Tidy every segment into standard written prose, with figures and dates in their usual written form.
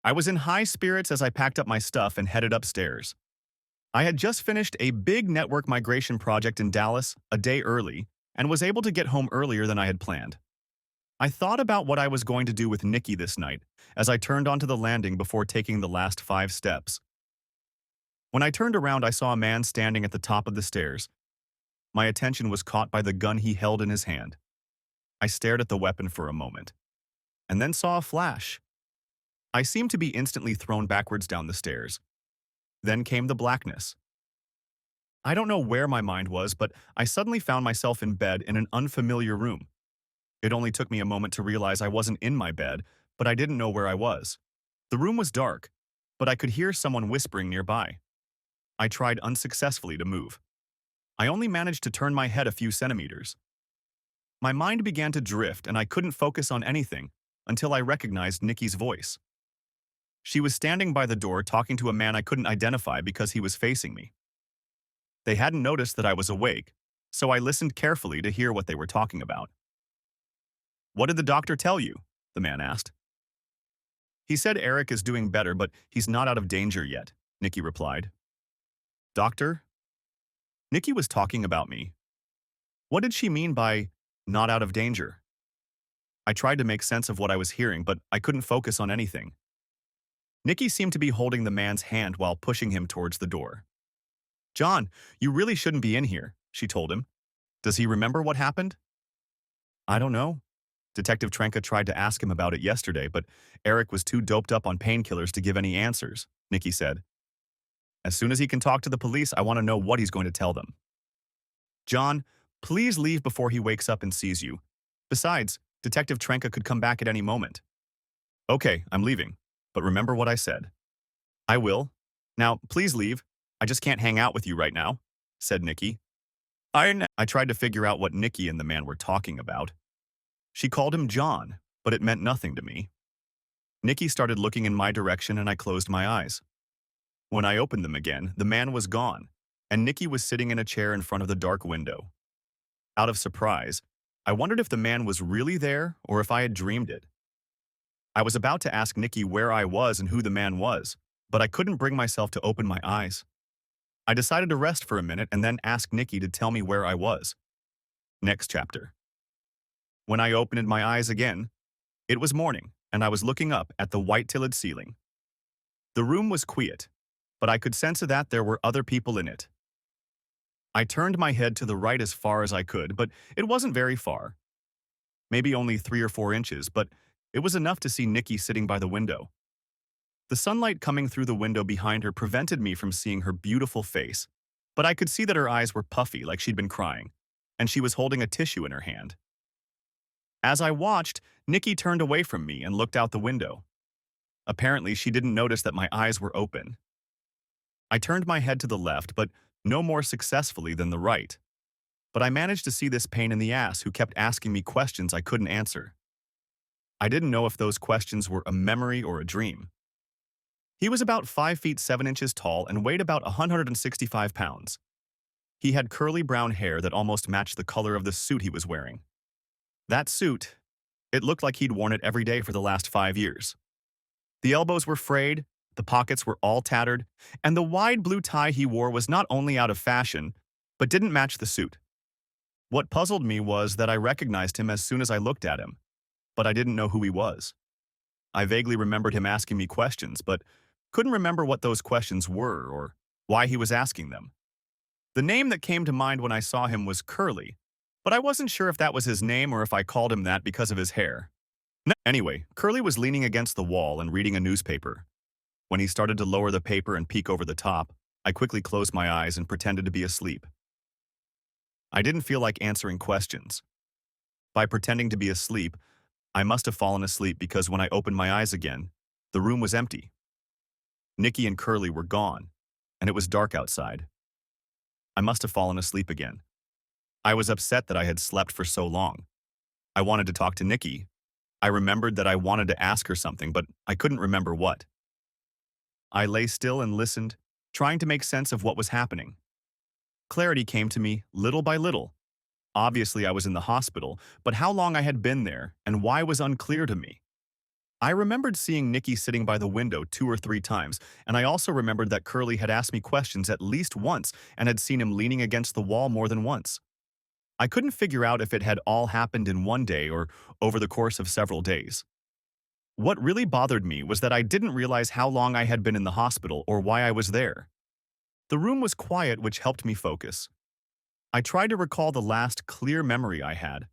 I was in high spirits as I packed up my stuff and headed upstairs. I had just finished a big network migration project in Dallas a day early and was able to get home earlier than I had planned. I thought about what I was going to do with Nikki this night as I turned onto the landing before taking the last 5 steps. When I turned around, I saw a man standing at the top of the stairs. My attention was caught by the gun he held in his hand. I stared at the weapon for a moment, and then saw a flash. I seemed to be instantly thrown backwards down the stairs. Then came the blackness. I don't know where my mind was, but I suddenly found myself in bed in an unfamiliar room. It only took me a moment to realize I wasn't in my bed, but I didn't know where I was. The room was dark, but I could hear someone whispering nearby. I tried unsuccessfully to move. I only managed to turn my head a few centimeters. My mind began to drift and I couldn't focus on anything until I recognized Nikki's voice. She was standing by the door talking to a man I couldn't identify because he was facing me. They hadn't noticed that I was awake, so I listened carefully to hear what they were talking about. "What did the doctor tell you?" the man asked. "He said Eric is doing better, but he's not out of danger yet," Nikki replied. "Doctor?" Nikki was talking about me. What did she mean by not out of danger? I tried to make sense of what I was hearing, but I couldn't focus on anything. Nikki seemed to be holding the man's hand while pushing him towards the door. "John, you really shouldn't be in here," she told him. "Does he remember what happened?" "I don't know." Detective Trenchard tried to ask him about it yesterday, but Eric was too doped up on painkillers to give any answers, Nikki said. "As soon as he can talk to the police, I want to know what he's going to tell them." "John, please leave before he wakes up and sees you. Besides, Detective Trenchard could come back at any moment." "Okay, I'm leaving, but remember what I said." "I will. Now, please leave. I just can't hang out with you right now," said Nikki. I tried to figure out what Nikki and the man were talking about. She called him John, but it meant nothing to me. Nikki started looking in my direction and I closed my eyes. When I opened them again, the man was gone, and Nikki was sitting in a chair in front of the dark window. Out of surprise, I wondered if the man was really there or if I had dreamed it. I was about to ask Nikki where I was and who the man was, but I couldn't bring myself to open my eyes. I decided to rest for a minute and then ask Nikki to tell me where I was. Next chapter. When I opened my eyes again, it was morning, and I was looking up at the white-tilled ceiling. The room was quiet, but I could sense that there were other people in it. I turned my head to the right as far as I could, but it wasn't very far. Maybe only 3 or 4 inches, but it was enough to see Nikki sitting by the window. The sunlight coming through the window behind her prevented me from seeing her beautiful face, but I could see that her eyes were puffy like she'd been crying, and she was holding a tissue in her hand. As I watched, Nikki turned away from me and looked out the window. Apparently, she didn't notice that my eyes were open. I turned my head to the left, but no more successfully than the right. But I managed to see this pain in the ass who kept asking me questions I couldn't answer. I didn't know if those questions were a memory or a dream. He was about 5 feet 7 inches tall and weighed about 165 pounds. He had curly brown hair that almost matched the color of the suit he was wearing. That suit, it looked like he'd worn it every day for the last 5 years. The elbows were frayed, the pockets were all tattered, and the wide blue tie he wore was not only out of fashion, but didn't match the suit. What puzzled me was that I recognized him as soon as I looked at him, but I didn't know who he was. I vaguely remembered him asking me questions, but couldn't remember what those questions were or why he was asking them. The name that came to mind when I saw him was Curly, but I wasn't sure if that was his name or if I called him that because of his hair. Anyway, Curly was leaning against the wall and reading a newspaper. When he started to lower the paper and peek over the top, I quickly closed my eyes and pretended to be asleep. I didn't feel like answering questions. By pretending to be asleep, I must have fallen asleep because when I opened my eyes again, the room was empty. Nikki and Curly were gone, and it was dark outside. I must have fallen asleep again. I was upset that I had slept for so long. I wanted to talk to Nikki. I remembered that I wanted to ask her something, but I couldn't remember what. I lay still and listened, trying to make sense of what was happening. Clarity came to me little by little. Obviously, I was in the hospital, but how long I had been there and why was unclear to me. I remembered seeing Nikki sitting by the window 2 or 3 times, and I also remembered that Curly had asked me questions at least once and had seen him leaning against the wall more than once. I couldn't figure out if it had all happened in one day or over the course of several days. What really bothered me was that I didn't realize how long I had been in the hospital or why I was there. The room was quiet, which helped me focus. I tried to recall the last clear memory I had.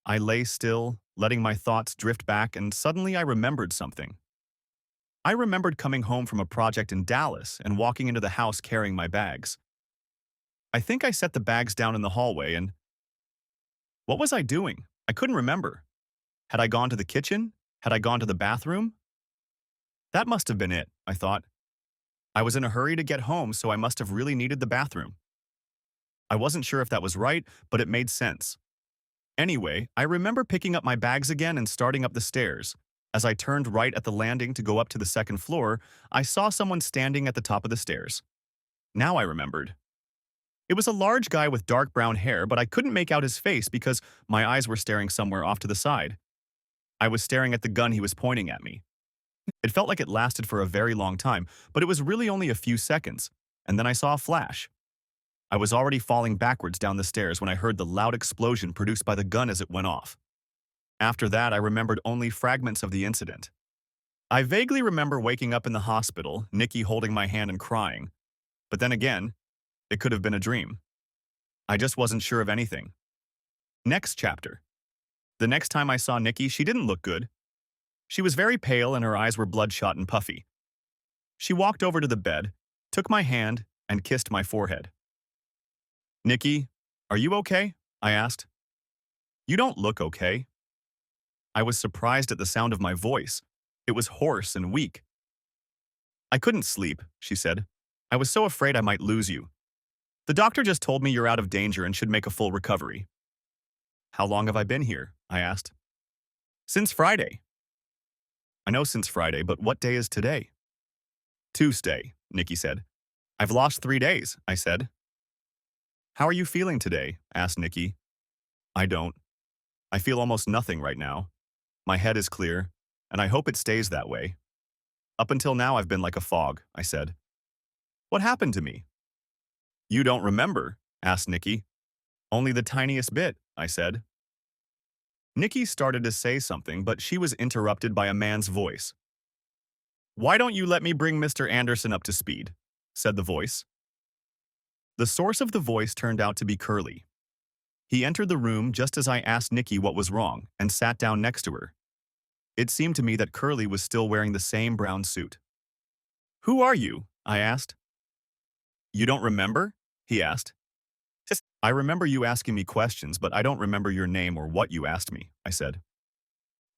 I lay still, letting my thoughts drift back, and suddenly I remembered something. I remembered coming home from a project in Dallas and walking into the house carrying my bags. I think I set the bags down in the hallway and… What was I doing? I couldn't remember. Had I gone to the kitchen? Had I gone to the bathroom? That must have been it, I thought. I was in a hurry to get home, so I must have really needed the bathroom. I wasn't sure if that was right, but it made sense. Anyway, I remember picking up my bags again and starting up the stairs. As I turned right at the landing to go up to the second floor, I saw someone standing at the top of the stairs. Now I remembered. It was a large guy with dark brown hair, but I couldn't make out his face because my eyes were staring somewhere off to the side. I was staring at the gun he was pointing at me. It felt like it lasted for a very long time, but it was really only a few seconds, and then I saw a flash. I was already falling backwards down the stairs when I heard the loud explosion produced by the gun as it went off. After that, I remembered only fragments of the incident. I vaguely remember waking up in the hospital, Nikki holding my hand and crying. But then again, it could have been a dream. I just wasn't sure of anything. Next chapter. The next time I saw Nikki, she didn't look good. She was very pale and her eyes were bloodshot and puffy. She walked over to the bed, took my hand, and kissed my forehead. "Nikki, are you okay?" I asked. "You don't look okay." I was surprised at the sound of my voice. It was hoarse and weak. "I couldn't sleep," she said. "I was so afraid I might lose you. The doctor just told me you're out of danger and should make a full recovery." "How long have I been here?" I asked. "Since Friday." "I know since Friday, but what day is today?" "Tuesday," Nikki said. "I've lost 3 days," I said. "How are you feeling today?" asked Nikki. "I don't. I feel almost nothing right now. My head is clear, and I hope it stays that way. Up until now, I've been like a fog," I said. "What happened to me?" "You don't remember?" asked Nikki. "Only the tiniest bit," I said. Nikki started to say something, but she was interrupted by a man's voice. "Why don't you let me bring Mr. Anderson up to speed?" said the voice. The source of the voice turned out to be Curly. He entered the room just as I asked Nikki what was wrong and sat down next to her. It seemed to me that Curly was still wearing the same brown suit. "Who are you?" I asked. "You don't remember?" he asked. "I remember you asking me questions, but I don't remember your name or what you asked me," I said.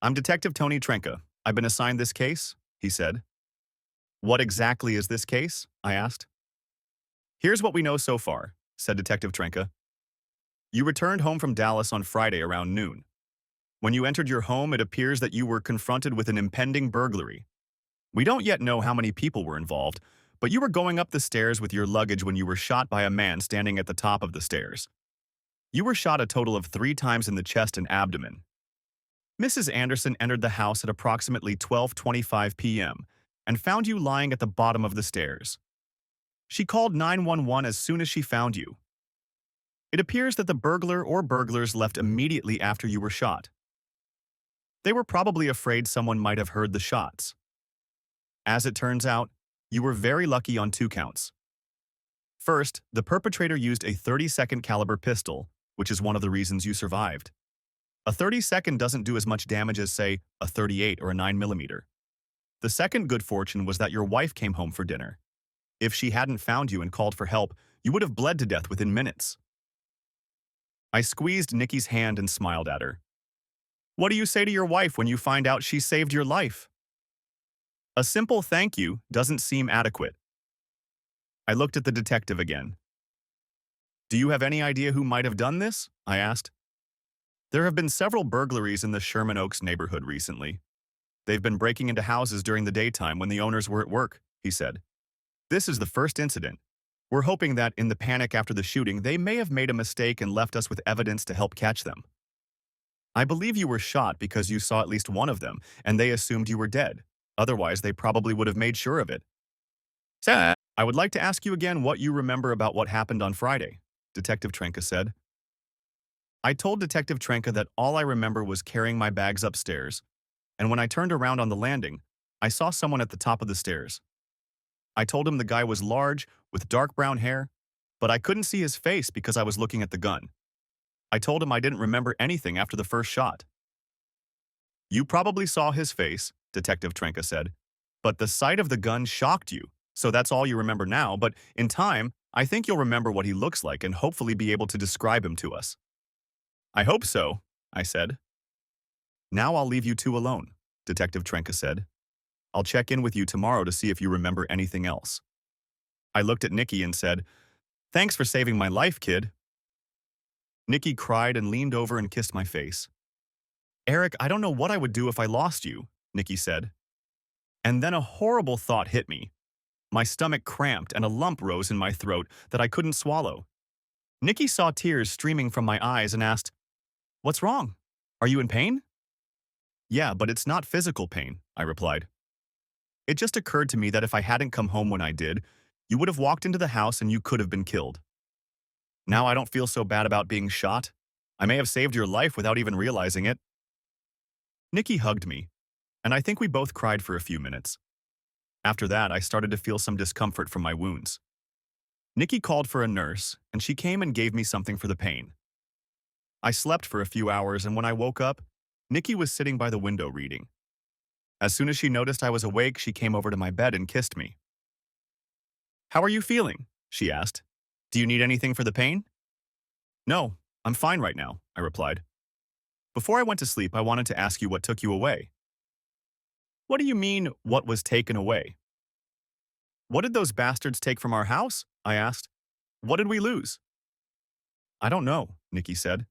"I'm Detective Tony Trenka. I've been assigned this case," he said. "What exactly is this case?" I asked. "Here's what we know so far," said Detective Trenka. "You returned home from Dallas on Friday around noon. When you entered your home, it appears that you were confronted with an impending burglary. We don't yet know how many people were involved, but you were going up the stairs with your luggage when you were shot by a man standing at the top of the stairs. You were shot a total of 3 times in the chest and abdomen. Mrs. Anderson entered the house at approximately 12:25 p.m. and found you lying at the bottom of the stairs. She called 911 as soon as she found you. It appears that the burglar or burglars left immediately after you were shot. They were probably afraid someone might have heard the shots. As it turns out, you were very lucky on 2 counts. First, the perpetrator used a .32 caliber pistol, which is one of the reasons you survived. A .32 doesn't do as much damage as, say, a .38 or a 9mm. The second good fortune was that your wife came home for dinner. If she hadn't found you and called for help, you would have bled to death within minutes. I squeezed Nikki's hand and smiled at her. "What do you say to your wife when you find out she saved your life?" "A simple thank you doesn't seem adequate." I looked at the detective again. "Do you have any idea who might have done this?" I asked. "There have been several burglaries in the Sherman Oaks neighborhood recently. They've been breaking into houses during the daytime when the owners were at work," he said. "This is the first incident. We're hoping that, in the panic after the shooting, they may have made a mistake and left us with evidence to help catch them." I believe you were shot because you saw at least one of them, and they assumed you were dead. Otherwise, they probably would have made sure of it. Sir, I would like to ask you again what you remember about what happened on Friday, Detective Trenka said. I told Detective Trenka that all I remember was carrying my bags upstairs, and when I turned around on the landing, I saw someone at the top of the stairs. I told him the guy was large, with dark brown hair, but I couldn't see his face because I was looking at the gun. I told him I didn't remember anything after the first shot. You probably saw his face, Detective Trenka said, but the sight of the gun shocked you, so that's all you remember now, but in time, I think you'll remember what he looks like and hopefully be able to describe him to us. I hope so, I said. Now I'll leave you two alone, Detective Trenka said. I'll check in with you tomorrow to see if you remember anything else. I looked at Nikki and said, Thanks for saving my life, kid. Nikki cried and leaned over and kissed my face. Eric, I don't know what I would do if I lost you, Nikki said. And then a horrible thought hit me. My stomach cramped and a lump rose in my throat that I couldn't swallow. Nikki saw tears streaming from my eyes and asked, What's wrong? Are you in pain? Yeah, but it's not physical pain, I replied. It just occurred to me that if I hadn't come home when I did, you would have walked into the house and you could have been killed. Now I don't feel so bad about being shot. I may have saved your life without even realizing it. Nikki hugged me, and I think we both cried for a few minutes. After that, I started to feel some discomfort from my wounds. Nikki called for a nurse, and she came and gave me something for the pain. I slept for a few hours, and when I woke up, Nikki was sitting by the window reading. As soon as she noticed I was awake, she came over to my bed and kissed me. How are you feeling? She asked. Do you need anything for the pain? No, I'm fine right now, I replied. Before I went to sleep, I wanted to ask you what took you away. What do you mean, what was taken away? What did those bastards take from our house? I asked. What did we lose? I don't know, Nikki said.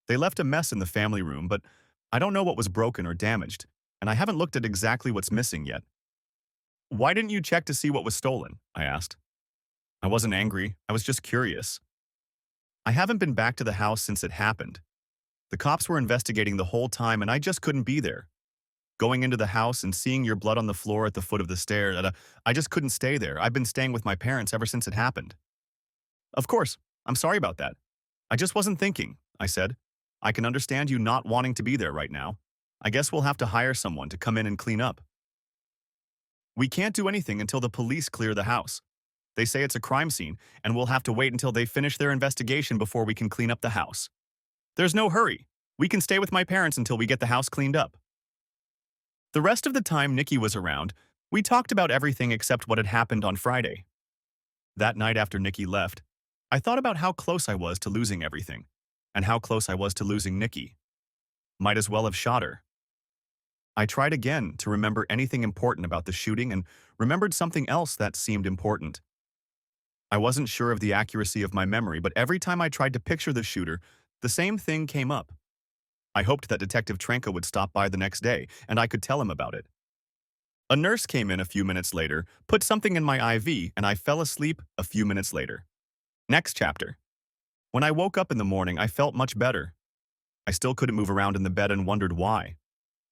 They left a mess in the family room, but I don't know what was broken or damaged, and I haven't looked at exactly what's missing yet. Why didn't you check to see what was stolen? I asked. I wasn't angry, I was just curious. I haven't been back to the house since it happened. The cops were investigating the whole time and I just couldn't be there. Going into the house and seeing your blood on the floor at the foot of the stairs, I just couldn't stay there. I've been staying with my parents ever since it happened. Of course, I'm sorry about that. I just wasn't thinking, I said. I can understand you not wanting to be there right now. I guess we'll have to hire someone to come in and clean up. We can't do anything until the police clear the house. They say it's a crime scene, and we'll have to wait until they finish their investigation before we can clean up the house. There's no hurry. We can stay with my parents until we get the house cleaned up. The rest of the time Nikki was around, we talked about everything except what had happened on Friday. That night after Nikki left, I thought about how close I was to losing everything, and how close I was to losing Nikki. Might as well have shot her. I tried again to remember anything important about the shooting and remembered something else that seemed important. I wasn't sure of the accuracy of my memory, but every time I tried to picture the shooter, the same thing came up. I hoped that Detective Trenka would stop by the next day, and I could tell him about it. A nurse came in a few minutes later, put something in my IV, and I fell asleep a few minutes later. Next chapter. When I woke up in the morning, I felt much better. I still couldn't move around in the bed and wondered why.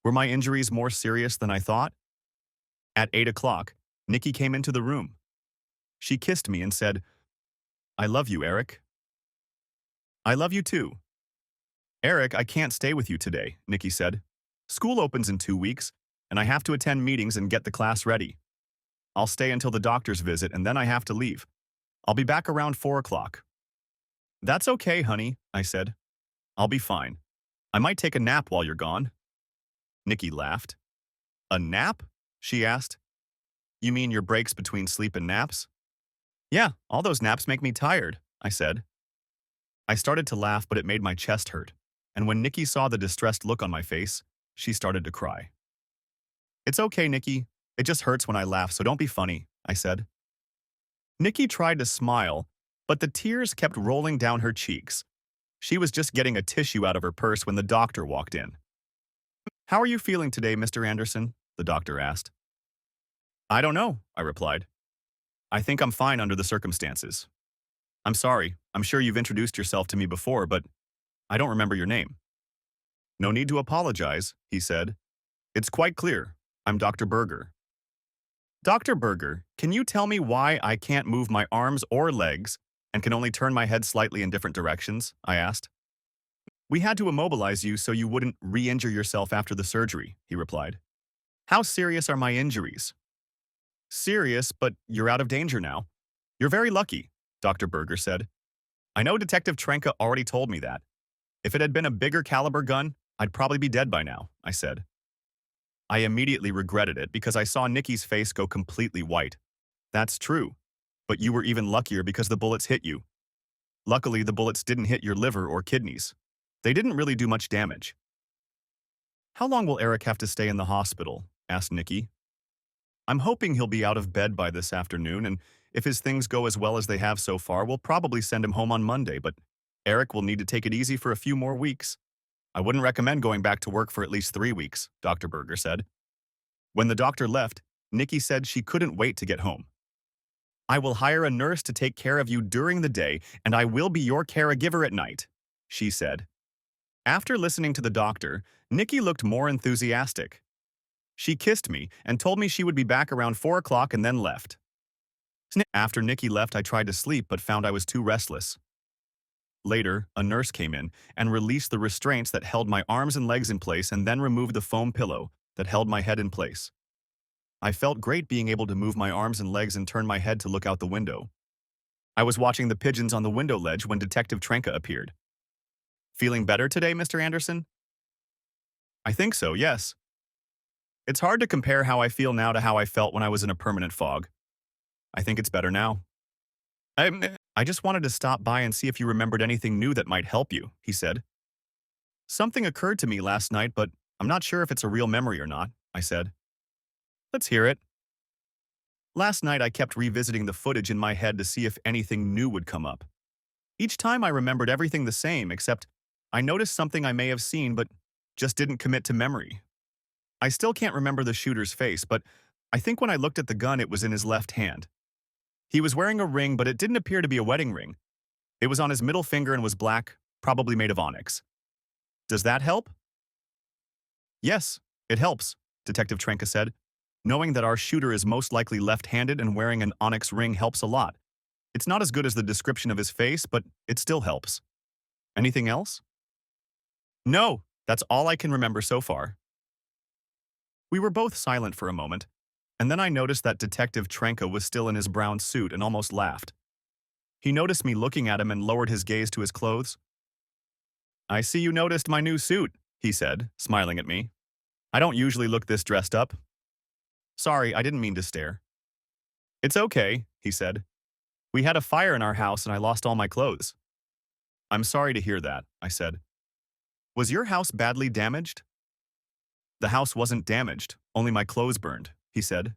Were my injuries more serious than I thought? At 8 o'clock, Nikki came into the room. She kissed me and said, I love you, Eric. I love you too. Eric, I can't stay with you today, Nikki said. School opens in 2 weeks, and I have to attend meetings and get the class ready. I'll stay until the doctor's visit, and then I have to leave. I'll be back around 4 o'clock. That's okay, honey, I said. I'll be fine. I might take a nap while you're gone. Nikki laughed. A nap? She asked. You mean your breaks between sleep and naps? Yeah, all those naps make me tired, I said. I started to laugh, but it made my chest hurt, and when Nikki saw the distressed look on my face, she started to cry. It's okay, Nikki. It just hurts when I laugh, so don't be funny, I said. Nikki tried to smile, but the tears kept rolling down her cheeks. She was just getting a tissue out of her purse when the doctor walked in. How are you feeling today, Mr. Anderson? The doctor asked. I don't know, I replied. I think I'm fine under the circumstances. I'm sorry, I'm sure you've introduced yourself to me before, but I don't remember your name. No need to apologize, he said. It's quite clear. I'm Dr. Berger. Dr. Berger, can you tell me why I can't move my arms or legs and can only turn my head slightly in different directions? I asked. We had to immobilize you so you wouldn't re-injure yourself after the surgery, he replied. How serious are my injuries? Serious, but you're out of danger now. You're very lucky, Dr. Berger said. I know Detective Trenka already told me that. If it had been a bigger caliber gun, I'd probably be dead by now, I said. I immediately regretted it because I saw Nikki's face go completely white. That's true, but you were even luckier because the bullets hit you. Luckily, the bullets didn't hit your liver or kidneys. They didn't really do much damage. How long will Eric have to stay in the hospital? Asked Nikki. I'm hoping he'll be out of bed by this afternoon, and if his things go as well as they have so far, we'll probably send him home on Monday, but Eric will need to take it easy for a few more weeks. I wouldn't recommend going back to work for at least 3 weeks, Dr. Berger said. When the doctor left, Nikki said she couldn't wait to get home. I will hire a nurse to take care of you during the day, and I will be your caregiver at night, she said. After listening to the doctor, Nikki looked more enthusiastic. She kissed me and told me she would be back around 4 o'clock and then left. After Nikki left, I tried to sleep but found I was too restless. Later, a nurse came in and released the restraints that held my arms and legs in place and then removed the foam pillow that held my head in place. I felt great being able to move my arms and legs and turn my head to look out the window. I was watching the pigeons on the window ledge when Detective Trenka appeared. Feeling better today, Mr. Anderson? I think so, yes. It's hard to compare how I feel now to how I felt when I was in a permanent fog. I think it's better now. I just wanted to stop by and see if you remembered anything new that might help you, he said. Something occurred to me last night, but I'm not sure if it's a real memory or not, I said. Let's hear it. Last night I kept revisiting the footage in my head to see if anything new would come up. Each time I remembered everything the same, except I noticed something I may have seen but just didn't commit to memory. I still can't remember the shooter's face, but I think when I looked at the gun it was in his left hand. He was wearing a ring, but it didn't appear to be a wedding ring. It was on his middle finger and was black, probably made of onyx. Does that help? Yes, it helps, Detective Trenka said. Knowing that our shooter is most likely left-handed and wearing an onyx ring helps a lot. It's not as good as the description of his face, but it still helps. Anything else? No, that's all I can remember so far. We were both silent for a moment, and then I noticed that Detective Trenka was still in his brown suit and almost laughed. He noticed me looking at him and lowered his gaze to his clothes. I see you noticed my new suit, he said, smiling at me. I don't usually look this dressed up. Sorry, I didn't mean to stare. It's okay, he said. We had a fire in our house and I lost all my clothes. I'm sorry to hear that, I said. Was your house badly damaged? The house wasn't damaged, only my clothes burned, he said.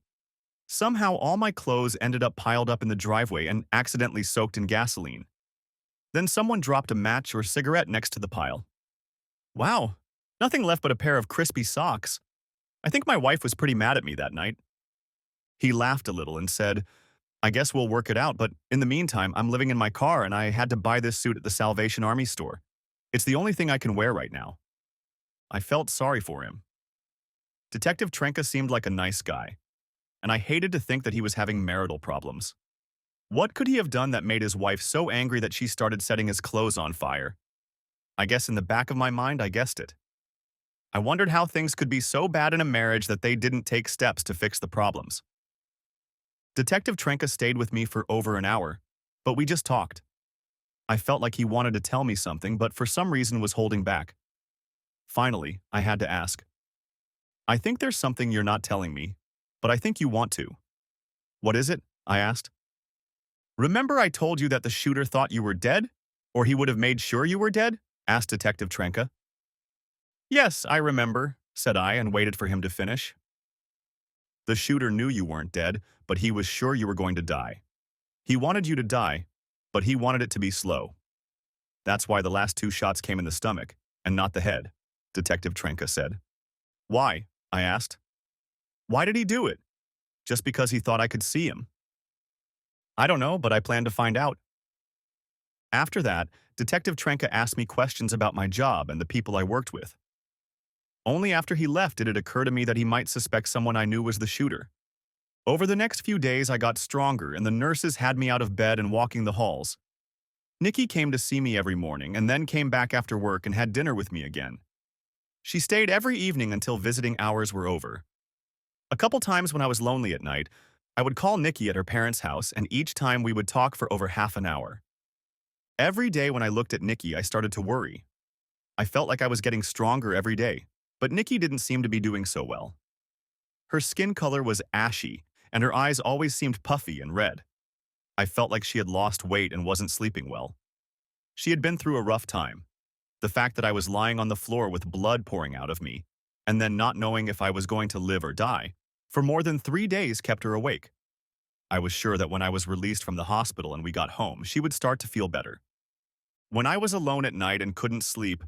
Somehow all my clothes ended up piled up in the driveway and accidentally soaked in gasoline. Then someone dropped a match or cigarette next to the pile. Wow, nothing left but a pair of crispy socks. I think my wife was pretty mad at me that night. He laughed a little and said, I guess we'll work it out, but in the meantime, I'm living in my car and I had to buy this suit at the Salvation Army store. It's the only thing I can wear right now. I felt sorry for him. Detective Trenka seemed like a nice guy, and I hated to think that he was having marital problems. What could he have done that made his wife so angry that she started setting his clothes on fire? I guess in the back of my mind, I guessed it. I wondered how things could be so bad in a marriage that they didn't take steps to fix the problems. Detective Trenka stayed with me for over an hour, but we just talked. I felt like he wanted to tell me something, but for some reason was holding back. Finally, I had to ask. I think there's something you're not telling me, but I think you want to. What is it? I asked. Remember I told you that the shooter thought you were dead? Or he would have made sure you were dead? Asked Detective Trenka. Yes, I remember, said I and waited for him to finish. The shooter knew you weren't dead, but he was sure you were going to die. He wanted you to die, but he wanted it to be slow. That's why the last 2 shots came in the stomach, and not the head, Detective Trenka said. Why? I asked. Why did he do it? Just because he thought I could see him? I don't know, but I plan to find out. After that, Detective Trenka asked me questions about my job and the people I worked with. Only after he left did it occur to me that he might suspect someone I knew was the shooter. Over the next few days, I got stronger, and the nurses had me out of bed and walking the halls. Nikki came to see me every morning and then came back after work and had dinner with me again. She stayed every evening until visiting hours were over. A couple times when I was lonely at night, I would call Nikki at her parents' house, and each time we would talk for over half an hour. Every day when I looked at Nikki, I started to worry. I felt like I was getting stronger every day, but Nikki didn't seem to be doing so well. Her skin color was ashy, and her eyes always seemed puffy and red. I felt like she had lost weight and wasn't sleeping well. She had been through a rough time. The fact that I was lying on the floor with blood pouring out of me, and then not knowing if I was going to live or die, for more than 3 days kept her awake. I was sure that when I was released from the hospital and we got home, she would start to feel better. When I was alone at night and couldn't sleep,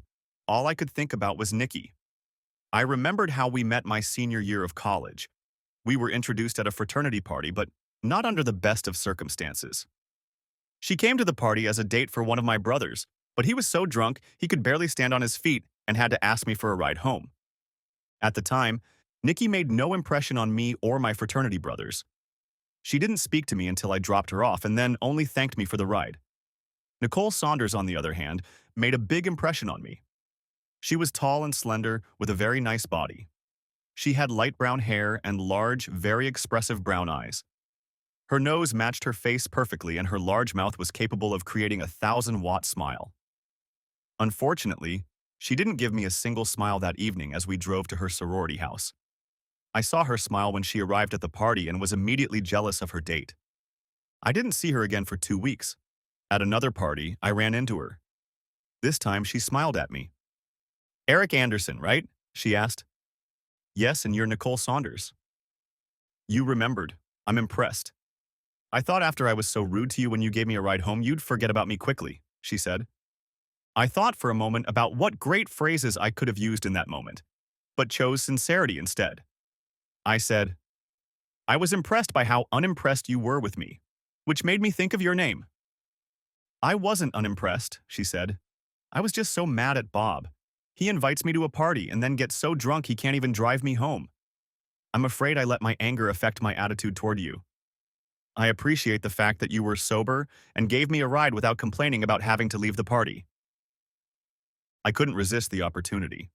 all I could think about was Nikki. I remembered how we met my senior year of college. We were introduced at a fraternity party, but not under the best of circumstances. She came to the party as a date for one of my brothers, but he was so drunk he could barely stand on his feet and had to ask me for a ride home. At the time, Nikki made no impression on me or my fraternity brothers. She didn't speak to me until I dropped her off and then only thanked me for the ride. Nicole Saunders, on the other hand, made a big impression on me. She was tall and slender with a very nice body. She had light brown hair and large, very expressive brown eyes. Her nose matched her face perfectly, and her large mouth was capable of creating a 1,000-watt smile. Unfortunately, she didn't give me a single smile that evening as we drove to her sorority house. I saw her smile when she arrived at the party and was immediately jealous of her date. I didn't see her again for 2 weeks. At another party, I ran into her. This time, she smiled at me. "Eric Anderson, right?" she asked. "Yes, and you're Nicole Saunders." "You remembered. I'm impressed. I thought after I was so rude to you when you gave me a ride home, you'd forget about me quickly," she said. I thought for a moment about what great phrases I could have used in that moment, but chose sincerity instead. I said, "I was impressed by how unimpressed you were with me, which made me think of your name." "I wasn't unimpressed," she said. "I was just so mad at Bob. He invites me to a party and then gets so drunk he can't even drive me home. I'm afraid I let my anger affect my attitude toward you. I appreciate the fact that you were sober and gave me a ride without complaining about having to leave the party." I couldn't resist the opportunity.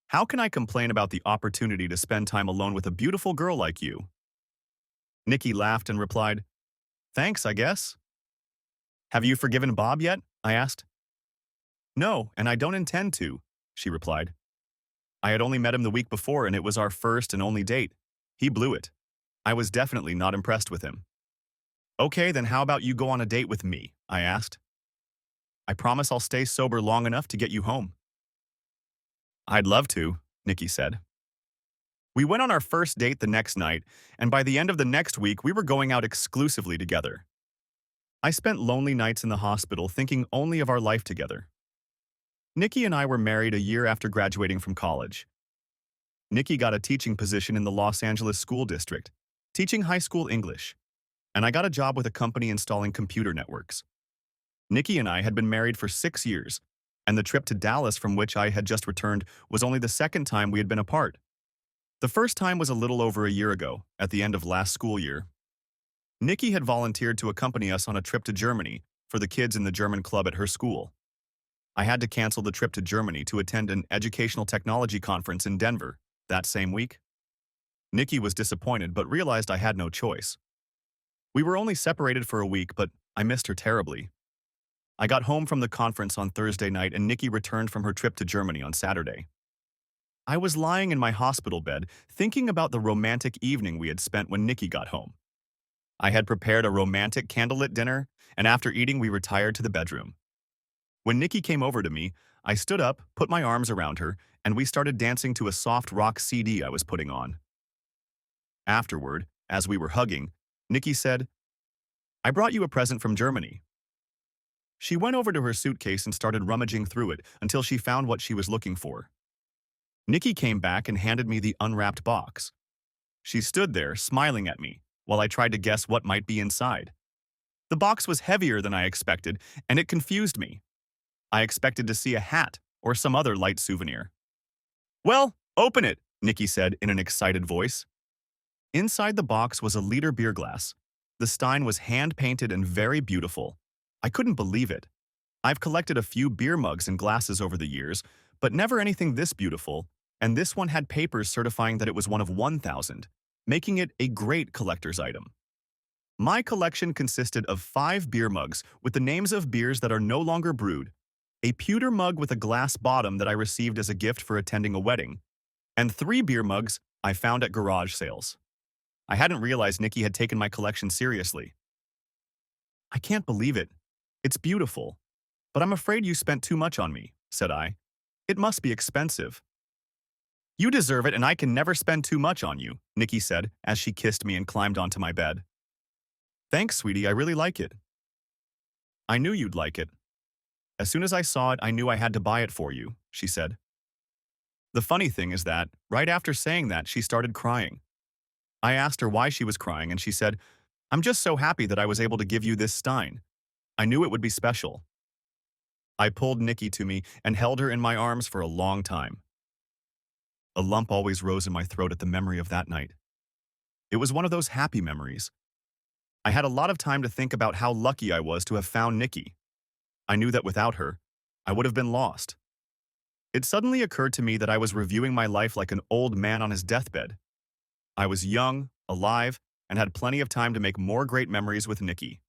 How can I complain about the opportunity to spend time alone with a beautiful girl like you? Nikki laughed and replied, "Thanks, I guess." "Have you forgiven Bob yet?" I asked. "No, and I don't intend to," she replied. "I had only met him the week before and it was our first and only date. He blew it. I was definitely not impressed with him." "Okay, then how about you go on a date with me?" I asked. "I promise I'll stay sober long enough to get you home." "I'd love to," Nikki said. We went on our first date the next night, and by the end of the next week, we were going out exclusively together. I spent lonely nights in the hospital thinking only of our life together. Nikki and I were married a year after graduating from college. Nikki got a teaching position in the Los Angeles School District, teaching high school English, and I got a job with a company installing computer networks. Nikki and I had been married for 6 years, and the trip to Dallas from which I had just returned was only the second time we had been apart. The first time was a little over a year ago, at the end of last school year. Nikki had volunteered to accompany us on a trip to Germany for the kids in the German club at her school. I had to cancel the trip to Germany to attend an educational technology conference in Denver that same week. Nikki was disappointed but realized I had no choice. We were only separated for a week, but I missed her terribly. I got home from the conference on Thursday night and Nikki returned from her trip to Germany on Saturday. I was lying in my hospital bed thinking about the romantic evening we had spent when Nikki got home. I had prepared a romantic candlelit dinner, and after eating we retired to the bedroom. When Nikki came over to me, I stood up, put my arms around her, and we started dancing to a soft rock CD I was putting on. Afterward, as we were hugging, Nikki said, "I brought you a present from Germany." She went over to her suitcase and started rummaging through it until she found what she was looking for. Nikki came back and handed me the unwrapped box. She stood there, smiling at me, while I tried to guess what might be inside. The box was heavier than I expected, and it confused me. I expected to see a hat or some other light souvenir. "Well, Open it, Nikki said in an excited voice. Inside the box was a liter beer glass. The stein was hand-painted and very beautiful. I couldn't believe it. I've collected a few beer mugs and glasses over the years, but never anything this beautiful, and this one had papers certifying that it was one of 1,000, making it a great collector's item. My collection consisted of 5 beer mugs with the names of beers that are no longer brewed, a pewter mug with a glass bottom that I received as a gift for attending a wedding, and 3 beer mugs I found at garage sales. I hadn't realized Nikki had taken my collection seriously. I can't believe it. It's beautiful. But I'm afraid you spent too much on me, said I. It must be expensive. You deserve it and I can never spend too much on you, Nikki said as she kissed me and climbed onto my bed. Thanks, sweetie, I really like it. I knew you'd like it. As soon as I saw it, I knew I had to buy it for you, she said. The funny thing is that, right after saying that, she started crying. I asked her why she was crying and she said, I'm just so happy that I was able to give you this stein. I knew it would be special. I pulled Nikki to me and held her in my arms for a long time. A lump always rose in my throat at the memory of that night. It was one of those happy memories. I had a lot of time to think about how lucky I was to have found Nikki. I knew that without her, I would have been lost. It suddenly occurred to me that I was reviewing my life like an old man on his deathbed. I was young, alive, and had plenty of time to make more great memories with Nikki.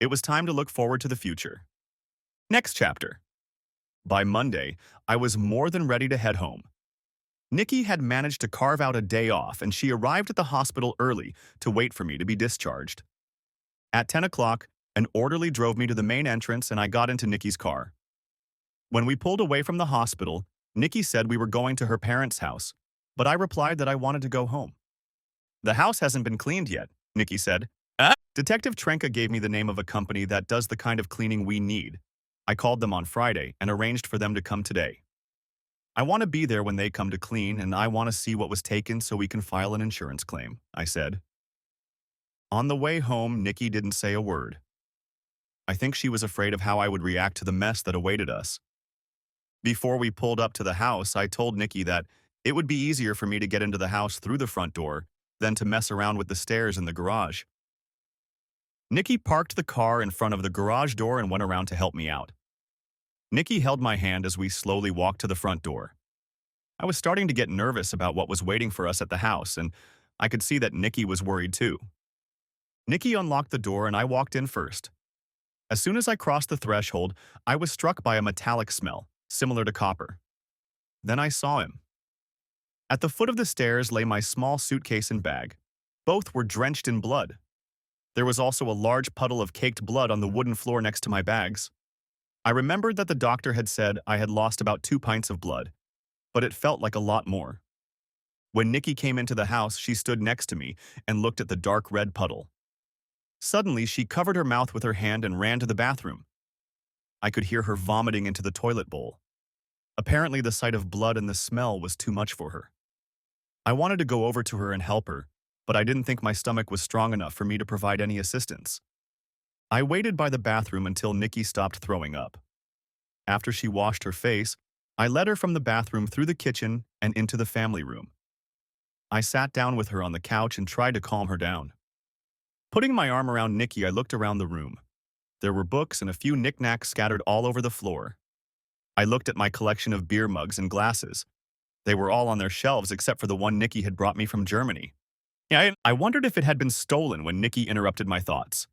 It was time to look forward to the future. Next chapter. By Monday, I was more than ready to head home. Nikki had managed to carve out a day off and she arrived at the hospital early to wait for me to be discharged. At 10 o'clock, an orderly drove me to the main entrance and I got into Nikki's car. When we pulled away from the hospital, Nikki said we were going to her parents' house, but I replied that I wanted to go home. The house hasn't been cleaned yet, Nikki said. Detective Trenchard gave me the name of a company that does the kind of cleaning we need. I called them on Friday and arranged for them to come today. I want to be there when they come to clean and I want to see what was taken so we can file an insurance claim, I said. On the way home, Nikki didn't say a word. I think she was afraid of how I would react to the mess that awaited us. Before we pulled up to the house, I told Nikki that it would be easier for me to get into the house through the front door than to mess around with the stairs in the garage. Nikki parked the car in front of the garage door and went around to help me out. Nikki held my hand as we slowly walked to the front door. I was starting to get nervous about what was waiting for us at the house, and I could see that Nikki was worried too. Nikki unlocked the door and I walked in first. As soon as I crossed the threshold, I was struck by a metallic smell, similar to copper. Then I saw him. At the foot of the stairs lay my small suitcase and bag. Both were drenched in blood. There was also a large puddle of caked blood on the wooden floor next to my bags. I remembered that the doctor had said I had lost about 2 pints of blood, but it felt like a lot more. When Nikki came into the house, she stood next to me and looked at the dark red puddle. Suddenly, she covered her mouth with her hand and ran to the bathroom. I could hear her vomiting into the toilet bowl. Apparently, the sight of blood and the smell was too much for her. I wanted to go over to her and help her, but I didn't think my stomach was strong enough for me to provide any assistance. I waited by the bathroom until Nikki stopped throwing up. After she washed her face, I led her from the bathroom through the kitchen and into the family room. I sat down with her on the couch and tried to calm her down. Putting my arm around Nikki, I looked around the room. There were books and a few knickknacks scattered all over the floor. I looked at my collection of beer mugs and glasses. They were all on their shelves except for the one Nikki had brought me from Germany. I wondered if it had been stolen when Nikki interrupted my thoughts.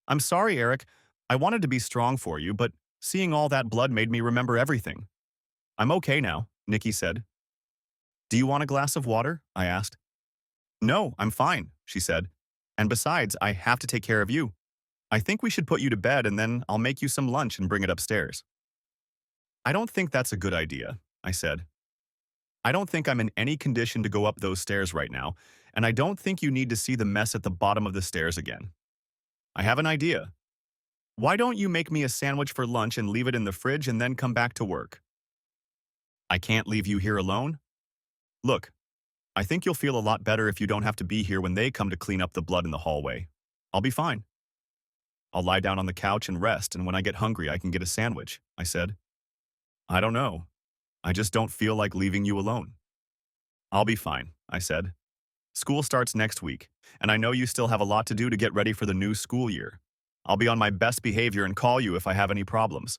I'm sorry, Eric. I wanted to be strong for you, but seeing all that blood made me remember everything. I'm okay now, Nikki said. Do you want a glass of water? I asked. No, I'm fine, she said. And besides, I have to take care of you. I think we should put you to bed and then I'll make you some lunch and bring it upstairs. I don't think that's a good idea, I said. I don't think I'm in any condition to go up those stairs right now, and I don't think you need to see the mess at the bottom of the stairs again. I have an idea. Why don't you make me a sandwich for lunch and leave it in the fridge and then come back to work? I can't leave you here alone. Look, I think you'll feel a lot better if you don't have to be here when they come to clean up the blood in the hallway. I'll be fine. I'll lie down on the couch and rest, and when I get hungry, I can get a sandwich, I said. I don't know. I just don't feel like leaving you alone. I'll be fine, I said. School starts next week, and I know you still have a lot to do to get ready for the new school year. I'll be on my best behavior and call you if I have any problems.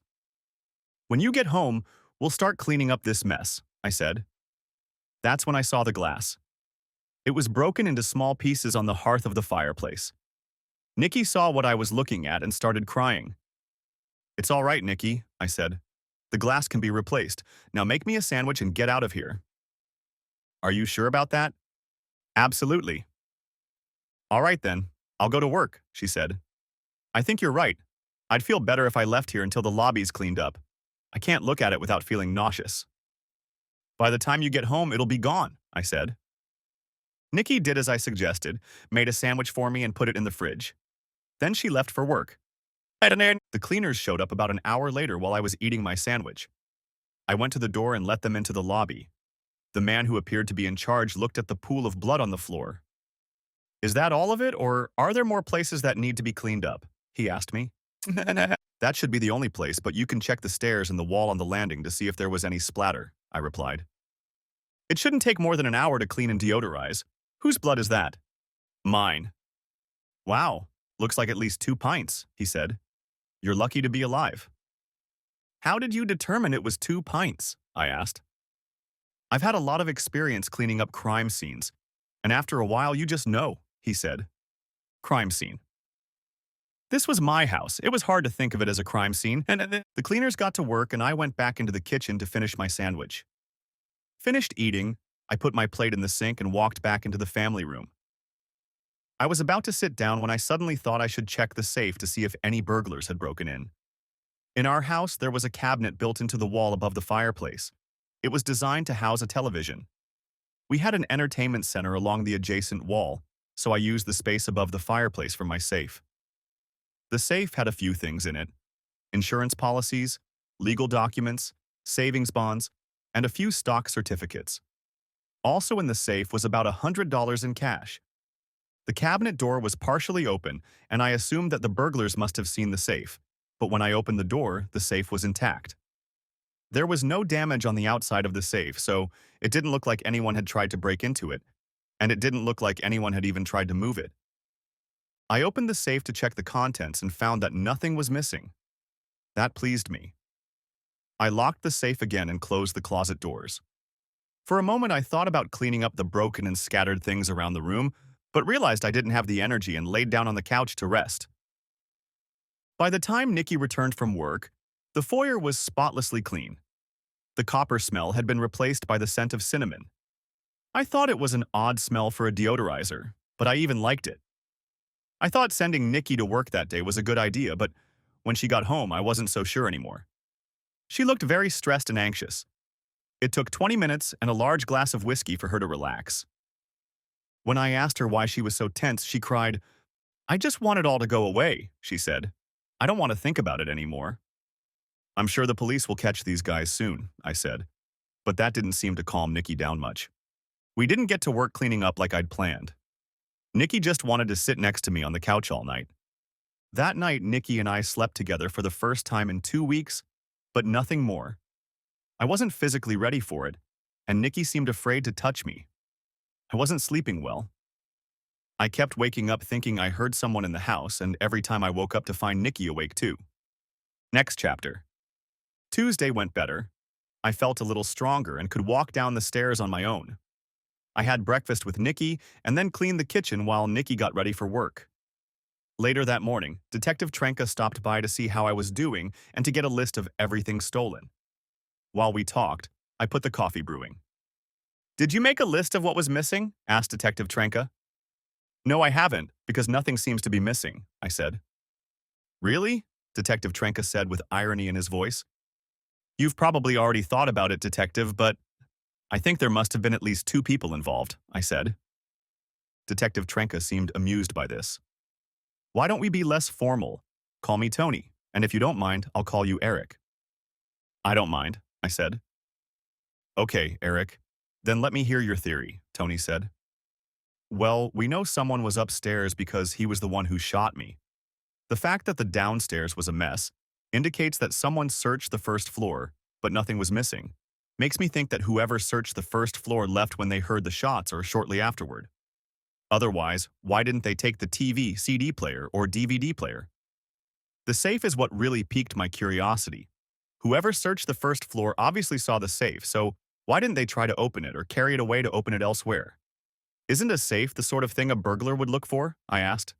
When you get home, we'll start cleaning up this mess, I said. That's when I saw the glass. It was broken into small pieces on the hearth of the fireplace. Nikki saw what I was looking at and started crying. It's all right, Nikki, I said. The glass can be replaced. Now make me a sandwich and get out of here. Are you sure about that? Absolutely. All right then, I'll go to work, she said. I think you're right. I'd feel better if I left here until the lobby's cleaned up. I can't look at it without feeling nauseous. By the time you get home, it'll be gone, I said. Nikki did as I suggested, made a sandwich for me and put it in the fridge. Then she left for work. The cleaners showed up about an hour later while I was eating my sandwich. I went to the door and let them into the lobby. The man who appeared to be in charge looked at the pool of blood on the floor. Is that all of it, or are there more places that need to be cleaned up? He asked me. That should be the only place, but you can check the stairs and the wall on the landing to see if there was any splatter, I replied. It shouldn't take more than an hour to clean and deodorize. Whose blood is that? Mine. Wow, looks like at least 2 pints, he said. You're lucky to be alive. How did you determine it was 2 pints? I asked. I've had a lot of experience cleaning up crime scenes, and after a while you just know, he said. Crime scene. This was my house. It was hard to think of it as a crime scene, and the cleaners got to work and I went back into the kitchen to finish my sandwich. Finished eating, I put my plate in the sink and walked back into the family room. I was about to sit down when I suddenly thought I should check the safe to see if any burglars had broken in. In our house, there was a cabinet built into the wall above the fireplace. It was designed to house a television. We had an entertainment center along the adjacent wall, so I used the space above the fireplace for my safe. The safe had a few things in it: insurance policies, legal documents, savings bonds, and a few stock certificates. Also in the safe was about $100 in cash. The cabinet door was partially open, and I assumed that the burglars must have seen the safe, but when I opened the door, the safe was intact. There was no damage on the outside of the safe, so it didn't look like anyone had tried to break into it, and it didn't look like anyone had even tried to move it. I opened the safe to check the contents and found that nothing was missing. That pleased me. I locked the safe again and closed the closet doors. For a moment, I thought about cleaning up the broken and scattered things around the room, but realized I didn't have the energy and laid down on the couch to rest. By the time Nikki returned from work, the foyer was spotlessly clean. The copper smell had been replaced by the scent of cinnamon. I thought it was an odd smell for a deodorizer, but I even liked it. I thought sending Nikki to work that day was a good idea, but when she got home, I wasn't so sure anymore. She looked very stressed and anxious. It took 20 minutes and a large glass of whiskey for her to relax. When I asked her why she was so tense, she cried, "I just want it all to go away," she said. "I don't want to think about it anymore." "I'm sure the police will catch these guys soon," I said. But that didn't seem to calm Nikki down much. We didn't get to work cleaning up like I'd planned. Nikki just wanted to sit next to me on the couch all night. That night, Nikki and I slept together for the first time in 2 weeks, but nothing more. I wasn't physically ready for it, and Nikki seemed afraid to touch me. I wasn't sleeping well. I kept waking up thinking I heard someone in the house, and every time I woke up to find Nikki awake too. Next chapter. Tuesday went better. I felt a little stronger and could walk down the stairs on my own. I had breakfast with Nikki and then cleaned the kitchen while Nikki got ready for work. Later that morning, Detective Trenka stopped by to see how I was doing and to get a list of everything stolen. While we talked, I put the coffee brewing. "Did you make a list of what was missing?" asked Detective Trenka. "No, I haven't, because nothing seems to be missing," I said. "Really?" Detective Trenka said with irony in his voice. "You've probably already thought about it, Detective, but I think there must have been at least 2 people involved," I said. Detective Trenka seemed amused by this. "Why don't we be less formal? Call me Tony, and if you don't mind, I'll call you Eric." "I don't mind," I said. "Okay, Eric, then let me hear your theory," Tony said. "Well, we know someone was upstairs because he was the one who shot me. The fact that the downstairs was a mess indicates that someone searched the first floor, but nothing was missing. Makes me think that whoever searched the first floor left when they heard the shots or shortly afterward. Otherwise, why didn't they take the TV, CD player, or DVD player? The safe is what really piqued my curiosity. Whoever searched the first floor obviously saw the safe, so why didn't they try to open it or carry it away to open it elsewhere? Isn't a safe the sort of thing a burglar would look for? I asked.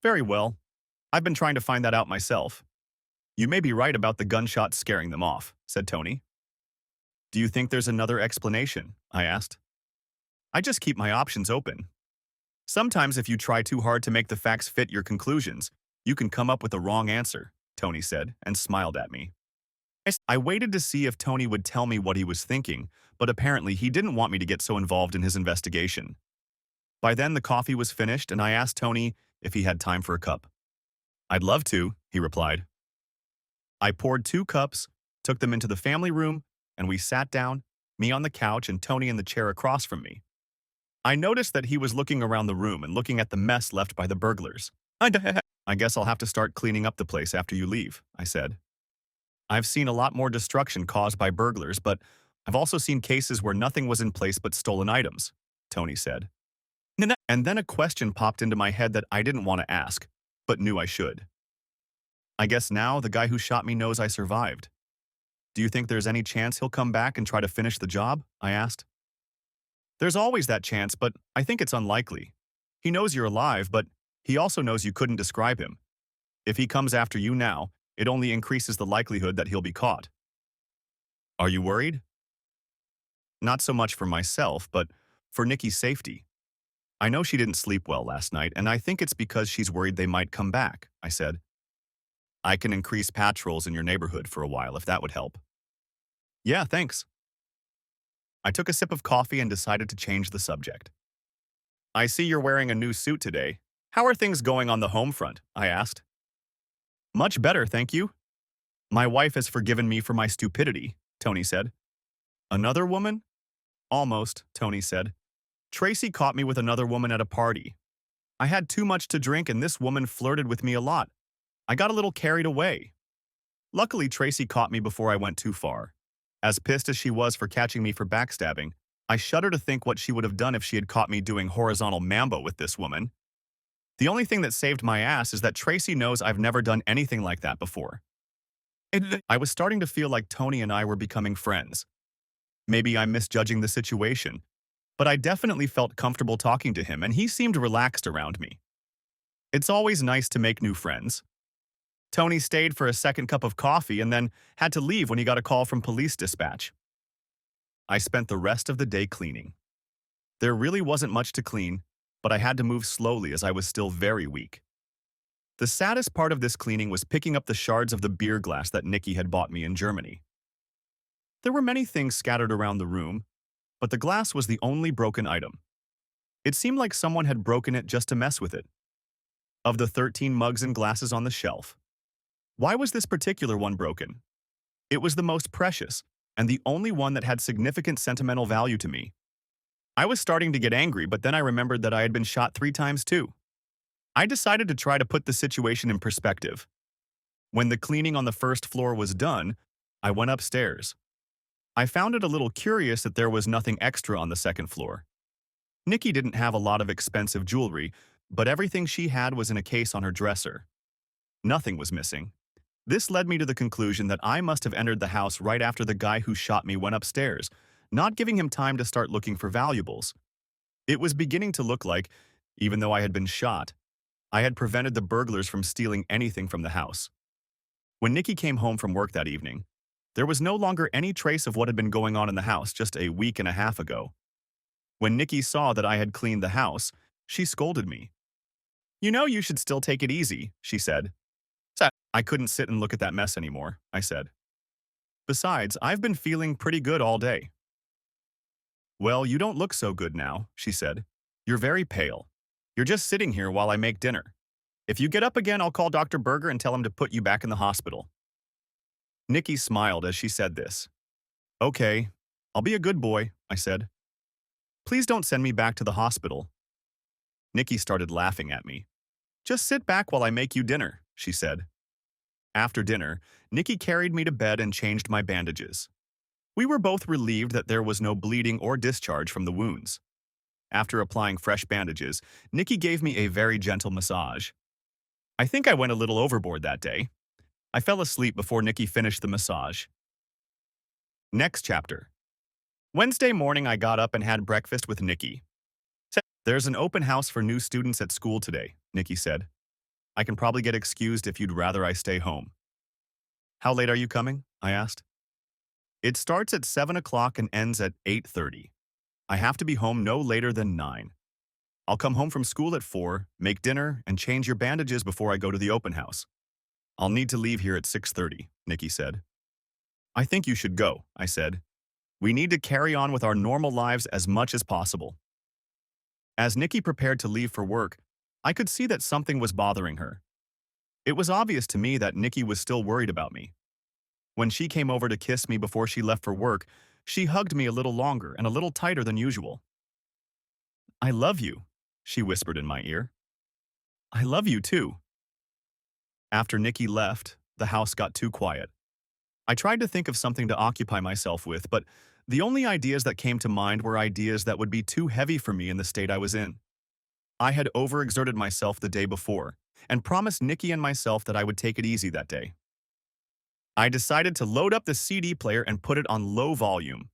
Very well. I've been trying to find that out myself. You may be right about the gunshots scaring them off, said Tony. Do you think there's another explanation? I asked. I just keep my options open. Sometimes if you try too hard to make the facts fit your conclusions, you can come up with the wrong answer, Tony said, and smiled at me. I waited to see if Tony would tell me what he was thinking, but apparently he didn't want me to get so involved in his investigation. By then the coffee was finished and I asked Tony if he had time for a cup. I'd love to, he replied. I poured 2 cups, took them into the family room, and we sat down, me on the couch and Tony in the chair across from me. I noticed that he was looking around the room and looking at the mess left by the burglars. I guess I'll have to start cleaning up the place after you leave, I said. I've seen a lot more destruction caused by burglars, but I've also seen cases where nothing was in place but stolen items, Tony said. And then a question popped into my head that I didn't want to ask, but knew I should. I guess now the guy who shot me knows I survived. Do you think there's any chance he'll come back and try to finish the job? I asked. There's always that chance, but I think it's unlikely. He knows you're alive, but he also knows you couldn't describe him. If he comes after you now, it only increases the likelihood that he'll be caught. Are you worried? Not so much for myself, but for Nikki's safety. I know she didn't sleep well last night, and I think it's because she's worried they might come back, I said. I can increase patrols in your neighborhood for a while if that would help. Yeah, thanks. I took a sip of coffee and decided to change the subject. I see you're wearing a new suit today. How are things going on the home front? I asked. Much better, thank you. My wife has forgiven me for my stupidity, Tony said. Another woman? Almost, Tony said. Tracy caught me with another woman at a party. I had too much to drink and this woman flirted with me a lot. I got a little carried away. Luckily, Tracy caught me before I went too far. As pissed as she was for catching me for backstabbing, I shudder to think what she would have done if she had caught me doing horizontal mambo with this woman. The only thing that saved my ass is that Tracy knows I've never done anything like that before. I was starting to feel like Tony and I were becoming friends. Maybe I'm misjudging the situation, but I definitely felt comfortable talking to him and he seemed relaxed around me. It's always nice to make new friends. Tony stayed for a second cup of coffee and then had to leave when he got a call from police dispatch. I spent the rest of the day cleaning. There really wasn't much to clean, but I had to move slowly as I was still very weak. The saddest part of this cleaning was picking up the shards of the beer glass that Nikki had bought me in Germany. There were many things scattered around the room, but the glass was the only broken item. It seemed like someone had broken it just to mess with it. Of the 13 mugs and glasses on the shelf, why was this particular one broken? It was the most precious, and the only one that had significant sentimental value to me. I was starting to get angry, but then I remembered that I had been shot 3 times too. I decided to try to put the situation in perspective. When the cleaning on the first floor was done, I went upstairs. I found it a little curious that there was nothing extra on the second floor. Nikki didn't have a lot of expensive jewelry, but everything she had was in a case on her dresser. Nothing was missing. This led me to the conclusion that I must have entered the house right after the guy who shot me went upstairs, not giving him time to start looking for valuables. It was beginning to look like, even though I had been shot, I had prevented the burglars from stealing anything from the house. When Nikki came home from work that evening, there was no longer any trace of what had been going on in the house just a week and a half ago. When Nikki saw that I had cleaned the house, she scolded me. You know you should still take it easy, she said. I couldn't sit and look at that mess anymore, I said. Besides, I've been feeling pretty good all day. Well, you don't look so good now, she said. You're very pale. You're just sitting here while I make dinner. If you get up again, I'll call Dr. Berger and tell him to put you back in the hospital. Nikki smiled as she said this. Okay, I'll be a good boy, I said. Please don't send me back to the hospital. Nikki started laughing at me. Just sit back while I make you dinner, she said. After dinner, Nikki carried me to bed and changed my bandages. We were both relieved that there was no bleeding or discharge from the wounds. After applying fresh bandages, Nikki gave me a very gentle massage. I think I went a little overboard that day. I fell asleep before Nikki finished the massage. Next chapter. Wednesday morning, I got up and had breakfast with Nikki. There's an open house for new students at school today, Nikki said. I can probably get excused if you'd rather I stay home. How late are you coming? I asked. It starts at 7 o'clock and ends at 8:30. I have to be home no later than 9. I'll come home from school at 4, make dinner, and change your bandages before I go to the open house. I'll need to leave here at 6:30, Nikki said. I think you should go, I said. We need to carry on with our normal lives as much as possible. As Nikki prepared to leave for work, I could see that something was bothering her. It was obvious to me that Nikki was still worried about me. When she came over to kiss me before she left for work, she hugged me a little longer and a little tighter than usual. I love you, she whispered in my ear. I love you too. After Nikki left, the house got too quiet. I tried to think of something to occupy myself with, but the only ideas that came to mind were ideas that would be too heavy for me in the state I was in. I had overexerted myself the day before and promised Nikki and myself that I would take it easy that day. I decided to load up the CD player and put it on low volume.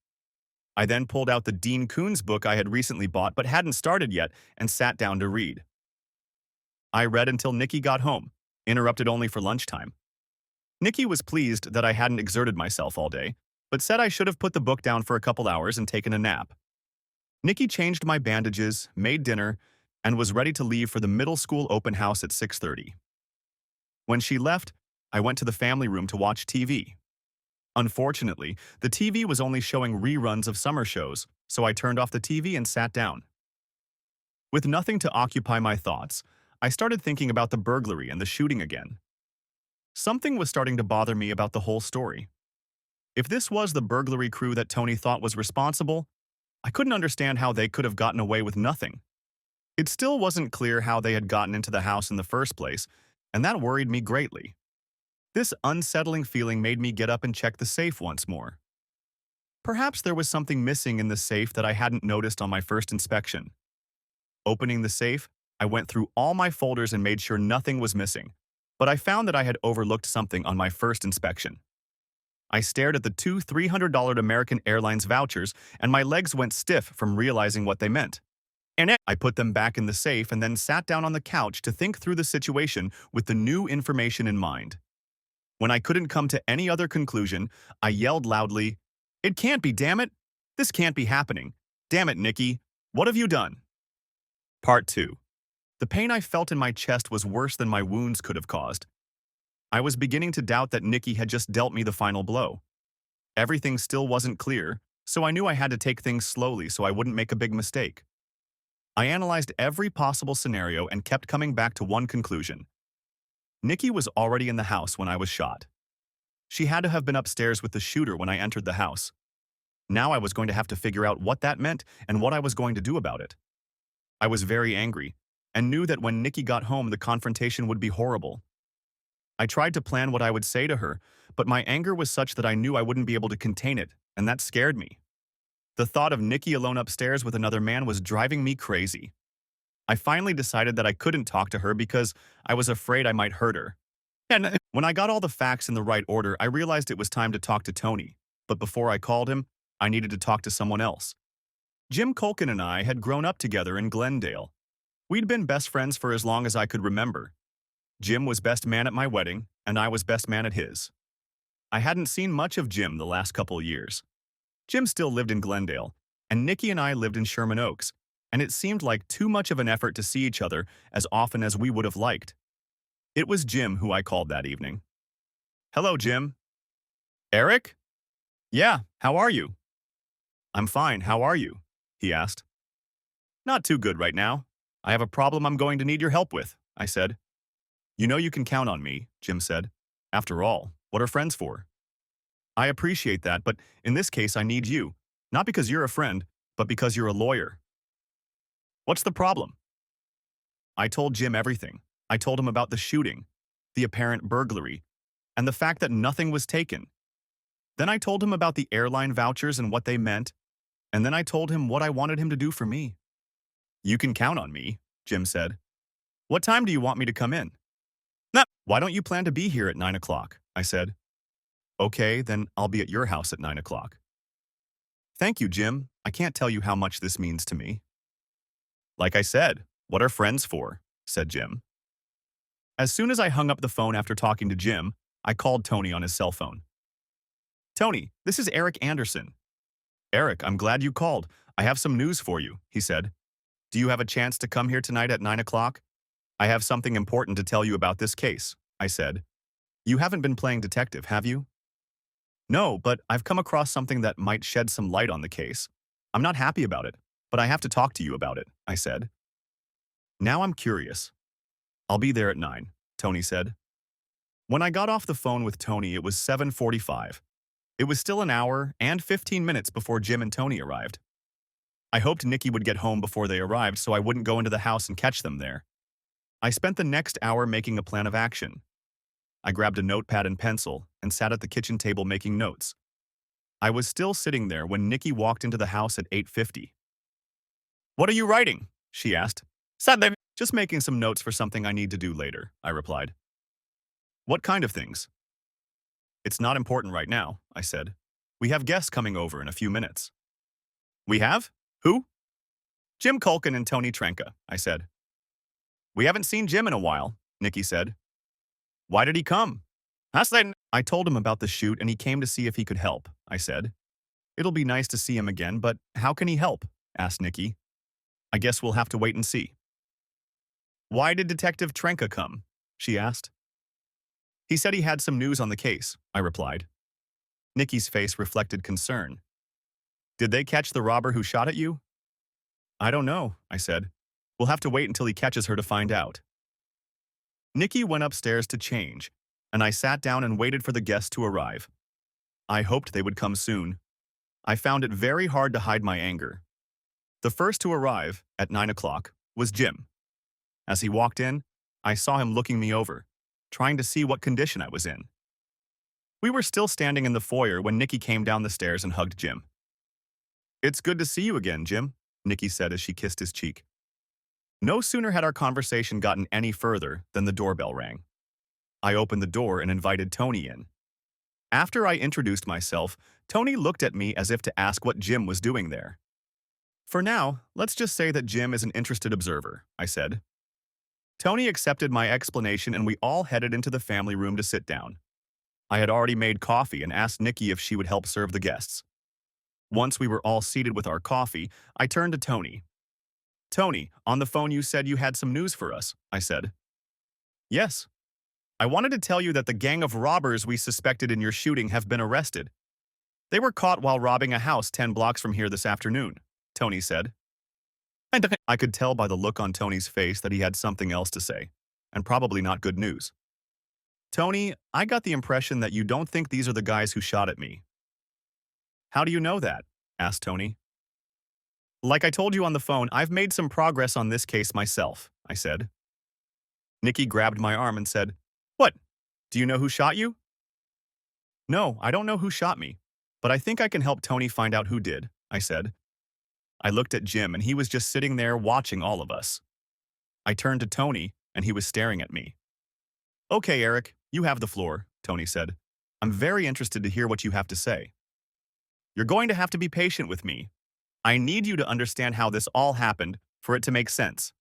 I then pulled out the Dean Koontz book I had recently bought but hadn't started yet and sat down to read. I read until Nikki got home, interrupted only for lunchtime. Nikki was pleased that I hadn't exerted myself all day, but said I should have put the book down for a couple hours and taken a nap. Nikki changed my bandages, made dinner, and was ready to leave for the middle school open house at 6:30. When she left, I went to the family room to watch TV. Unfortunately, the TV was only showing reruns of summer shows, so I turned off the TV and sat down. With nothing to occupy my thoughts, I started thinking about the burglary and the shooting again. Something was starting to bother me about the whole story. If this was the burglary crew that Tony thought was responsible, I couldn't understand how they could have gotten away with nothing. It still wasn't clear how they had gotten into the house in the first place, and that worried me greatly. This unsettling feeling made me get up and check the safe once more. Perhaps there was something missing in the safe that I hadn't noticed on my first inspection. Opening the safe, I went through all my folders and made sure nothing was missing, but I found that I had overlooked something on my first inspection. I stared at the two $300 American Airlines vouchers, and my legs went stiff from realizing what they meant. I put them back in the safe and then sat down on the couch to think through the situation with the new information in mind. When I couldn't come to any other conclusion, I yelled loudly, "It can't be, damn it! This can't be happening! Damn it, Nikki! What have you done?" Part 2. The pain I felt in my chest was worse than my wounds could have caused. I was beginning to doubt that Nikki had just dealt me the final blow. Everything still wasn't clear, so I knew I had to take things slowly so I wouldn't make a big mistake. I analyzed every possible scenario and kept coming back to one conclusion. Nikki was already in the house when I was shot. She had to have been upstairs with the shooter when I entered the house. Now I was going to have to figure out what that meant and what I was going to do about it. I was very angry and knew that when Nikki got home, the confrontation would be horrible. I tried to plan what I would say to her, but my anger was such that I knew I wouldn't be able to contain it, and that scared me. The thought of Nikki alone upstairs with another man was driving me crazy. I finally decided that I couldn't talk to her because I was afraid I might hurt her. And when I got all the facts in the right order, I realized it was time to talk to Tony. But before I called him, I needed to talk to someone else. Jim Culkin and I had grown up together in Glendale. We'd been best friends for as long as I could remember. Jim was best man at my wedding, and I was best man at his. I hadn't seen much of Jim the last couple years. Jim still lived in Glendale, and Nikki and I lived in Sherman Oaks, and it seemed like too much of an effort to see each other as often as we would have liked. It was Jim who I called that evening. "Hello, Jim." "Eric?" "Yeah, how are you?" "I'm fine, how are you?" he asked. "Not too good right now. I have a problem I'm going to need your help with," I said. "You know you can count on me," Jim said. "After all, what are friends for?" "I appreciate that, but in this case I need you, not because you're a friend, but because you're a lawyer." "What's the problem?" I told Jim everything. I told him about the shooting, the apparent burglary, and the fact that nothing was taken. Then I told him about the airline vouchers and what they meant, and then I told him what I wanted him to do for me. You can count on me, Jim said. What time do you want me to come in? Nah, why don't you plan to be here at 9 o'clock? I said. Okay, then I'll be at your house at 9 o'clock. Thank you, Jim. I can't tell you how much this means to me. Like I said, what are friends for? Said Jim. As soon as I hung up the phone after talking to Jim, I called Tony on his cell phone. Tony, this is Eric Anderson. Eric, I'm glad you called. I have some news for you, he said. Do you have a chance to come here tonight at 9 o'clock? I have something important to tell you about this case, I said. You haven't been playing detective, have you? No, but I've come across something that might shed some light on the case. I'm not happy about it, but I have to talk to you about it, I said. Now I'm curious. I'll be there at 9, Tony said. When I got off the phone with Tony, it was 7:45. It was still an hour and 15 minutes before Jim and Tony arrived. I hoped Nikki would get home before they arrived so I wouldn't go into the house and catch them there. I spent the next hour making a plan of action. I grabbed a notepad and pencil and sat at the kitchen table making notes. I was still sitting there when Nikki walked into the house at 8:50. What are you writing? She asked. Sadly, just making some notes for something I need to do later, I replied. What kind of things? It's not important right now, I said. We have guests coming over in a few minutes. We have? Who? Jim Culkin and Tony Trenka, I said. We haven't seen Jim in a while, Nikki said. Why did he come? I told him about the shoot and he came to see if he could help, I said. It'll be nice to see him again, but how can he help? Asked Nikki. I guess we'll have to wait and see. Why did Detective Trenka come? She asked. He said he had some news on the case, I replied. Nikki's face reflected concern. Did they catch the robber who shot at you? I don't know, I said. We'll have to wait until he catches her to find out. Nikki went upstairs to change, and I sat down and waited for the guests to arrive. I hoped they would come soon. I found it very hard to hide my anger. The first to arrive, at 9 o'clock, was Jim. As he walked in, I saw him looking me over, trying to see what condition I was in. We were still standing in the foyer when Nikki came down the stairs and hugged Jim. It's good to see you again, Jim, Nikki said as she kissed his cheek. No sooner had our conversation gotten any further than the doorbell rang. I opened the door and invited Tony in. After I introduced myself, Tony looked at me as if to ask what Jim was doing there. For now, let's just say that Jim is an interested observer, I said. Tony accepted my explanation and we all headed into the family room to sit down. I had already made coffee and asked Nikki if she would help serve the guests. Once we were all seated with our coffee, I turned to Tony. Tony, on the phone you said you had some news for us, I said. Yes. I wanted to tell you that the gang of robbers we suspected in your shooting have been arrested. They were caught while robbing a house 10 blocks from here this afternoon, Tony said. And I could tell by the look on Tony's face that he had something else to say, and probably not good news. Tony, I got the impression that you don't think these are the guys who shot at me. How do you know that? Asked Tony. Like I told you on the phone, I've made some progress on this case myself, I said. Nikki grabbed my arm and said, What? Do you know who shot you? No, I don't know who shot me, but I think I can help Tony find out who did, I said. I looked at Jim and he was just sitting there watching all of us. I turned to Tony and he was staring at me. Okay, Eric, you have the floor, Tony said. I'm very interested to hear what you have to say. You're going to have to be patient with me. I need you to understand how this all happened for it to make sense.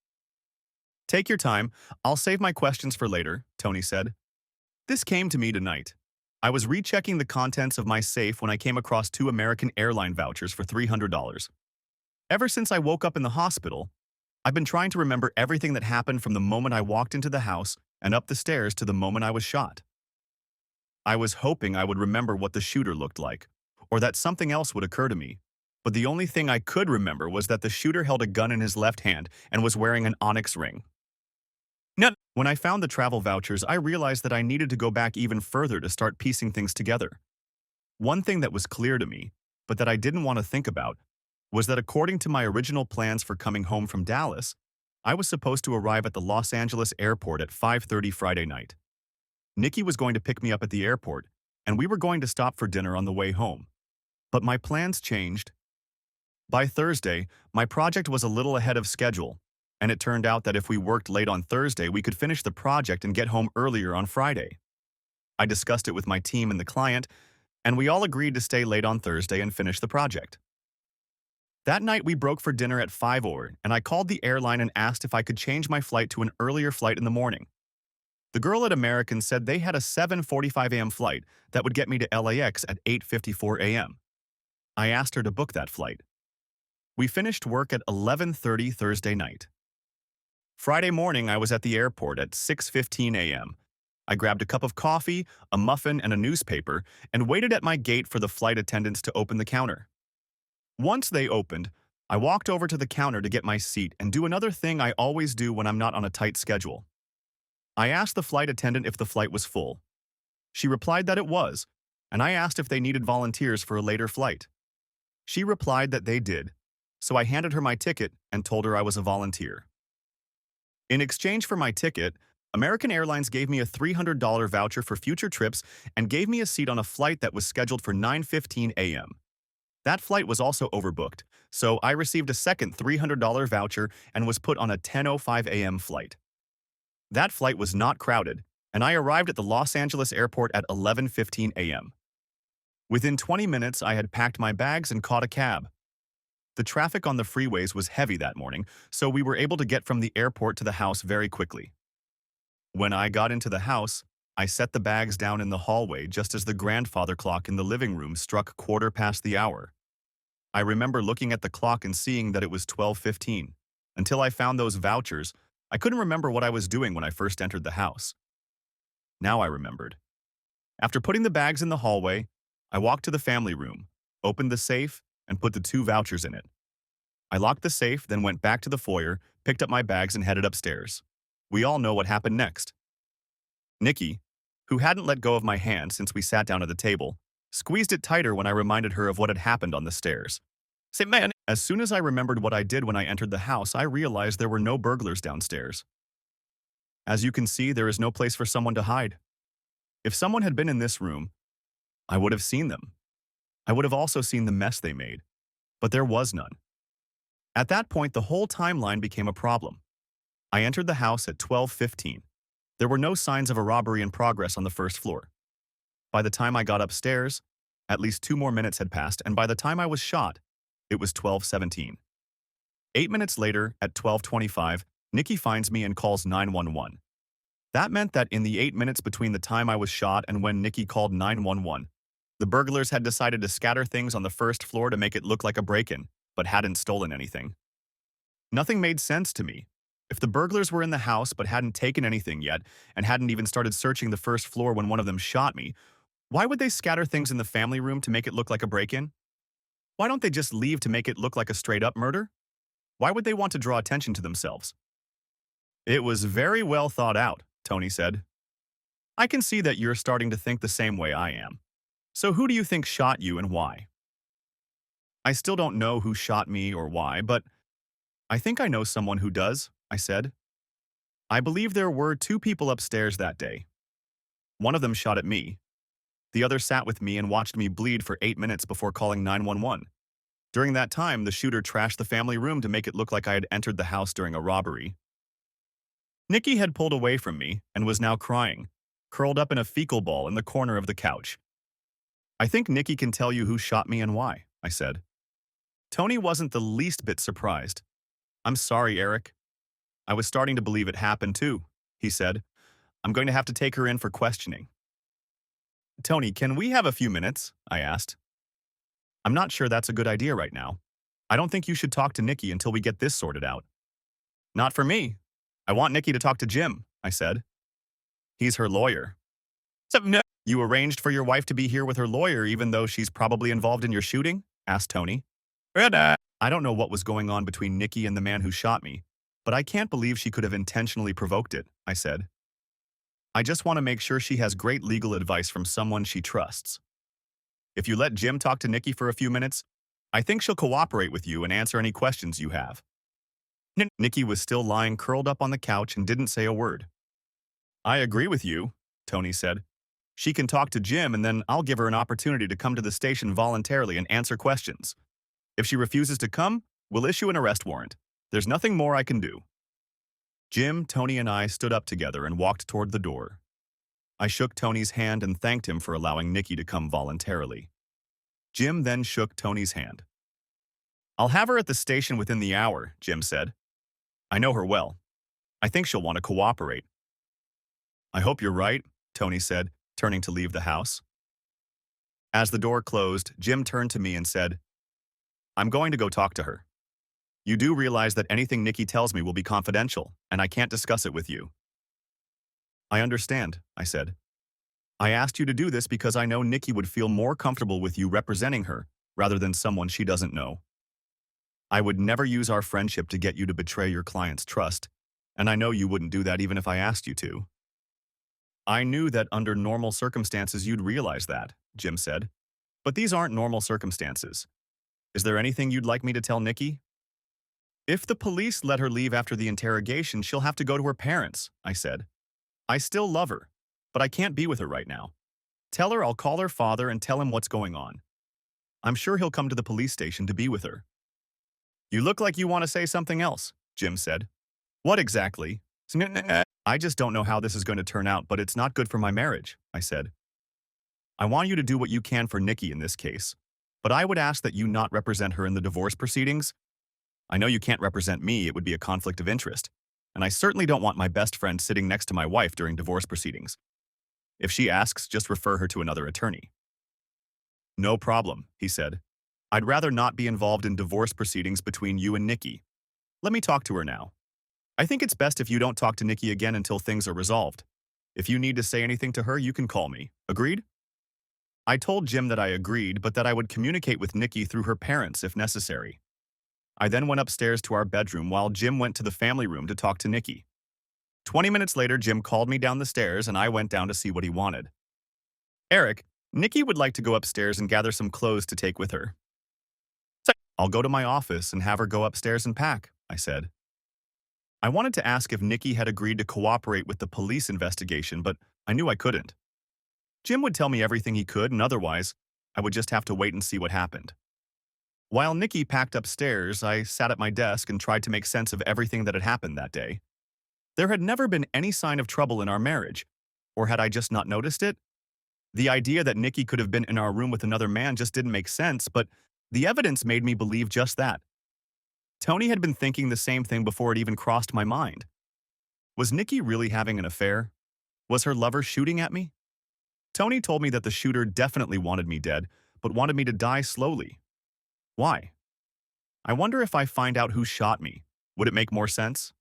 Take your time. I'll save my questions for later, Tony said. This came to me tonight. I was rechecking the contents of my safe when I came across 2 American airline vouchers for $300. Ever since I woke up in the hospital, I've been trying to remember everything that happened from the moment I walked into the house and up the stairs to the moment I was shot. I was hoping I would remember what the shooter looked like, or that something else would occur to me. But the only thing I could remember was that the shooter held a gun in his left hand and was wearing an onyx ring. When I found the travel vouchers, I realized that I needed to go back even further to start piecing things together. One thing that was clear to me, but that I didn't want to think about, was that according to my original plans for coming home from Dallas, I was supposed to arrive at the Los Angeles airport at 5:30 Friday night. Nikki was going to pick me up at the airport, and we were going to stop for dinner on the way home. But my plans changed. By Thursday, my project was a little ahead of schedule, and it turned out that if we worked late on Thursday, we could finish the project and get home earlier on Friday. I discussed it with my team and the client, and we all agreed to stay late on Thursday and finish the project. That night, we broke for dinner at 5 and I called the airline and asked if I could change my flight to an earlier flight in the morning. The girl at American said they had a 7:45 a.m. flight that would get me to LAX at 8:54 a.m. I asked her to book that flight. We finished work at 11:30 Thursday night. Friday morning, I was at the airport at 6:15 a.m. I grabbed a cup of coffee, a muffin, and a newspaper, and waited at my gate for the flight attendants to open the counter. Once they opened, I walked over to the counter to get my seat and do another thing I always do when I'm not on a tight schedule. I asked the flight attendant if the flight was full. She replied that it was, and I asked if they needed volunteers for a later flight. She replied that they did, so I handed her my ticket and told her I was a volunteer. In exchange for my ticket, American Airlines gave me a $300 voucher for future trips and gave me a seat on a flight that was scheduled for 9:15 a.m. That flight was also overbooked, so I received a second $300 voucher and was put on a 10:05 a.m. flight. That flight was not crowded, and I arrived at the Los Angeles airport at 11:15 a.m. Within 20 minutes, I had packed my bags and caught a cab. The traffic on the freeways was heavy that morning, so we were able to get from the airport to the house very quickly. When I got into the house, I set the bags down in the hallway just as the grandfather clock in the living room struck 1/4 past the hour. I remember looking at the clock and seeing that it was 12:15. Until I found those vouchers, I couldn't remember what I was doing when I first entered the house. Now I remembered. After putting the bags in the hallway, I walked to the family room, opened the safe, and put the 2 vouchers in it. I locked the safe, then went back to the foyer, picked up my bags, and headed upstairs. We all know what happened next. Nikki, who hadn't let go of my hand since we sat down at the table, squeezed it tighter when I reminded her of what had happened on the stairs. Say, man, as soon as I remembered what I did when I entered the house, I realized there were no burglars downstairs. As you can see, there is no place for someone to hide. If someone had been in this room, I would have seen them. I would have also seen the mess they made, but there was none. At that point, the whole timeline became a problem. I entered the house at 12:15. There were no signs of a robbery in progress on the first floor. By the time I got upstairs, at least 2 more minutes had passed, and by the time I was shot, it was 12:17. 8 minutes later, at 12:25, Nikki finds me and calls 911. That meant that in the 8 minutes between the time I was shot and when Nikki called 911, the burglars had decided to scatter things on the first floor to make it look like a break-in, but hadn't stolen anything. Nothing made sense to me. If the burglars were in the house but hadn't taken anything yet and hadn't even started searching the first floor when one of them shot me, why would they scatter things in the family room to make it look like a break-in? Why don't they just leave to make it look like a straight-up murder? Why would they want to draw attention to themselves? It was very well thought out, Tony said. I can see that you're starting to think the same way I am. So who do you think shot you and why? I still don't know who shot me or why, but I think I know someone who does, I said. I believe there were 2 people upstairs that day. One of them shot at me. The other sat with me and watched me bleed for 8 minutes before calling 911. During that time, the shooter trashed the family room to make it look like I had entered the house during a robbery. Nikki had pulled away from me and was now crying, curled up in a fecal ball in the corner of the couch. I think Nikki can tell you who shot me and why, I said. Tony wasn't the least bit surprised. I'm sorry, Eric. I was starting to believe it happened too, he said. I'm going to have to take her in for questioning. Tony, can we have a few minutes? I asked. I'm not sure that's a good idea right now. I don't think you should talk to Nikki until we get this sorted out. Not for me. I want Nikki to talk to Jim, I said. He's her lawyer. So, no. You arranged for your wife to be here with her lawyer even though she's probably involved in your shooting? Asked Tony. I don't know what was going on between Nikki and the man who shot me, but I can't believe she could have intentionally provoked it, I said. I just want to make sure she has great legal advice from someone she trusts. If you let Jim talk to Nikki for a few minutes, I think she'll cooperate with you and answer any questions you have. Nikki was still lying curled up on the couch and didn't say a word. I agree with you, Tony said. She can talk to Jim, and then I'll give her an opportunity to come to the station voluntarily and answer questions. If she refuses to come, we'll issue an arrest warrant. There's nothing more I can do." Jim, Tony, and I stood up together and walked toward the door. I shook Tony's hand and thanked him for allowing Nikki to come voluntarily. Jim then shook Tony's hand. "I'll have her at the station within the hour," Jim said. "I know her well. I think she'll want to cooperate." "I hope you're right," Tony said, turning to leave the house. As the door closed, Jim turned to me and said, "I'm going to go talk to her. You do realize that anything Nikki tells me will be confidential, and I can't discuss it with you." "I understand," I said. "I asked you to do this because I know Nikki would feel more comfortable with you representing her rather than someone she doesn't know. I would never use our friendship to get you to betray your client's trust, and I know you wouldn't do that even if I asked you to." "I knew that under normal circumstances you'd realize that," Jim said. "But these aren't normal circumstances. Is there anything you'd like me to tell Nikki?" "If the police let her leave after the interrogation, she'll have to go to her parents," I said. "I still love her, but I can't be with her right now. Tell her I'll call her father and tell him what's going on. I'm sure he'll come to the police station to be with her." "You look like you want to say something else," Jim said. "What exactly?" "I just don't know how this is going to turn out, but it's not good for my marriage," I said. "I want you to do what you can for Nikki in this case, but I would ask that you not represent her in the divorce proceedings. I know you can't represent me, it would be a conflict of interest, and I certainly don't want my best friend sitting next to my wife during divorce proceedings. If she asks, just refer her to another attorney." "No problem," he said. "I'd rather not be involved in divorce proceedings between you and Nikki. Let me talk to her now. I think it's best if you don't talk to Nikki again until things are resolved. If you need to say anything to her, you can call me. Agreed?" I told Jim that I agreed, but that I would communicate with Nikki through her parents if necessary. I then went upstairs to our bedroom while Jim went to the family room to talk to Nikki. 20 minutes later, Jim called me down the stairs and I went down to see what he wanted. "Eric, Nikki would like to go upstairs and gather some clothes to take with her." "I'll go to my office and have her go upstairs and pack," I said. I wanted to ask if Nikki had agreed to cooperate with the police investigation, but I knew I couldn't. Jim would tell me everything he could, and otherwise, I would just have to wait and see what happened. While Nikki packed upstairs, I sat at my desk and tried to make sense of everything that had happened that day. There had never been any sign of trouble in our marriage, or had I just not noticed it? The idea that Nikki could have been in our room with another man just didn't make sense, but the evidence made me believe just that. Tony had been thinking the same thing before it even crossed my mind. Was Nikki really having an affair? Was her lover shooting at me? Tony told me that the shooter definitely wanted me dead, but wanted me to die slowly. Why? I wonder if I find out who shot me. Would it make more sense?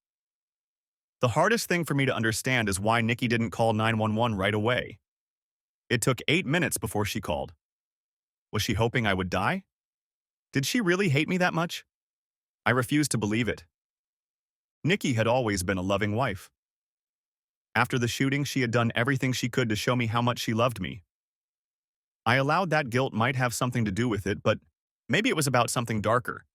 The hardest thing for me to understand is why Nikki didn't call 911 right away. It took 8 minutes before she called. Was she hoping I would die? Did she really hate me that much? I refused to believe it. Nikki had always been a loving wife. After the shooting, she had done everything she could to show me how much she loved me. I allowed that guilt might have something to do with it, but maybe it was about something darker.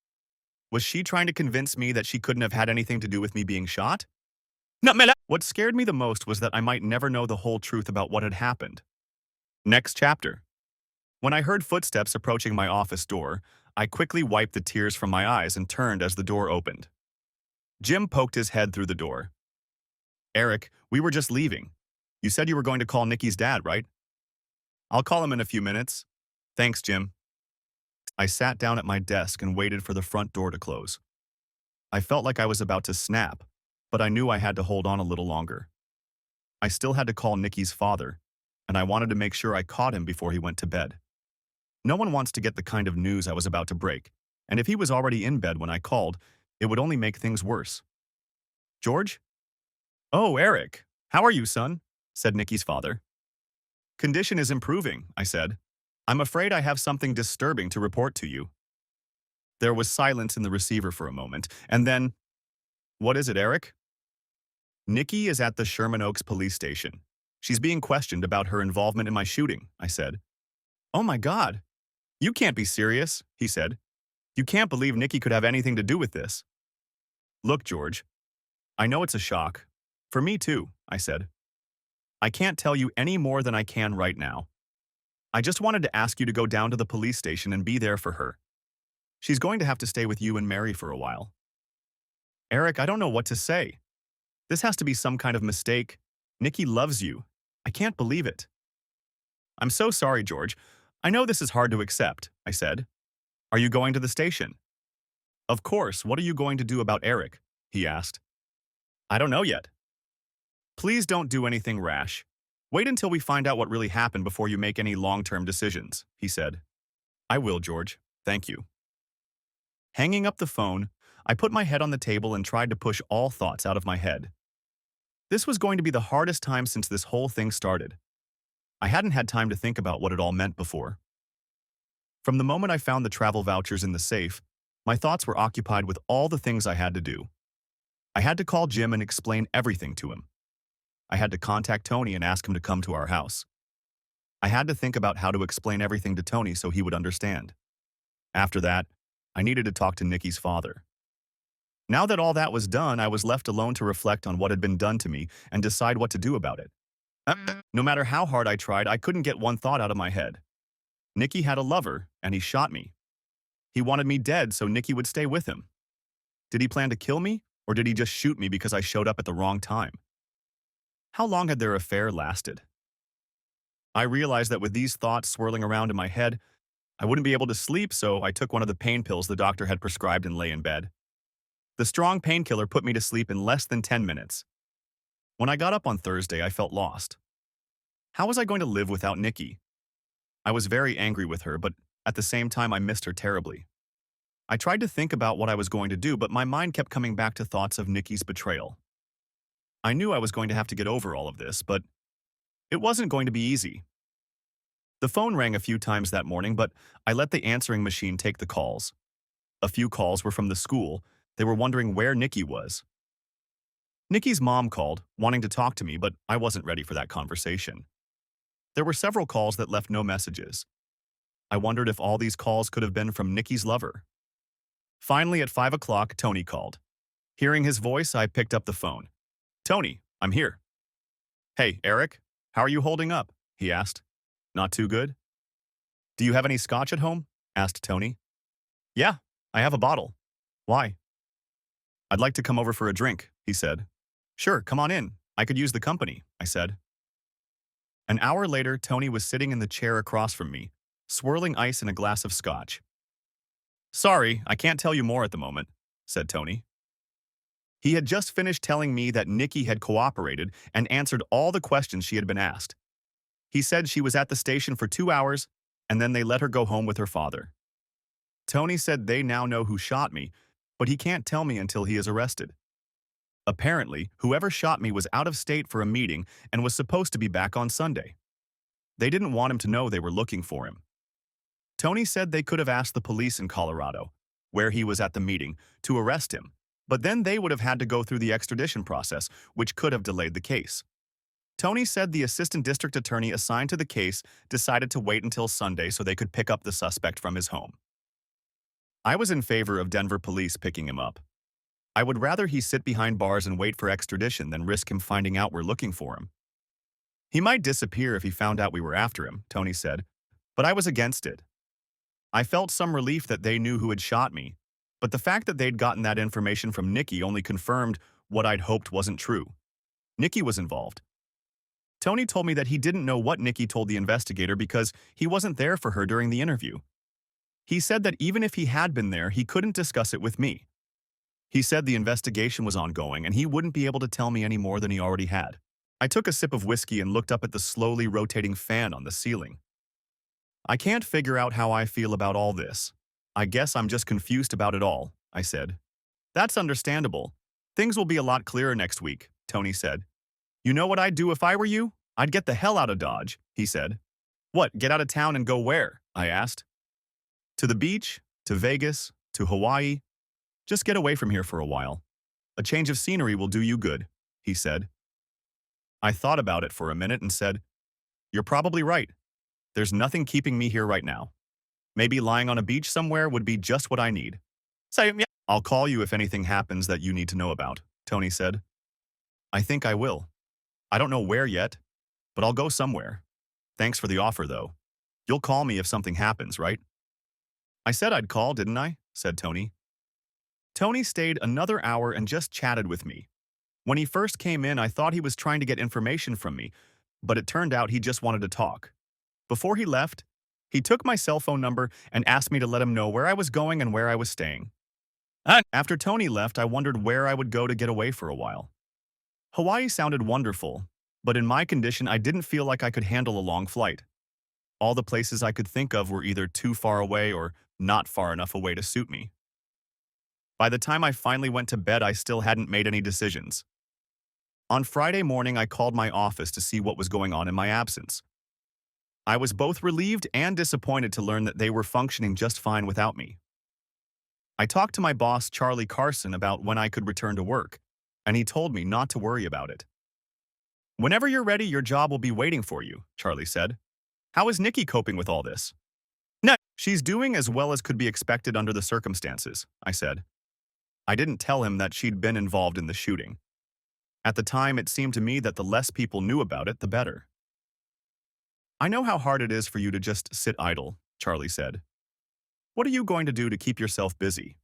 Was she trying to convince me that she couldn't have had anything to do with me being shot? No, Mela. What scared me the most was that I might never know the whole truth about what had happened. Next chapter. When I heard footsteps approaching my office door, I quickly wiped the tears from my eyes and turned as the door opened. Jim poked his head through the door. "Eric, we were just leaving. You said you were going to call Nikki's dad, right?" "I'll call him in a few minutes." "Thanks, Jim." I sat down at my desk and waited for the front door to close. I felt like I was about to snap, but I knew I had to hold on a little longer. I still had to call Nikki's father, and I wanted to make sure I caught him before he went to bed. No one wants to get the kind of news I was about to break, and if he was already in bed when I called, it would only make things worse. "George?" "Oh, Eric. How are you, son?" said Nikki's father. "Condition is improving," I said. "I'm afraid I have something disturbing to report to you." There was silence in the receiver for a moment, and then, "What is it, Eric?" "Nikki is at the Sherman Oaks police station. She's being questioned about her involvement in my shooting," I said. "Oh my God. You can't be serious," he said. "You can't believe Nikki could have anything to do with this." "Look, George, I know it's a shock. For me too," I said. I can't tell you any more than I can right now. I just wanted to ask you to go down to the police station and be there for her. She's going to have to stay with you and Mary for a while. Eric, I don't know what to say. This has to be some kind of mistake. Nikki loves you. I can't believe it. I'm so sorry, George. I know this is hard to accept, I said. Are you going to the station? Of course. What are you going to do about Eric? He asked. I don't know yet. Please don't do anything rash. Wait until we find out what really happened before you make any long-term decisions, he said. I will, George. Thank you. Hanging up the phone, I put my head on the table and tried to push all thoughts out of my head. This was going to be the hardest time since this whole thing started. I hadn't had time to think about what it all meant before. From the moment I found the travel vouchers in the safe, my thoughts were occupied with all the things I had to do. I had to call Jim and explain everything to him. I had to contact Tony and ask him to come to our house. I had to think about how to explain everything to Tony so he would understand. After that, I needed to talk to Nikki's father. Now that all that was done, I was left alone to reflect on what had been done to me and decide what to do about it. No matter how hard I tried, I couldn't get one thought out of my head. Nikki had a lover, and he shot me. He wanted me dead so Nikki would stay with him. Did he plan to kill me, or did he just shoot me because I showed up at the wrong time? How long had their affair lasted? I realized that with these thoughts swirling around in my head, I wouldn't be able to sleep, so I took one of the pain pills the doctor had prescribed and lay in bed. The strong painkiller put me to sleep in less than 10 minutes. When I got up on Thursday, I felt lost. How was I going to live without Nikki? I was very angry with her, but at the same time I missed her terribly. I tried to think about what I was going to do, but my mind kept coming back to thoughts of Nikki's betrayal. I knew I was going to have to get over all of this, but it wasn't going to be easy. The phone rang a few times that morning, but I let the answering machine take the calls. A few calls were from the school. They were wondering where Nikki was. Nikki's mom called, wanting to talk to me, but I wasn't ready for that conversation. There were several calls that left no messages. I wondered if all these calls could have been from Nikki's lover. Finally, at 5 o'clock, Tony called. Hearing his voice, I picked up the phone. Tony, I'm here. Hey, Eric, how are you holding up? He asked. Not too good? Do you have any scotch at home? Asked Tony. Yeah, I have a bottle. Why? I'd like to come over for a drink, he said. Sure, come on in. I could use the company, I said. An hour later, Tony was sitting in the chair across from me, swirling ice in a glass of scotch. Sorry, I can't tell you more at the moment, said Tony. He had just finished telling me that Nikki had cooperated and answered all the questions she had been asked. He said she was at the station for 2 hours, and then they let her go home with her father. Tony said they now know who shot me, but he can't tell me until he is arrested. Apparently, whoever shot me was out of state for a meeting and was supposed to be back on Sunday. They didn't want him to know they were looking for him. Tony said they could have asked the police in Colorado, where he was at the meeting, to arrest him, but then they would have had to go through the extradition process, which could have delayed the case. Tony said the assistant district attorney assigned to the case decided to wait until Sunday so they could pick up the suspect from his home. I was in favor of Denver police picking him up. I would rather he sit behind bars and wait for extradition than risk him finding out we're looking for him. He might disappear if he found out we were after him, Tony said, but I was against it. I felt some relief that they knew who had shot me, but the fact that they'd gotten that information from Nikki only confirmed what I'd hoped wasn't true. Nikki was involved. Tony told me that he didn't know what Nikki told the investigator because he wasn't there for her during the interview. He said that even if he had been there, he couldn't discuss it with me. He said the investigation was ongoing and he wouldn't be able to tell me any more than he already had. I took a sip of whiskey and looked up at the slowly rotating fan on the ceiling. I can't figure out how I feel about all this. I guess I'm just confused about it all, I said. That's understandable. Things will be a lot clearer next week, Tony said. You know what I'd do if I were you? I'd get the hell out of Dodge, he said. What, get out of town and go where? I asked. To the beach, to Vegas, to Hawaii. Just get away from here for a while. A change of scenery will do you good, he said. I thought about it for a minute and said, You're probably right. There's nothing keeping me here right now. Maybe lying on a beach somewhere would be just what I need. So, yeah. I'll call you if anything happens that you need to know about, Tony said. I think I will. I don't know where yet. but I'll go somewhere. Thanks for the offer, though. You'll call me if something happens, right? I said I'd call, didn't I? Said Tony. Tony stayed another hour and just chatted with me. When he first came in, I thought he was trying to get information from me, but it turned out he just wanted to talk. Before he left, he took my cell phone number and asked me to let him know where I was going and where I was staying. After Tony left, I wondered where I would go to get away for a while. Hawaii sounded wonderful, but in my condition, I didn't feel like I could handle a long flight. All the places I could think of were either too far away or not far enough away to suit me. By the time I finally went to bed, I still hadn't made any decisions. On Friday morning, I called my office to see what was going on in my absence. I was both relieved and disappointed to learn that they were functioning just fine without me. I talked to my boss, Charlie Carson, about when I could return to work, and he told me not to worry about it. Whenever you're ready, your job will be waiting for you, Charlie said. How is Nikki coping with all this? No, she's doing as well as could be expected under the circumstances, I said. I didn't tell him that she'd been involved in the shooting. At the time, it seemed to me that the less people knew about it, the better. I know how hard it is for you to just sit idle, Charlie said. What are you going to do to keep yourself busy?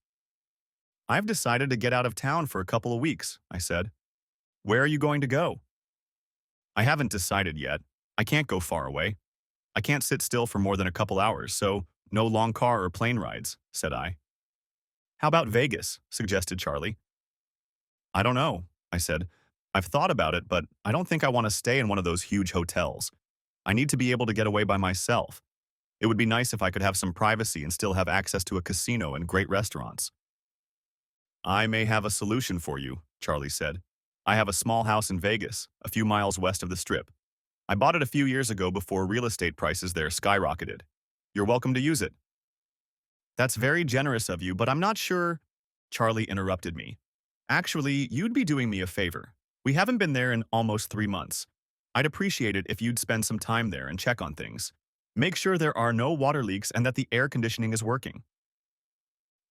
I've decided to get out of town for a couple of weeks, I said. Where are you going to go? I haven't decided yet. I can't go far away. I can't sit still for more than a couple hours, so no long car or plane rides, said I. How about Vegas, suggested Charlie. I don't know, I said. I've thought about it, but I don't think I want to stay in one of those huge hotels. I need to be able to get away by myself. It would be nice if I could have some privacy and still have access to a casino and great restaurants. I may have a solution for you, Charlie said. I have a small house in Vegas, a few miles west of the Strip. I bought it a few years ago before real estate prices there skyrocketed. You're welcome to use it. That's very generous of you, but I'm not sure. Charlie interrupted me. Actually, you'd be doing me a favor. We haven't been there in almost 3 months. I'd appreciate it if you'd spend some time there and check on things. Make sure there are no water leaks and that the air conditioning is working.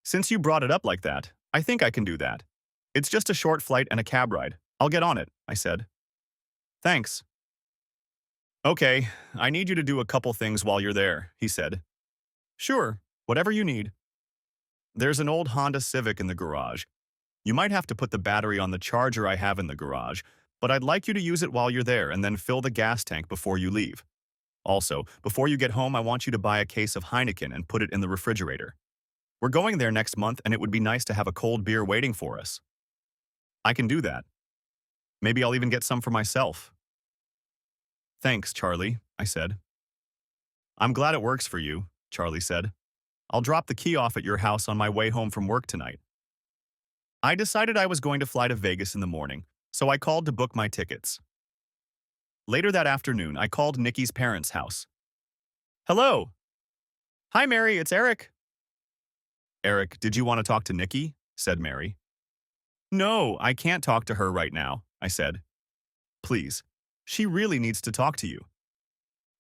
Since you brought it up like that, I think I can do that. It's just a short flight and a cab ride. I'll get on it, I said. Thanks. Okay, I need you to do a couple things while you're there, he said. Sure, whatever you need. There's an old Honda Civic in the garage. You might have to put the battery on the charger I have in the garage, but I'd like you to use it while you're there and then fill the gas tank before you leave. Also, before you get home, I want you to buy a case of Heineken and put it in the refrigerator. We're going there next month, and it would be nice to have a cold beer waiting for us. I can do that. Maybe I'll even get some for myself. Thanks, Charlie, I said. I'm glad it works for you, Charlie said. I'll drop the key off at your house on my way home from work tonight. I decided I was going to fly to Vegas in the morning, so I called to book my tickets. Later that afternoon, I called Nikki's parents' house. Hello. Hi, Mary, it's Eric. Eric, did you want to talk to Nikki? Said Mary. No, I can't talk to her right now, I said. Please. She really needs to talk to you.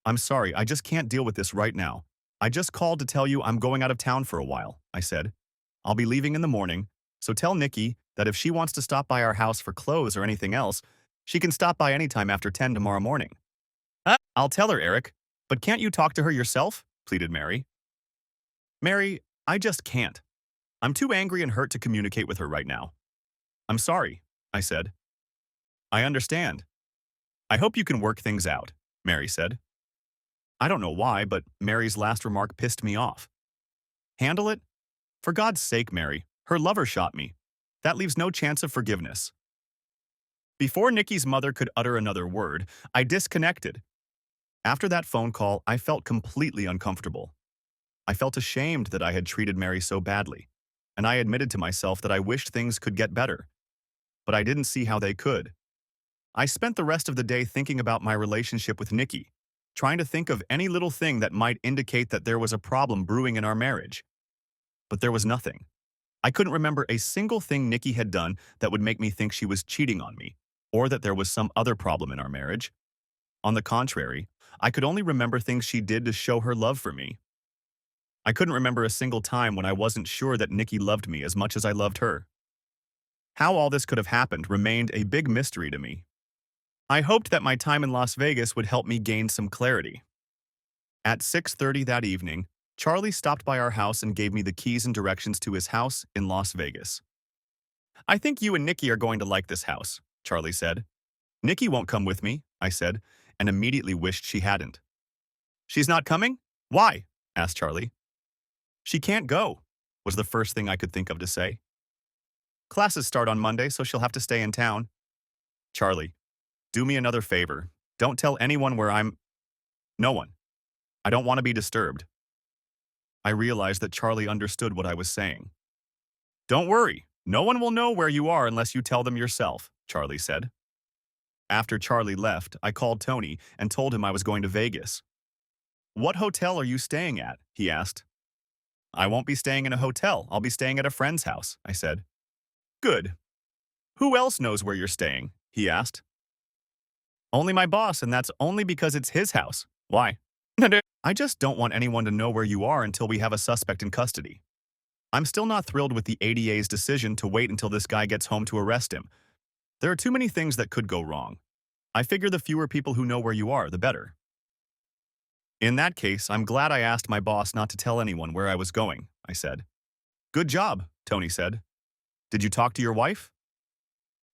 I'm sorry, I just can't deal with this right now. I just called to tell you I'm going out of town for a while, I said. I'll be leaving in the morning, so tell Nikki that if she wants to stop by our house for clothes or anything else, she can stop by anytime after 10 tomorrow morning. I'll tell her, Eric, but can't you talk to her yourself? Pleaded Mary. Mary, I just can't. I'm too angry and hurt to communicate with her right now. I'm sorry, I said. I understand. I hope you can work things out, Mary said. I don't know why, but Mary's last remark pissed me off. Handle it? For God's sake, Mary, her lover shot me. That leaves no chance of forgiveness. Before Nikki's mother could utter another word, I disconnected. After that phone call, I felt completely uncomfortable. I felt ashamed that I had treated Mary so badly, and I admitted to myself that I wished things could get better. But I didn't see how they could. I spent the rest of the day thinking about my relationship with Nikki, trying to think of any little thing that might indicate that there was a problem brewing in our marriage. But there was nothing. I couldn't remember a single thing Nikki had done that would make me think she was cheating on me, or that there was some other problem in our marriage. On the contrary, I could only remember things she did to show her love for me. I couldn't remember a single time when I wasn't sure that Nikki loved me as much as I loved her. How all this could have happened remained a big mystery to me. I hoped that my time in Las Vegas would help me gain some clarity. At 6:30 that evening, Charlie stopped by our house and gave me the keys and directions to his house in Las Vegas. I think you and Nikki are going to like this house, Charlie said. Nikki won't come with me, I said, and immediately wished she hadn't. She's not coming? Why? Asked Charlie. She can't go, was the first thing I could think of to say. Classes start on Monday, so she'll have to stay in town. Charlie, do me another favor. Don't tell anyone where I'm. No one. I don't want to be disturbed. I realized that Charlie understood what I was saying. Don't worry. No one will know where you are unless you tell them yourself, Charlie said. After Charlie left, I called Tony and told him I was going to Vegas. What hotel are you staying at? He asked. I won't be staying in a hotel. I'll be staying at a friend's house, I said. Good. Who else knows where you're staying? He asked. Only my boss, and that's only because it's his house. Why? I just don't want anyone to know where you are until we have a suspect in custody. I'm still not thrilled with the ADA's decision to wait until this guy gets home to arrest him. There are too many things that could go wrong. I figure the fewer people who know where you are, the better. In that case, I'm glad I asked my boss not to tell anyone where I was going, I said. Good job, Tony said. Did you talk to your wife?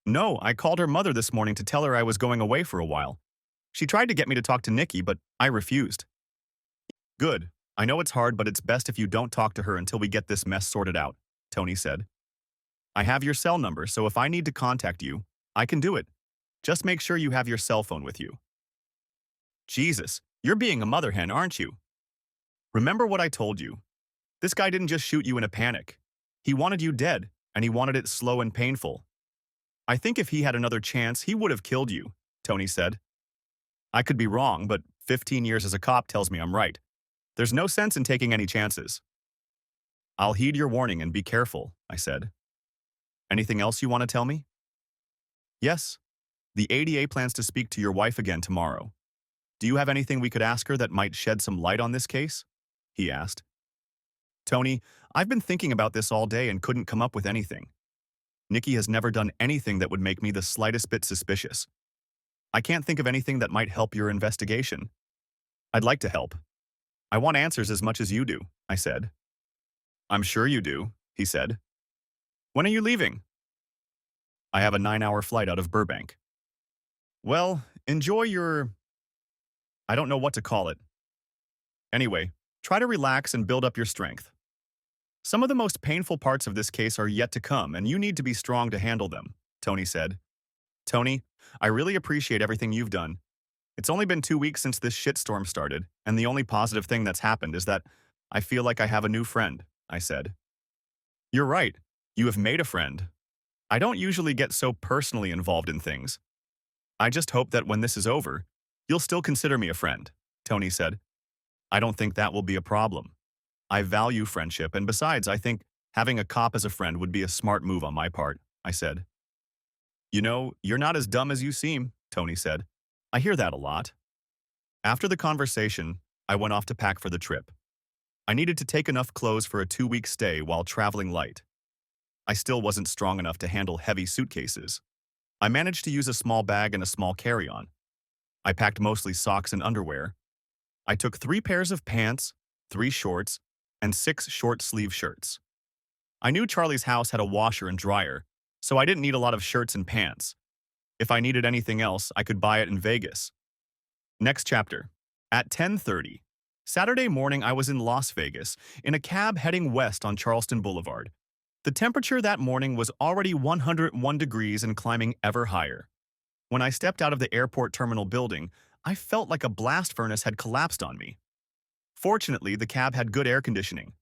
No, I called her mother this morning to tell her I was going away for a while. She tried to get me to talk to Nikki, but I refused. Good. I know it's hard, but it's best if you don't talk to her until we get this mess sorted out, Tony said. I have your cell number, so if I need to contact you, I can do it. Just make sure you have your cell phone with you. Jesus, you're being a mother hen, aren't you? Remember what I told you. This guy didn't just shoot you in a panic. He wanted you dead, and he wanted it slow and painful. I think if he had another chance, he would have killed you, Tony said. I could be wrong, but 15 years as a cop tells me I'm right. There's no sense in taking any chances. I'll heed your warning and be careful, I said. Anything else you want to tell me? Yes. The ADA plans to speak to your wife again tomorrow. Do you have anything we could ask her that might shed some light on this case? He asked. Tony, I've been thinking about this all day and couldn't come up with anything. Nikki has never done anything that would make me the slightest bit suspicious. I can't think of anything that might help your investigation. I'd like to help. I want answers as much as you do, I said. I'm sure you do, he said. When are you leaving? I have a 9-hour flight out of Burbank. Well, enjoy your... I don't know what to call it. Anyway, try to relax and build up your strength. Some of the most painful parts of this case are yet to come, and you need to be strong to handle them, Tony said. Tony, I really appreciate everything you've done. It's only been 2 weeks since this shitstorm started, and the only positive thing that's happened is that I feel like I have a new friend, I said. You're right. You have made a friend. I don't usually get so personally involved in things. I just hope that when this is over, you'll still consider me a friend, Tony said. I don't think that will be a problem. I value friendship, and besides, I think having a cop as a friend would be a smart move on my part, I said. You know, you're not as dumb as you seem, Tony said. I hear that a lot. After the conversation, I went off to pack for the trip. I needed to take enough clothes for a 2-week stay while traveling light. I still wasn't strong enough to handle heavy suitcases. I managed to use a small bag and a small carry-on. I packed mostly socks and underwear. I took 3 pairs of pants, 3 shorts, and 6 short-sleeve shirts. I knew Charlie's house had a washer and dryer, so I didn't need a lot of shirts and pants. If I needed anything else, I could buy it in Vegas. Next chapter. At 10:30. Saturday morning, I was in Las Vegas, in a cab heading west on Charleston Boulevard. The temperature that morning was already 101 degrees and climbing ever higher. When I stepped out of the airport terminal building, I felt like a blast furnace had collapsed on me. Fortunately, the cab had good air conditioning.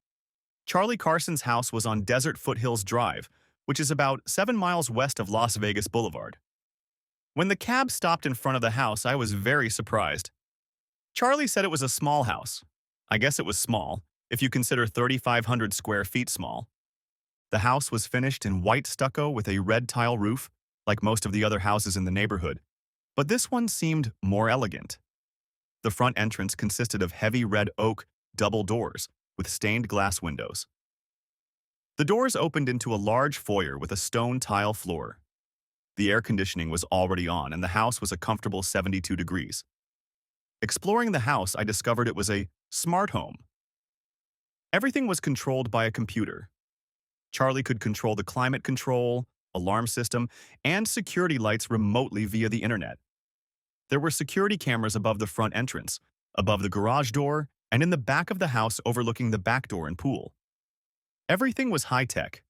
Charlie Carson's house was on Desert Foothills Drive, which is about 7 miles west of Las Vegas Boulevard. When the cab stopped in front of the house, I was very surprised. Charlie said it was a small house. I guess it was small, if you consider 3,500 square feet small. The house was finished in white stucco with a red tile roof, like most of the other houses in the neighborhood, but this one seemed more elegant. The front entrance consisted of heavy red oak double doors with stained glass windows. The doors opened into a large foyer with a stone tile floor. The air conditioning was already on, and the house was a comfortable 72 degrees. Exploring the house, I discovered it was a smart home. Everything was controlled by a computer. Charlie could control the climate control, alarm system, and security lights remotely via the internet. There were security cameras above the front entrance, above the garage door, and in the back of the house overlooking the back door and pool. Everything was high-tech.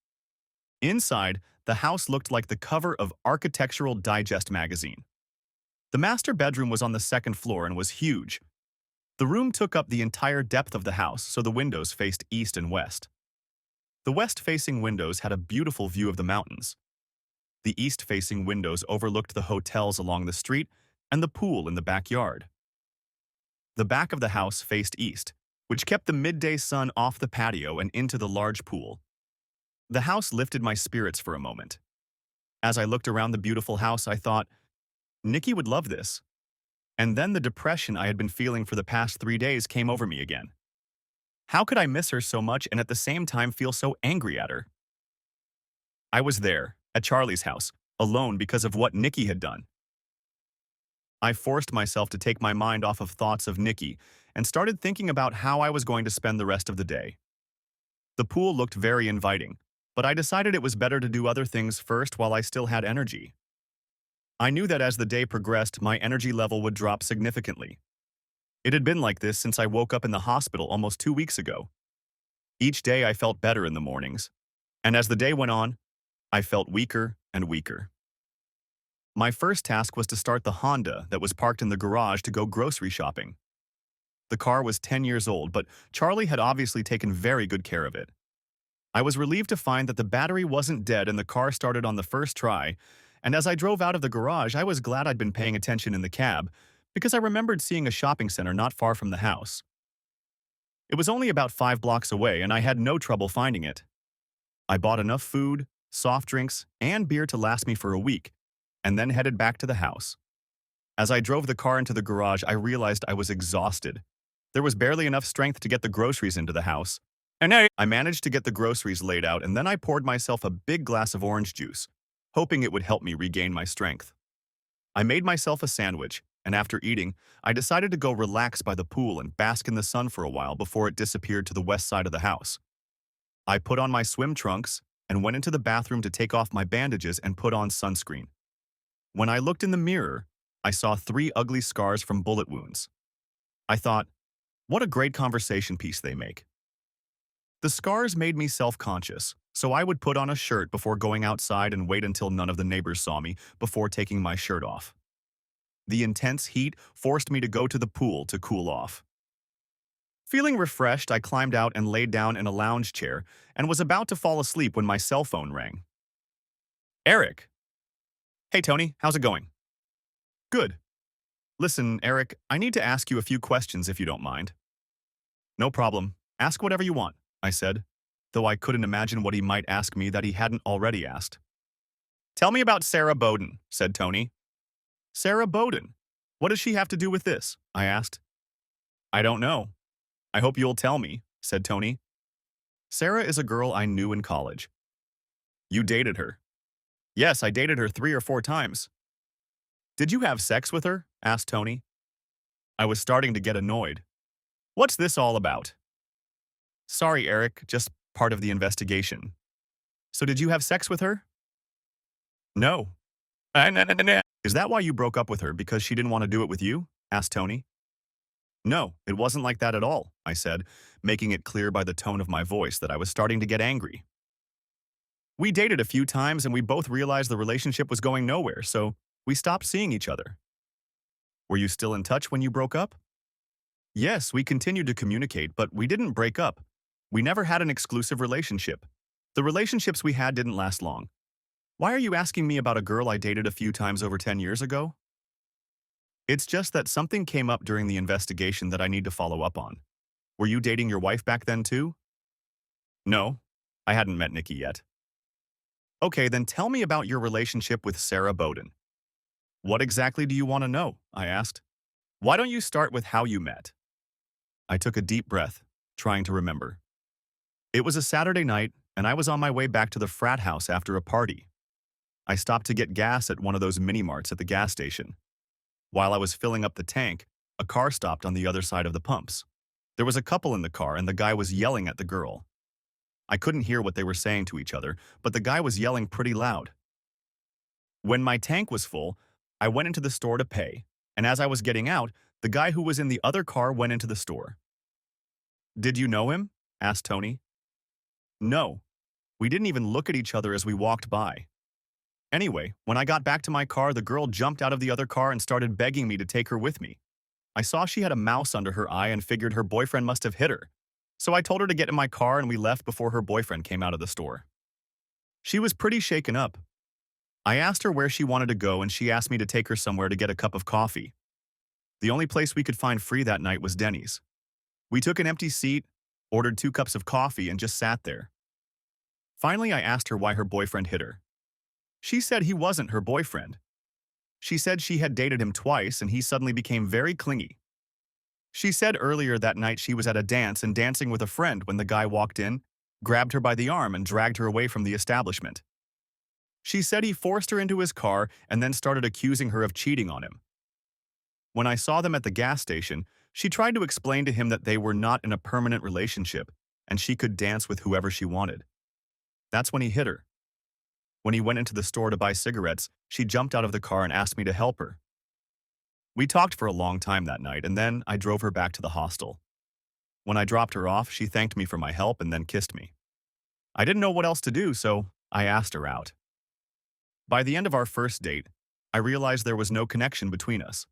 Inside, the house looked like the cover of Architectural Digest magazine. The master bedroom was on the second floor and was huge. The room took up the entire depth of the house, so the windows faced east and west. The west-facing windows had a beautiful view of the mountains. The east-facing windows overlooked the hotels along the street and the pool in the backyard. The back of the house faced east, which kept the midday sun off the patio and into the large pool. The house lifted my spirits for a moment. As I looked around the beautiful house, I thought, Nikki would love this. And then the depression I had been feeling for the past 3 days came over me again. How could I miss her so much and at the same time feel so angry at her? I was there, at Charlie's house, alone because of what Nikki had done. I forced myself to take my mind off of thoughts of Nikki and started thinking about how I was going to spend the rest of the day. The pool looked very inviting, but I decided it was better to do other things first while I still had energy. I knew that as the day progressed, my energy level would drop significantly. It had been like this since I woke up in the hospital almost 2 weeks ago. Each day I felt better in the mornings, and as the day went on, I felt weaker and weaker. My first task was to start the Honda that was parked in the garage to go grocery shopping. The car was 10 years old, but Charlie had obviously taken very good care of it. I was relieved to find that the battery wasn't dead and the car started on the first try, and as I drove out of the garage, I was glad I'd been paying attention in the cab, because I remembered seeing a shopping center not far from the house. It was only about 5 blocks away, and I had no trouble finding it. I bought enough food, soft drinks, and beer to last me for a week, and then headed back to the house. As I drove the car into the garage, I realized I was exhausted. There was barely enough strength to get the groceries into the house. I managed to get the groceries laid out, and then I poured myself a big glass of orange juice, hoping it would help me regain my strength. I made myself a sandwich, and after eating, I decided to go relax by the pool and bask in the sun for a while before it disappeared to the west side of the house. I put on my swim trunks and went into the bathroom to take off my bandages and put on sunscreen. When I looked in the mirror, I saw 3 ugly scars from bullet wounds. I thought, what a great conversation piece they make. The scars made me self-conscious, so I would put on a shirt before going outside and wait until none of the neighbors saw me before taking my shirt off. The intense heat forced me to go to the pool to cool off. Feeling refreshed, I climbed out and laid down in a lounge chair and was about to fall asleep when my cell phone rang. Eric. Hey, Tony, how's it going? Good. Listen, Eric, I need to ask you a few questions if you don't mind. No problem. Ask whatever you want, I said, though I couldn't imagine what he might ask me that he hadn't already asked. Tell me about Sarah Bowden, said Tony. Sarah Bowden? What does she have to do with this? I asked. I don't know. I hope you'll tell me, said Tony. Sarah is a girl I knew in college. You dated her? Yes, I dated her 3 or 4 times. Did you have sex with her? Asked Tony. I was starting to get annoyed. What's this all about? Sorry, Eric, just part of the investigation. So did you have sex with her? No. Is that why you broke up with her, because she didn't want to do it with you? Asked Tony. No, it wasn't like that at all, I said, making it clear by the tone of my voice that I was starting to get angry. We dated a few times and we both realized the relationship was going nowhere, so we stopped seeing each other. Were you still in touch when you broke up? Yes, we continued to communicate, but we didn't break up. We never had an exclusive relationship. The relationships we had didn't last long. Why are you asking me about a girl I dated a few times over 10 years ago? It's just that something came up during the investigation that I need to follow up on. Were you dating your wife back then too? No, I hadn't met Nikki yet. Okay, then tell me about your relationship with Sarah Bowden. What exactly do you want to know? I asked. Why don't you start with how you met? I took a deep breath, trying to remember. It was a Saturday night, and I was on my way back to the frat house after a party. I stopped to get gas at one of those mini-marts at the gas station. While I was filling up the tank, a car stopped on the other side of the pumps. There was a couple in the car and the guy was yelling at the girl. I couldn't hear what they were saying to each other, but the guy was yelling pretty loud. When my tank was full, I went into the store to pay, and as I was getting out, the guy who was in the other car went into the store. "Did you know him?" asked Tony. "No. We didn't even look at each other as we walked by. Anyway, when I got back to my car, the girl jumped out of the other car and started begging me to take her with me. I saw she had a mouse under her eye and figured her boyfriend must have hit her. So I told her to get in my car and we left before her boyfriend came out of the store. She was pretty shaken up. I asked her where she wanted to go and she asked me to take her somewhere to get a cup of coffee. The only place we could find free that night was Denny's. We took an empty seat, ordered 2 cups of coffee, and just sat there. Finally, I asked her why her boyfriend hit her. She said he wasn't her boyfriend. She said she had dated him twice and he suddenly became very clingy. She said earlier that night she was at a dance and dancing with a friend when the guy walked in, grabbed her by the arm and dragged her away from the establishment. She said he forced her into his car and then started accusing her of cheating on him. When I saw them at the gas station, she tried to explain to him that they were not in a permanent relationship and she could dance with whoever she wanted. That's when he hit her. When he went into the store to buy cigarettes, she jumped out of the car and asked me to help her. We talked for a long time that night, and then I drove her back to the hostel. When I dropped her off, she thanked me for my help and then kissed me. I didn't know what else to do, so I asked her out. By the end of our first date, I realized there was no connection between us.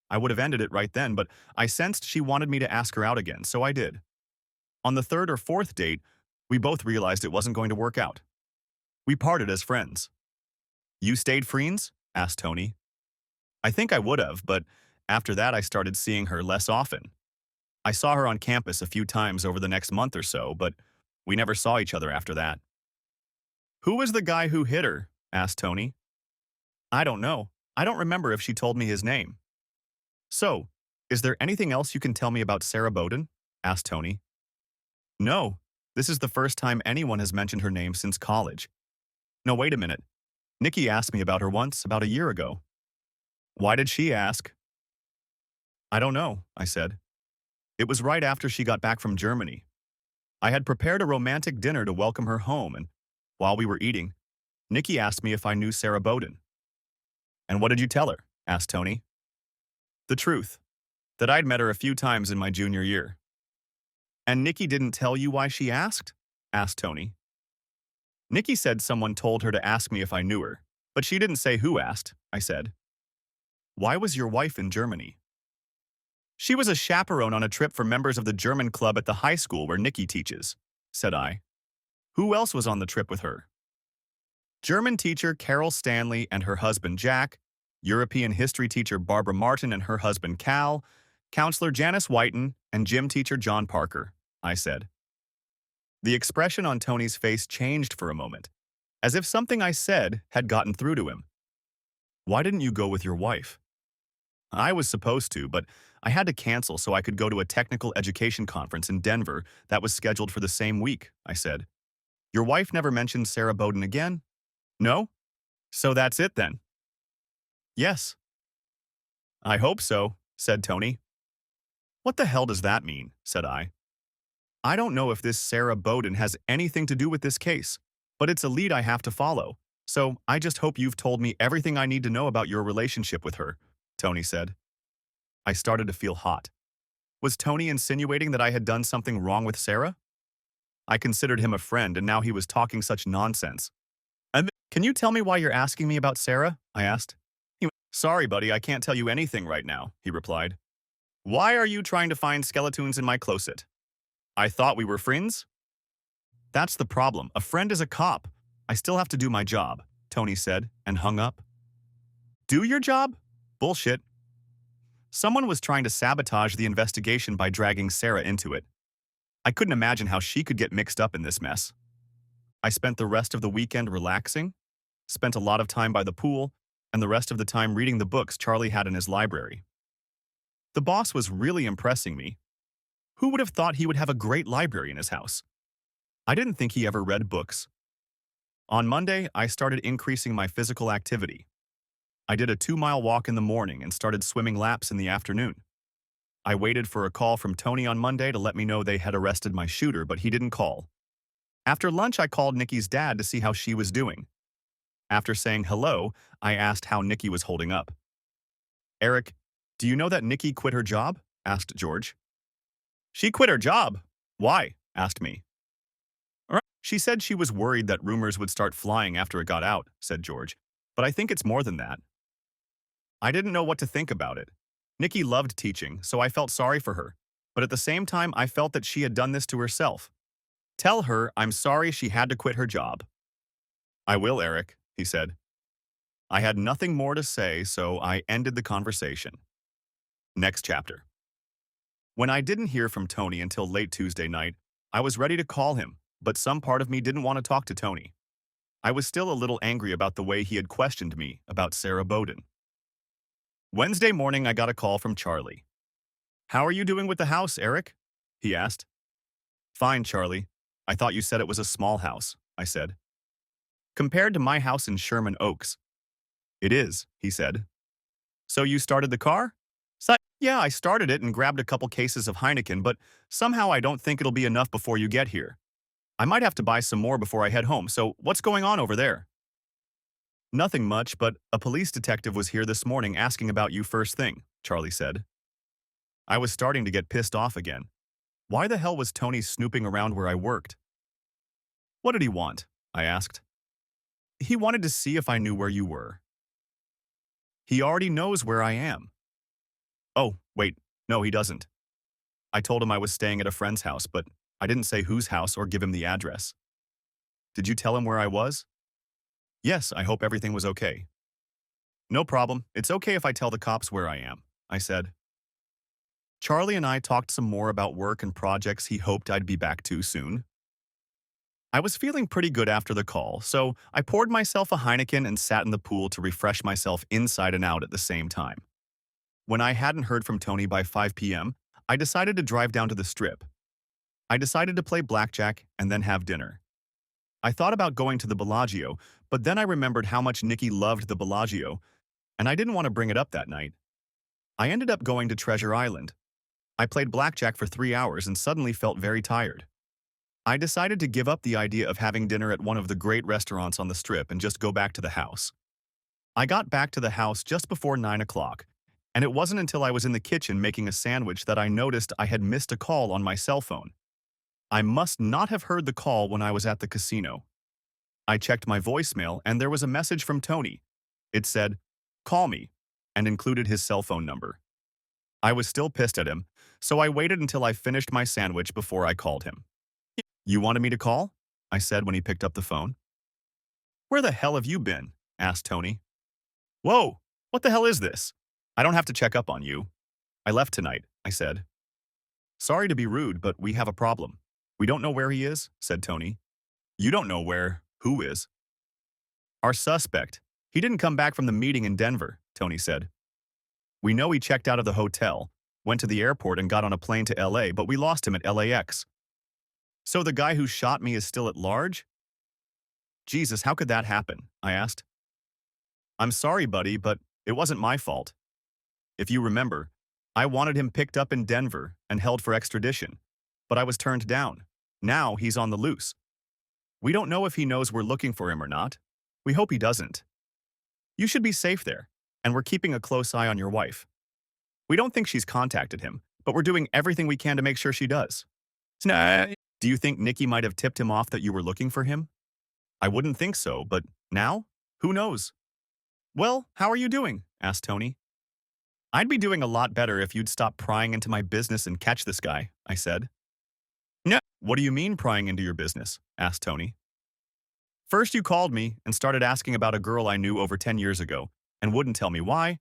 I would have ended it right then, but I sensed she wanted me to ask her out again, so I did. On the 3rd or 4th date, we both realized it wasn't going to work out. We parted as friends. "You stayed friends?" asked Tony. I think I would have, but after that I started seeing her less often. I saw her on campus a few times over the next month or so, but we never saw each other after that. "Who was the guy who hit her?" asked Tony. "I don't know. I don't remember if she told me his name." "So, is there anything else you can tell me about Sarah Bowden?" asked Tony. "No. This is the first time anyone has mentioned her name since college. No, wait a minute. Nikki asked me about her once, about a year ago." "Why did she ask?" "I don't know," I said. "It was right after she got back from Germany. I had prepared a romantic dinner to welcome her home, and while we were eating, Nikki asked me if I knew Sarah Bowden." "And what did you tell her?" asked Tony. "The truth, that I'd met her a few times in my junior year." "And Nikki didn't tell you why she asked?" asked Tony. "Nikki said someone told her to ask me if I knew her, but she didn't say who asked," I said. "Why was your wife in Germany?" "She was a chaperone on a trip for members of the German club at the high school where Nikki teaches," said I. "Who else was on the trip with her?" "German teacher Carol Stanley and her husband Jack, European history teacher Barbara Martin and her husband Cal, counselor Janice Whiten, and gym teacher John Parker," I said. The expression on Tony's face changed for a moment, as if something I said had gotten through to him. "Why didn't you go with your wife?" "I was supposed to, but I had to cancel so I could go to a technical education conference in Denver that was scheduled for the same week," I said. "Your wife never mentioned Sarah Bowden again?" "No? So that's it then?" "Yes." "I hope so," said Tony. "What the hell does that mean?" said I. "I don't know if this Sarah Bowden has anything to do with this case, but it's a lead I have to follow, so I just hope you've told me everything I need to know about your relationship with her," Tony said. I started to feel hot. Was Tony insinuating that I had done something wrong with Sarah? I considered him a friend, and now he was talking such nonsense. "Can you tell me why you're asking me about Sarah?" I asked. "Sorry, buddy, I can't tell you anything right now," he replied. "Why are you trying to find skeletons in my closet? I thought we were friends?" "That's the problem. A friend is a cop. I still have to do my job," Tony said, and hung up. "Do your job? Bullshit." Someone was trying to sabotage the investigation by dragging Sarah into it. I couldn't imagine how she could get mixed up in this mess. I spent the rest of the weekend relaxing, spent a lot of time by the pool, and the rest of the time reading the books Charlie had in his library. The boss was really impressing me. Who would have thought he would have a great library in his house? I didn't think he ever read books. On Monday, I started increasing my physical activity. I did a 2-mile walk in the morning and started swimming laps in the afternoon. I waited for a call from Tony on Monday to let me know they had arrested my shooter, but he didn't call. After lunch, I called Nikki's dad to see how she was doing. After saying hello, I asked how Nikki was holding up. Eric, do you know that Nikki quit her job? Asked George. She quit her job? Why? Asked me. She said she was worried that rumors would start flying after it got out, said George. But I think it's more than that. I didn't know what to think about it. Nikki loved teaching, so I felt sorry for her. But at the same time, I felt that she had done this to herself. Tell her I'm sorry she had to quit her job. I will, Eric, he said. I had nothing more to say, so I ended the conversation. Next chapter. When I didn't hear from Tony until late Tuesday night, I was ready to call him, but some part of me didn't want to talk to Tony. I was still a little angry about the way he had questioned me about Sarah Bowden. Wednesday morning, I got a call from Charlie. How are you doing with the house, Eric? He asked. Fine, Charlie. I thought you said it was a small house, I said. Compared to my house in Sherman Oaks. It is, he said. So you started the car? Yeah, I started it and grabbed a couple cases of Heineken, but somehow I don't think it'll be enough before you get here. I might have to buy some more before I head home, so what's going on over there? Nothing much, but a police detective was here this morning asking about you first thing, Charlie said. I was starting to get pissed off again. Why the hell was Tony snooping around where I worked? What did he want? I asked. He wanted to see if I knew where you were. He already knows where I am. Oh, wait, no, he doesn't. I told him I was staying at a friend's house, but I didn't say whose house or give him the address. Did you tell him where I was? Yes, I hope everything was okay. No problem. It's okay if I tell the cops where I am, I said. Charlie and I talked some more about work and projects he hoped I'd be back to soon. I was feeling pretty good after the call, so I poured myself a Heineken and sat in the pool to refresh myself inside and out at the same time. When I hadn't heard from Tony by 5 p.m., I decided to drive down to the strip. I decided to play blackjack and then have dinner. I thought about going to the Bellagio, but then I remembered how much Nikki loved the Bellagio, and I didn't want to bring it up that night. I ended up going to Treasure Island. I played blackjack for 3 hours and suddenly felt very tired. I decided to give up the idea of having dinner at one of the great restaurants on the strip and just go back to the house. I got back to the house just before 9 o'clock, and it wasn't until I was in the kitchen making a sandwich that I noticed I had missed a call on my cell phone. I must not have heard the call when I was at the casino. I checked my voicemail and there was a message from Tony. It said, "Call me," and included his cell phone number. I was still pissed at him, so I waited until I finished my sandwich before I called him. You wanted me to call? I said when he picked up the phone. Where the hell have you been? Asked Tony. Whoa, what the hell is this? I don't have to check up on you. I left tonight, I said. Sorry to be rude, but we have a problem. We don't know where he is, said Tony. You don't know where, who is? Our suspect. He didn't come back from the meeting in Denver, Tony said. We know he checked out of the hotel, went to the airport and got on a plane to LA, but we lost him at LAX. So the guy who shot me is still at large? Jesus, how could that happen? I asked. I'm sorry, buddy, but it wasn't my fault. If you remember, I wanted him picked up in Denver and held for extradition, but I was turned down. Now he's on the loose. We don't know if he knows we're looking for him or not. We hope he doesn't. You should be safe there, and we're keeping a close eye on your wife. We don't think she's contacted him, but we're doing everything we can to make sure she does. Do you think Nikki might have tipped him off that you were looking for him? I wouldn't think so, but now? Who knows? Well, how are you doing? Asked Tony. I'd be doing a lot better if you'd stop prying into my business and catch this guy, I said. No. What do you mean prying into your business? Asked Tony. First you called me and started asking about a girl I knew over 10 years ago and wouldn't tell me why.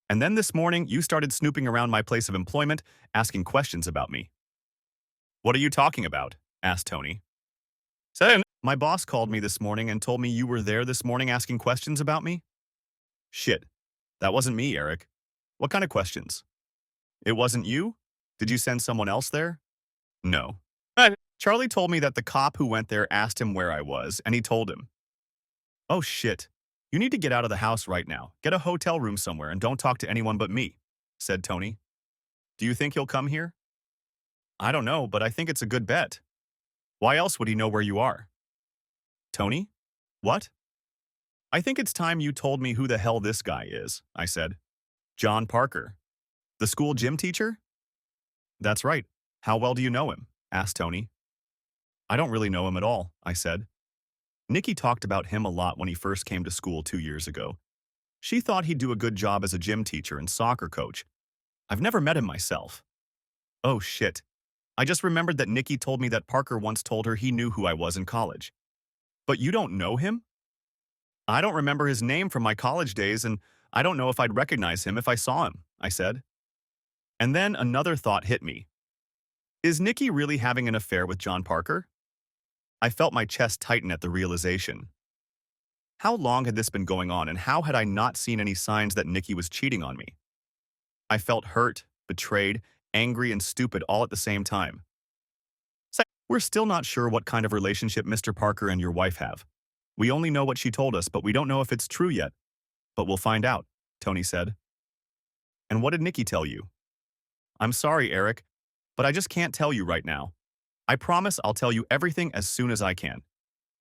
And then this morning you started snooping around my place of employment, asking questions about me. What are you talking about? Asked Tony. So, my boss called me this morning and told me you were there this morning asking questions about me? Shit. That wasn't me, Eric. What kind of questions? It wasn't you? Did you send someone else there? No. Charlie told me that the cop who went there asked him where I was, and he told him. Oh shit. You need to get out of the house right now. Get a hotel room somewhere and don't talk to anyone but me, said Tony. Do you think he'll come here? I don't know, but I think it's a good bet. Why else would he know where you are? Tony? What? I think it's time you told me who the hell this guy is, I said. John Parker. The school gym teacher? That's right. How well do you know him? Asked Tony. I don't really know him at all, I said. Nikki talked about him a lot when he first came to school 2 years ago. She thought he'd do a good job as a gym teacher and soccer coach. I've never met him myself. Oh shit. I just remembered that Nikki told me that Parker once told her he knew who I was in college. But you don't know him? I don't remember his name from my college days, and I don't know if I'd recognize him if I saw him, I said. And then another thought hit me. Is Nikki really having an affair with John Parker? I felt my chest tighten at the realization. How long had this been going on, and how had I not seen any signs that Nikki was cheating on me? I felt hurt, betrayed, angry, and stupid all at the same time. We're still not sure what kind of relationship Mr. Parker and your wife have. We only know what she told us, but we don't know if it's true yet. But we'll find out, Tony said. And what did Nikki tell you? I'm sorry, Eric, but I just can't tell you right now. I promise I'll tell you everything as soon as I can.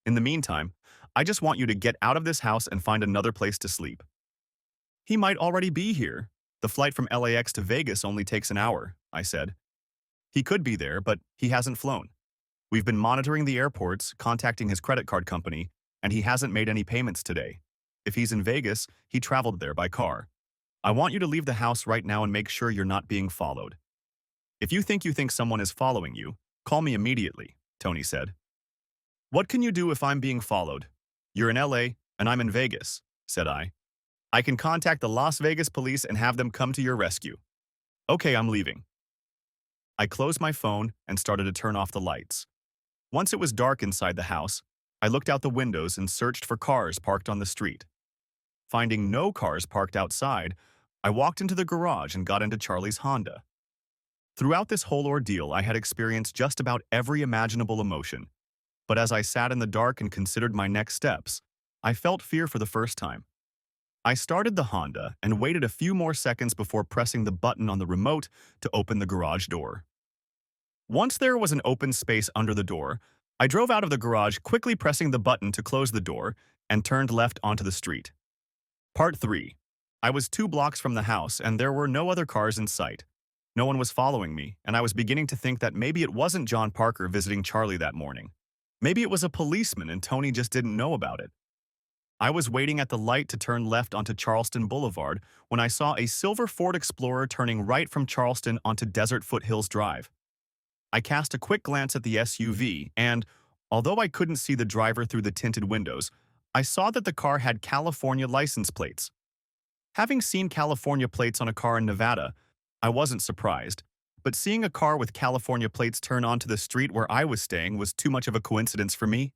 In the meantime, I just want you to get out of this house and find another place to sleep. He might already be here. The flight from LAX to Vegas only takes an hour, I said. He could be there, but he hasn't flown. We've been monitoring the airports, contacting his credit card company, and he hasn't made any payments today. If he's in Vegas, he traveled there by car. I want you to leave the house right now and make sure you're not being followed. If you think someone is following you, call me immediately, Tony said. What can you do if I'm being followed? You're in LA, and I'm in Vegas, said I. I can contact the Las Vegas police and have them come to your rescue. Okay, I'm leaving. I closed my phone and started to turn off the lights. Once it was dark inside the house, I looked out the windows and searched for cars parked on the street. Finding no cars parked outside, I walked into the garage and got into Charlie's Honda. Throughout this whole ordeal, I had experienced just about every imaginable emotion. But as I sat in the dark and considered my next steps, I felt fear for the first time. I started the Honda and waited a few more seconds before pressing the button on the remote to open the garage door. Once there was an open space under the door, I drove out of the garage, quickly pressing the button to close the door, and turned left onto the street. Part 3. I was 2 blocks from the house, and there were no other cars in sight. No one was following me, and I was beginning to think that maybe it wasn't John Parker visiting Charlie that morning. Maybe it was a policeman and Tony just didn't know about it. I was waiting at the light to turn left onto Charleston Boulevard when I saw a silver Ford Explorer turning right from Charleston onto Desert Foothills Drive. I cast a quick glance at the SUV and, although I couldn't see the driver through the tinted windows, I saw that the car had California license plates. Having seen California plates on a car in Nevada, I wasn't surprised, but seeing a car with California plates turn onto the street where I was staying was too much of a coincidence for me.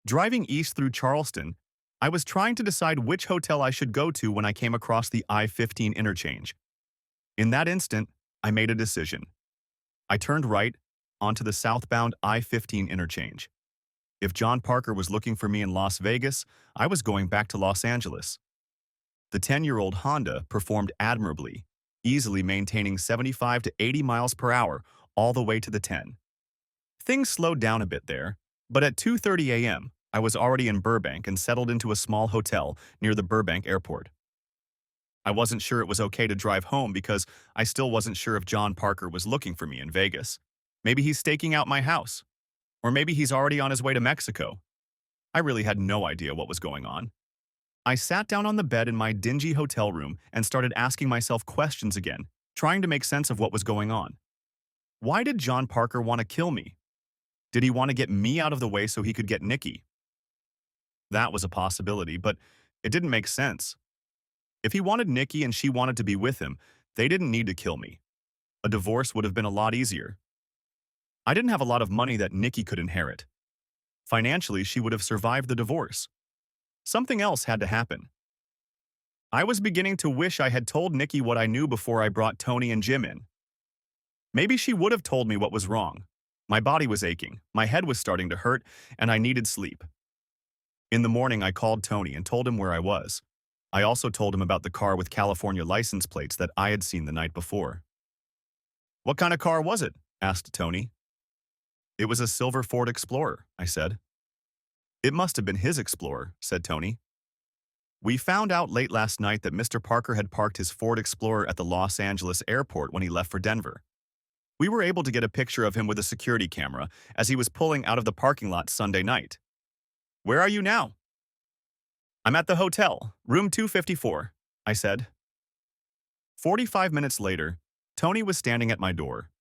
Driving east through Charleston, I was trying to decide which hotel I should go to when I came across the I-15 interchange. In that instant, I made a decision. I turned right onto the southbound I-15 interchange. If John Parker was looking for me in Las Vegas, I was going back to Los Angeles. The 10-year-old Honda performed admirably, easily maintaining 75 to 80 miles per hour all the way to the 10. Things slowed down a bit there, but at 2:30 a.m., I was already in Burbank and settled into a small hotel near the Burbank airport. I wasn't sure it was okay to drive home because I still wasn't sure if John Parker was looking for me in Vegas. Maybe he's staking out my house. Or maybe he's already on his way to Mexico. I really had no idea what was going on. I sat down on the bed in my dingy hotel room and started asking myself questions again, trying to make sense of what was going on. Why did John Parker want to kill me? Did he want to get me out of the way so he could get Nikki? That was a possibility, but it didn't make sense. If he wanted Nikki and she wanted to be with him, they didn't need to kill me. A divorce would have been a lot easier. I didn't have a lot of money that Nikki could inherit. Financially, she would have survived the divorce. Something else had to happen. I was beginning to wish I had told Nikki what I knew before I brought Tony and Jim in. Maybe she would have told me what was wrong. My body was aching, my head was starting to hurt, and I needed sleep. In the morning, I called Tony and told him where I was. I also told him about the car with California license plates that I had seen the night before. "What kind of car was it?" asked Tony. "It was a silver Ford Explorer," I said. "It must have been his Explorer," said Tony. "We found out late last night that Mr. Parker had parked his Ford Explorer at the Los Angeles airport when he left for Denver. We were able to get a picture of him with a security camera as he was pulling out of the parking lot Sunday night." "Where are you now?" "I'm at the hotel, room 254, I said. 45 minutes later, Tony was standing at my door.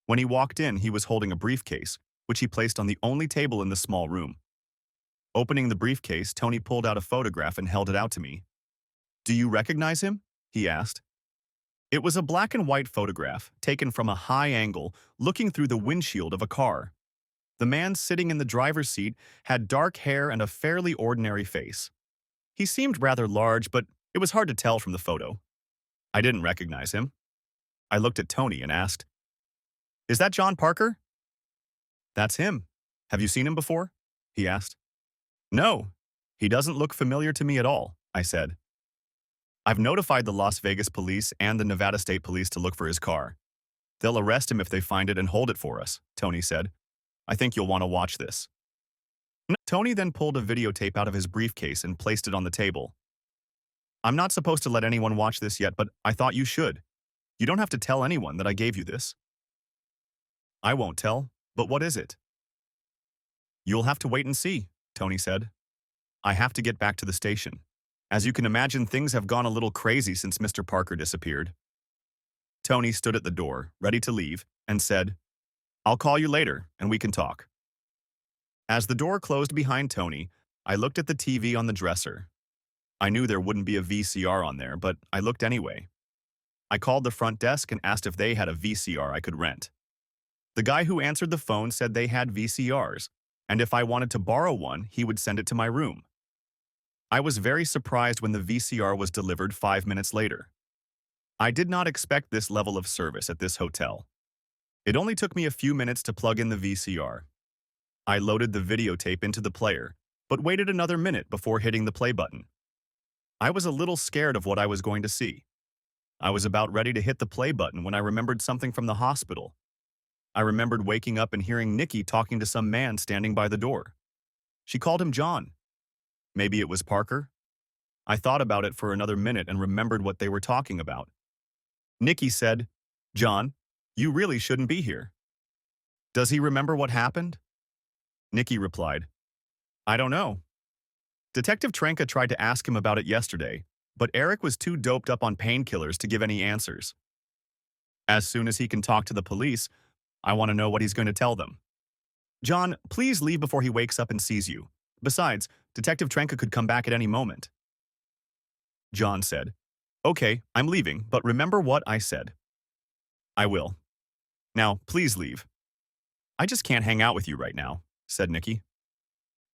When he walked in, he was holding a briefcase, which he placed on the only table in the small room. Opening the briefcase, Tony pulled out a photograph and held it out to me. "Do you recognize him?" he asked. It was a black and white photograph, taken from a high angle, looking through the windshield of a car. The man sitting in the driver's seat had dark hair and a fairly ordinary face. He seemed rather large, but it was hard to tell from the photo. I didn't recognize him. I looked at Tony and asked, "Is that John Parker?" "That's him. Have you seen him before?" he asked. "No, he doesn't look familiar to me at all," I said. "I've notified the Las Vegas police and the Nevada State Police to look for his car. They'll arrest him if they find it and hold it for us," Tony said. "I think you'll want to watch this." Tony then pulled a videotape out of his briefcase and placed it on the table. "I'm not supposed to let anyone watch this yet, but I thought you should. You don't have to tell anyone that I gave you this." "I won't tell, but what is it?" "You'll have to wait and see," Tony said. "I have to get back to the station. As you can imagine, things have gone a little crazy since Mr. Parker disappeared." Tony stood at the door, ready to leave, and said, "I'll call you later, and we can talk." As the door closed behind Tony, I looked at the TV on the dresser. I knew there wouldn't be a VCR on there, but I looked anyway. I called the front desk and asked if they had a VCR I could rent. The guy who answered the phone said they had VCRs, and if I wanted to borrow one, he would send it to my room. I was very surprised when the VCR was delivered 5 minutes later. I did not expect this level of service at this hotel. It only took me a few minutes to plug in the VCR. I loaded the videotape into the player, but waited another minute before hitting the play button. I was a little scared of what I was going to see. I was about ready to hit the play button when I remembered something from the hospital. I remembered waking up and hearing Nikki talking to some man standing by the door. She called him John. Maybe it was Parker? I thought about it for another minute and remembered what they were talking about. Nikki said, "John, you really shouldn't be here." "Does he remember what happened?" Nikki replied, "I don't know." Detective Trenchard tried to ask him about it yesterday, but Eric was too doped up on painkillers to give any answers. As soon as he can talk to the police, I want to know what he's going to tell them. "John, please leave before he wakes up and sees you. Besides, Detective Trenchard could come back at any moment." John said, "Okay, I'm leaving, but remember what I said." "I will. Now, please leave." "I just can't hang out with you right now," said Nikki.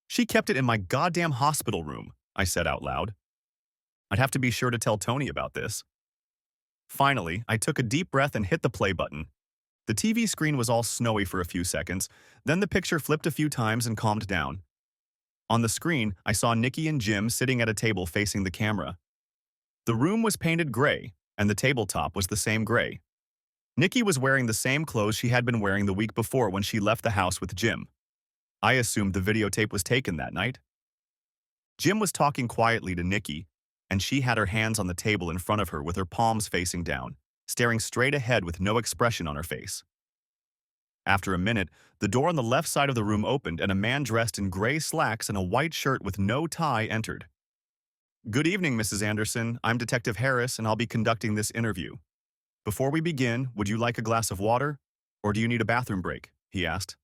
"She kept it in my goddamn hospital room," I said out loud. I'd have to be sure to tell Tony about this. Finally, I took a deep breath and hit the play button. The TV screen was all snowy for a few seconds, then the picture flipped a few times and calmed down. On the screen, I saw Nikki and Jim sitting at a table facing the camera. The room was painted gray, and the tabletop was the same gray. Nikki was wearing the same clothes she had been wearing the week before when she left the house with Jim. I assumed the videotape was taken that night. Jim was talking quietly to Nikki, and she had her hands on the table in front of her with her palms facing down, staring straight ahead with no expression on her face. After a minute, the door on the left side of the room opened and a man dressed in gray slacks and a white shirt with no tie entered. "Good evening, Mrs. Anderson. I'm Detective Harris, and I'll be conducting this interview. Before we begin, would you like a glass of water? Or do you need a bathroom break?" he asked.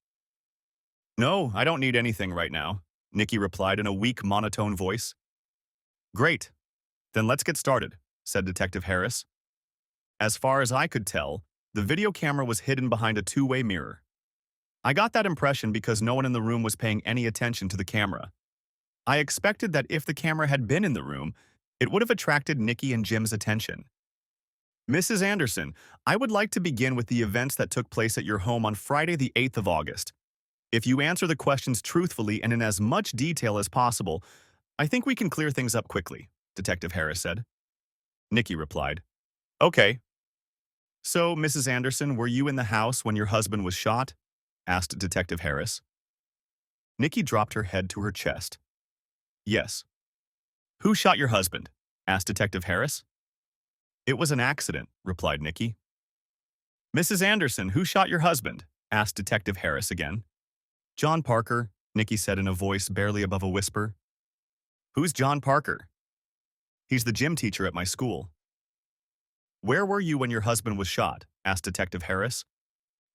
"No, I don't need anything right now," Nikki replied in a weak, monotone voice. "Great. Then let's get started," said Detective Harris. As far as I could tell, the video camera was hidden behind a two-way mirror. I got that impression because no one in the room was paying any attention to the camera. I expected that if the camera had been in the room, it would have attracted Nikki and Jim's attention. "Mrs. Anderson, I would like to begin with the events that took place at your home on Friday the 8th of August. If you answer the questions truthfully and in as much detail as possible, I think we can clear things up quickly, Detective Harris said. Nikki replied, Okay. So, Mrs. Anderson, were you in the house when your husband was shot? Asked Detective Harris. Nikki dropped her head to her chest. Yes. Who shot your husband? Asked Detective Harris. It was an accident, replied Nikki. Mrs. Anderson, who shot your husband? Asked Detective Harris again. John Parker, Nikki said in a voice barely above a whisper. Who's John Parker? He's the gym teacher at my school. Where were you when your husband was shot? Asked Detective Harris.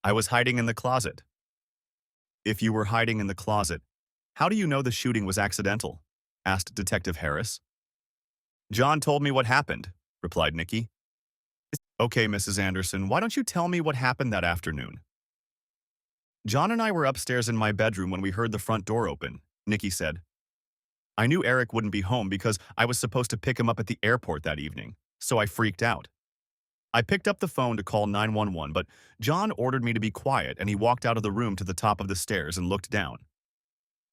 I was hiding in the closet. If you were hiding in the closet, how do you know the shooting was accidental? Asked Detective Harris. John told me what happened, replied Nikki. Okay, Mrs. Anderson, why don't you tell me what happened that afternoon? John and I were upstairs in my bedroom when we heard the front door open, Nikki said. I knew Eric wouldn't be home because I was supposed to pick him up at the airport that evening, so I freaked out. I picked up the phone to call 911, but John ordered me to be quiet and he walked out of the room to the top of the stairs and looked down.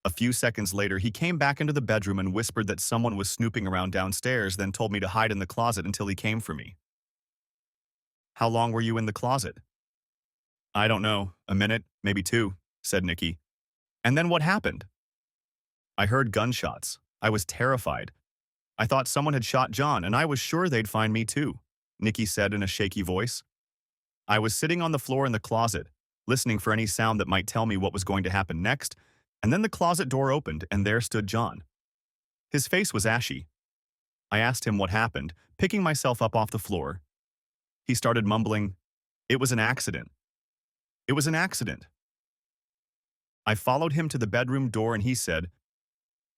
A few seconds later, he came back into the bedroom and whispered that someone was snooping around downstairs, then told me to hide in the closet until he came for me. How long were you in the closet? I don't know, a minute, maybe two, said Nikki. And then what happened? I heard gunshots. I was terrified. I thought someone had shot John, and I was sure they'd find me too, Nikki said in a shaky voice. I was sitting on the floor in the closet, listening for any sound that might tell me what was going to happen next, and then the closet door opened and there stood John. His face was ashy. I asked him what happened, picking myself up off the floor. He started mumbling, "It was an accident. It was an accident." I followed him to the bedroom door and he said,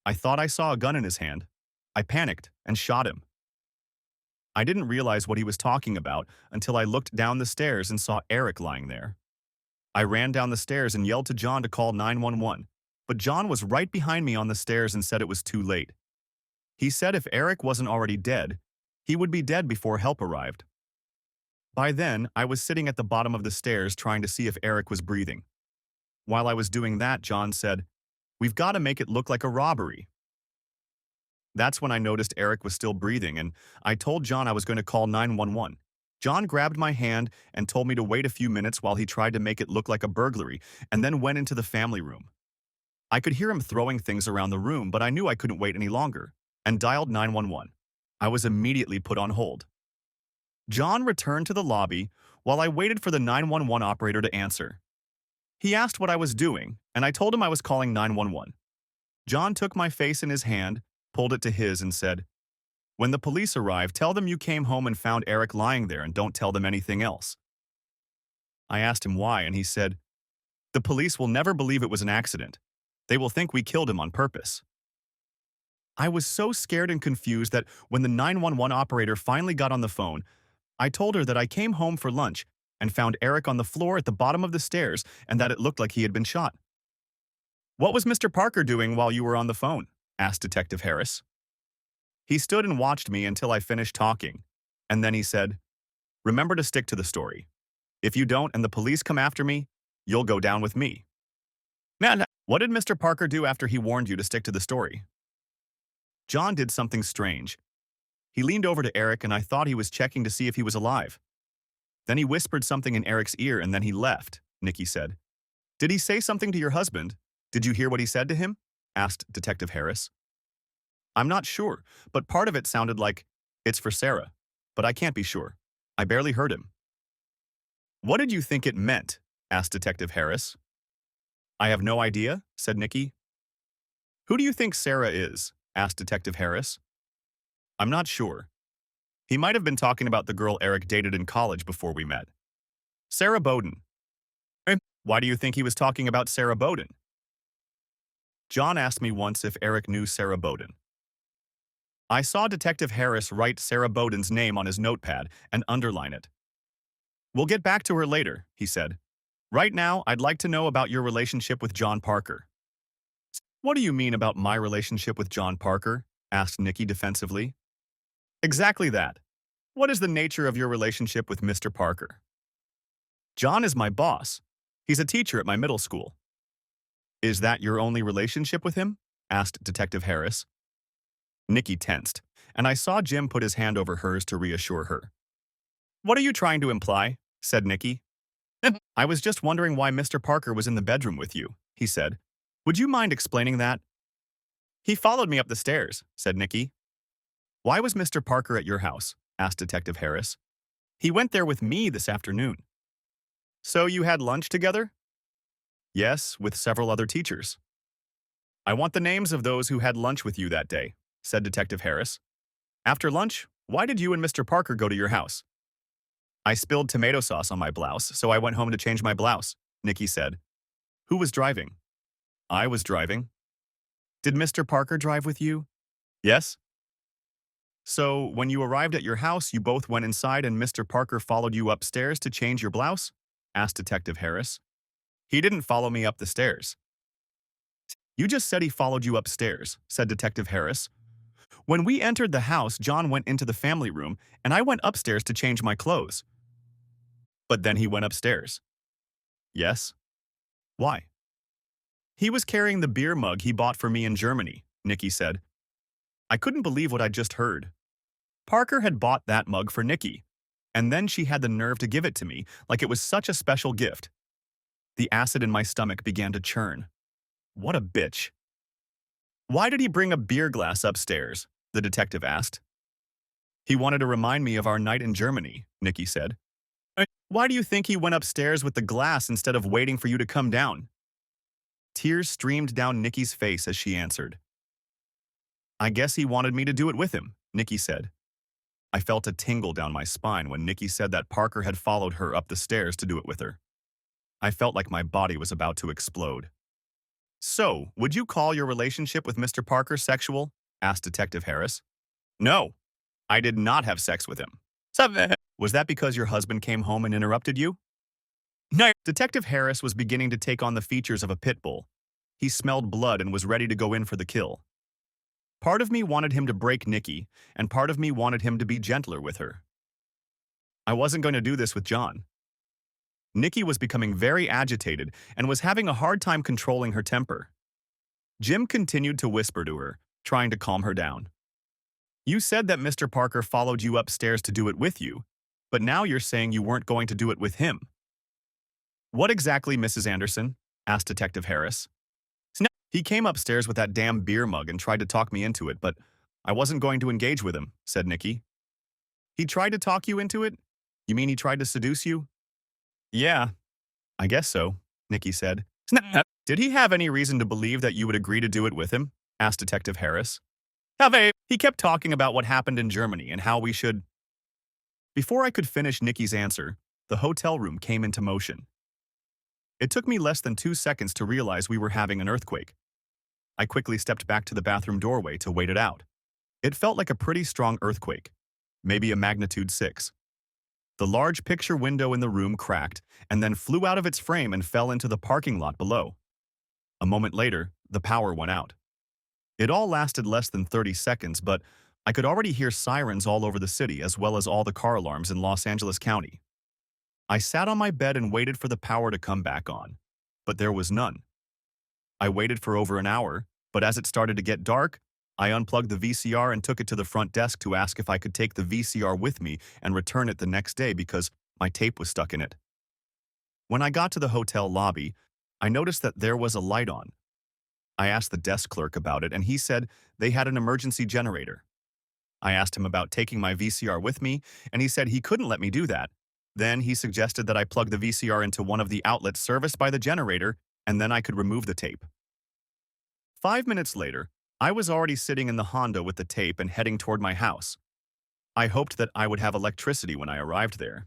I thought I saw a gun in his hand. I panicked and shot him. I didn't realize what he was talking about until I looked down the stairs and saw Eric lying there. I ran down the stairs and yelled to John to call 911, but John was right behind me on the stairs and said it was too late. He said if Eric wasn't already dead, he would be dead before help arrived. By then, I was sitting at the bottom of the stairs trying to see if Eric was breathing. While I was doing that, John said, "We've got to make it look like a robbery." That's when I noticed Eric was still breathing, and I told John I was going to call 911. John grabbed my hand and told me to wait a few minutes while he tried to make it look like a burglary, and then went into the family room. I could hear him throwing things around the room, but I knew I couldn't wait any longer, and dialed 911. I was immediately put on hold. John returned to the lobby while I waited for the 911 operator to answer. He asked what I was doing, and I told him I was calling 911. John took my face in his hand, pulled it to his, and said, "When the police arrive, tell them you came home and found Eric lying there and don't tell them anything else." I asked him why, and he said, "The police will never believe it was an accident. They will think we killed him on purpose." I was so scared and confused that when the 911 operator finally got on the phone, I told her that I came home for lunch and found Eric on the floor at the bottom of the stairs and that it looked like he had been shot. "What was Mr. Parker doing while you were on the phone?" asked Detective Harris. He stood and watched me until I finished talking, and then he said, "Remember to stick to the story. If you don't and the police come after me, you'll go down with me." "Man, what did Mr. Parker do after he warned you to stick to the story?" John did something strange. He leaned over to Eric and I thought he was checking to see if he was alive. Then he whispered something in Eric's ear and then he left, Nikki said. "Did he say something to your husband? Did you hear what he said to him?" asked Detective Harris. "I'm not sure, but part of it sounded like, 'It's for Sarah,' but I can't be sure. I barely heard him." "What did you think it meant?" asked Detective Harris. "I have no idea," said Nikki. "Who do you think Sarah is?" asked Detective Harris. "I'm not sure. He might have been talking about the girl Eric dated in college before we met. Sarah Bowden." "Why do you think he was talking about Sarah Bowden?" John asked me once if Eric knew Sarah Bowden. I saw Detective Harris write Sarah Bowden's name on his notepad and underline it. "We'll get back to her later," he said. "Right now, I'd like to know about your relationship with John Parker." "What do you mean about my relationship with John Parker?" asked Nikki defensively. "Exactly that. What is the nature of your relationship with Mr. Parker?" "John is my boss. He's a teacher at my middle school." Is that your only relationship with him? Asked Detective Harris. Nikki tensed, and I saw Jim put his hand over hers to reassure her. What are you trying to imply? Said Nikki. I was just wondering why Mr. Parker was in the bedroom with you, he said. Would you mind explaining that? He followed me up the stairs, said Nikki. Why was Mr. Parker at your house? Asked Detective Harris. He went there with me this afternoon. So you had lunch together? Yes, with several other teachers. I want the names of those who had lunch with you that day, said Detective Harris. After lunch, why did you and Mr. Parker go to your house? I spilled tomato sauce on my blouse, so I went home to change my blouse, Nikki said. Who was driving? I was driving. Did Mr. Parker drive with you? Yes. So, when you arrived at your house, you both went inside and Mr. Parker followed you upstairs to change your blouse? Asked Detective Harris. He didn't follow me up the stairs. You just said he followed you upstairs, said Detective Harris. When we entered the house, John went into the family room, and I went upstairs to change my clothes. But then he went upstairs. Yes. Why? He was carrying the beer mug he bought for me in Germany, Nikki said. I couldn't believe what I just heard. Parker had bought that mug for Nikki, and then she had the nerve to give it to me like it was such a special gift. The acid in my stomach began to churn. What a bitch. Why did he bring a beer glass upstairs? The detective asked. He wanted to remind me of our night in Germany, Nikki said. Why do you think he went upstairs with the glass instead of waiting for you to come down? Tears streamed down Nikki's face as she answered. I guess he wanted me to do it with him, Nikki said. I felt a tingle down my spine when Nikki said that Parker had followed her up the stairs to do it with her. I felt like my body was about to explode. So, would you call your relationship with Mr. Parker sexual? Asked Detective Harris. No, I did not have sex with him. Was that because your husband came home and interrupted you? No. Detective Harris was beginning to take on the features of a pit bull. He smelled blood and was ready to go in for the kill. Part of me wanted him to break Nikki, and part of me wanted him to be gentler with her. I wasn't going to do this with John. Nikki was becoming very agitated and was having a hard time controlling her temper. Jim continued to whisper to her, trying to calm her down. You said that Mr. Parker followed you upstairs to do it with you, but now you're saying you weren't going to do it with him. What exactly, Mrs. Anderson? Asked Detective Harris. He came upstairs with that damn beer mug and tried to talk me into it, but I wasn't going to engage with him, said Nikki. He tried to talk you into it? You mean he tried to seduce you? Yeah, I guess so, Nikki said. Did he have any reason to believe that you would agree to do it with him? Asked Detective Harris. He kept talking about what happened in Germany and how we should... Before I could finish Nikki's answer, the hotel room came into motion. It took me less than 2 seconds to realize we were having an earthquake. I quickly stepped back to the bathroom doorway to wait it out. It felt like a pretty strong earthquake, maybe a magnitude 6. The large picture window in the room cracked and then flew out of its frame and fell into the parking lot below. A moment later, the power went out. It all lasted less than 30 seconds, but I could already hear sirens all over the city as well as all the car alarms in Los Angeles County. I sat on my bed and waited for the power to come back on, but there was none. I waited for over an hour, but as it started to get dark, I unplugged the VCR and took it to the front desk to ask if I could take the VCR with me and return it the next day because my tape was stuck in it. When I got to the hotel lobby, I noticed that there was a light on. I asked the desk clerk about it and he said they had an emergency generator. I asked him about taking my VCR with me and he said he couldn't let me do that. Then he suggested that I plug the VCR into one of the outlets serviced by the generator and then I could remove the tape. 5 minutes later, I was already sitting in the Honda with the tape and heading toward my house. I hoped that I would have electricity when I arrived there.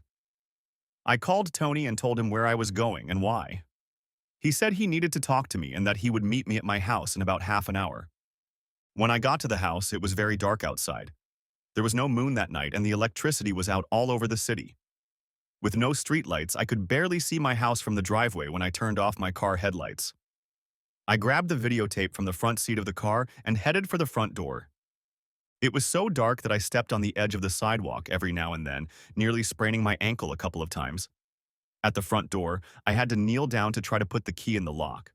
I called Tony and told him where I was going and why. He said he needed to talk to me and that he would meet me at my house in about half an hour. When I got to the house, it was very dark outside. There was no moon that night and the electricity was out all over the city. With no streetlights, I could barely see my house from the driveway when I turned off my car headlights. I grabbed the videotape from the front seat of the car and headed for the front door. It was so dark that I stepped on the edge of the sidewalk every now and then, nearly spraining my ankle a couple of times. At the front door, I had to kneel down to try to put the key in the lock.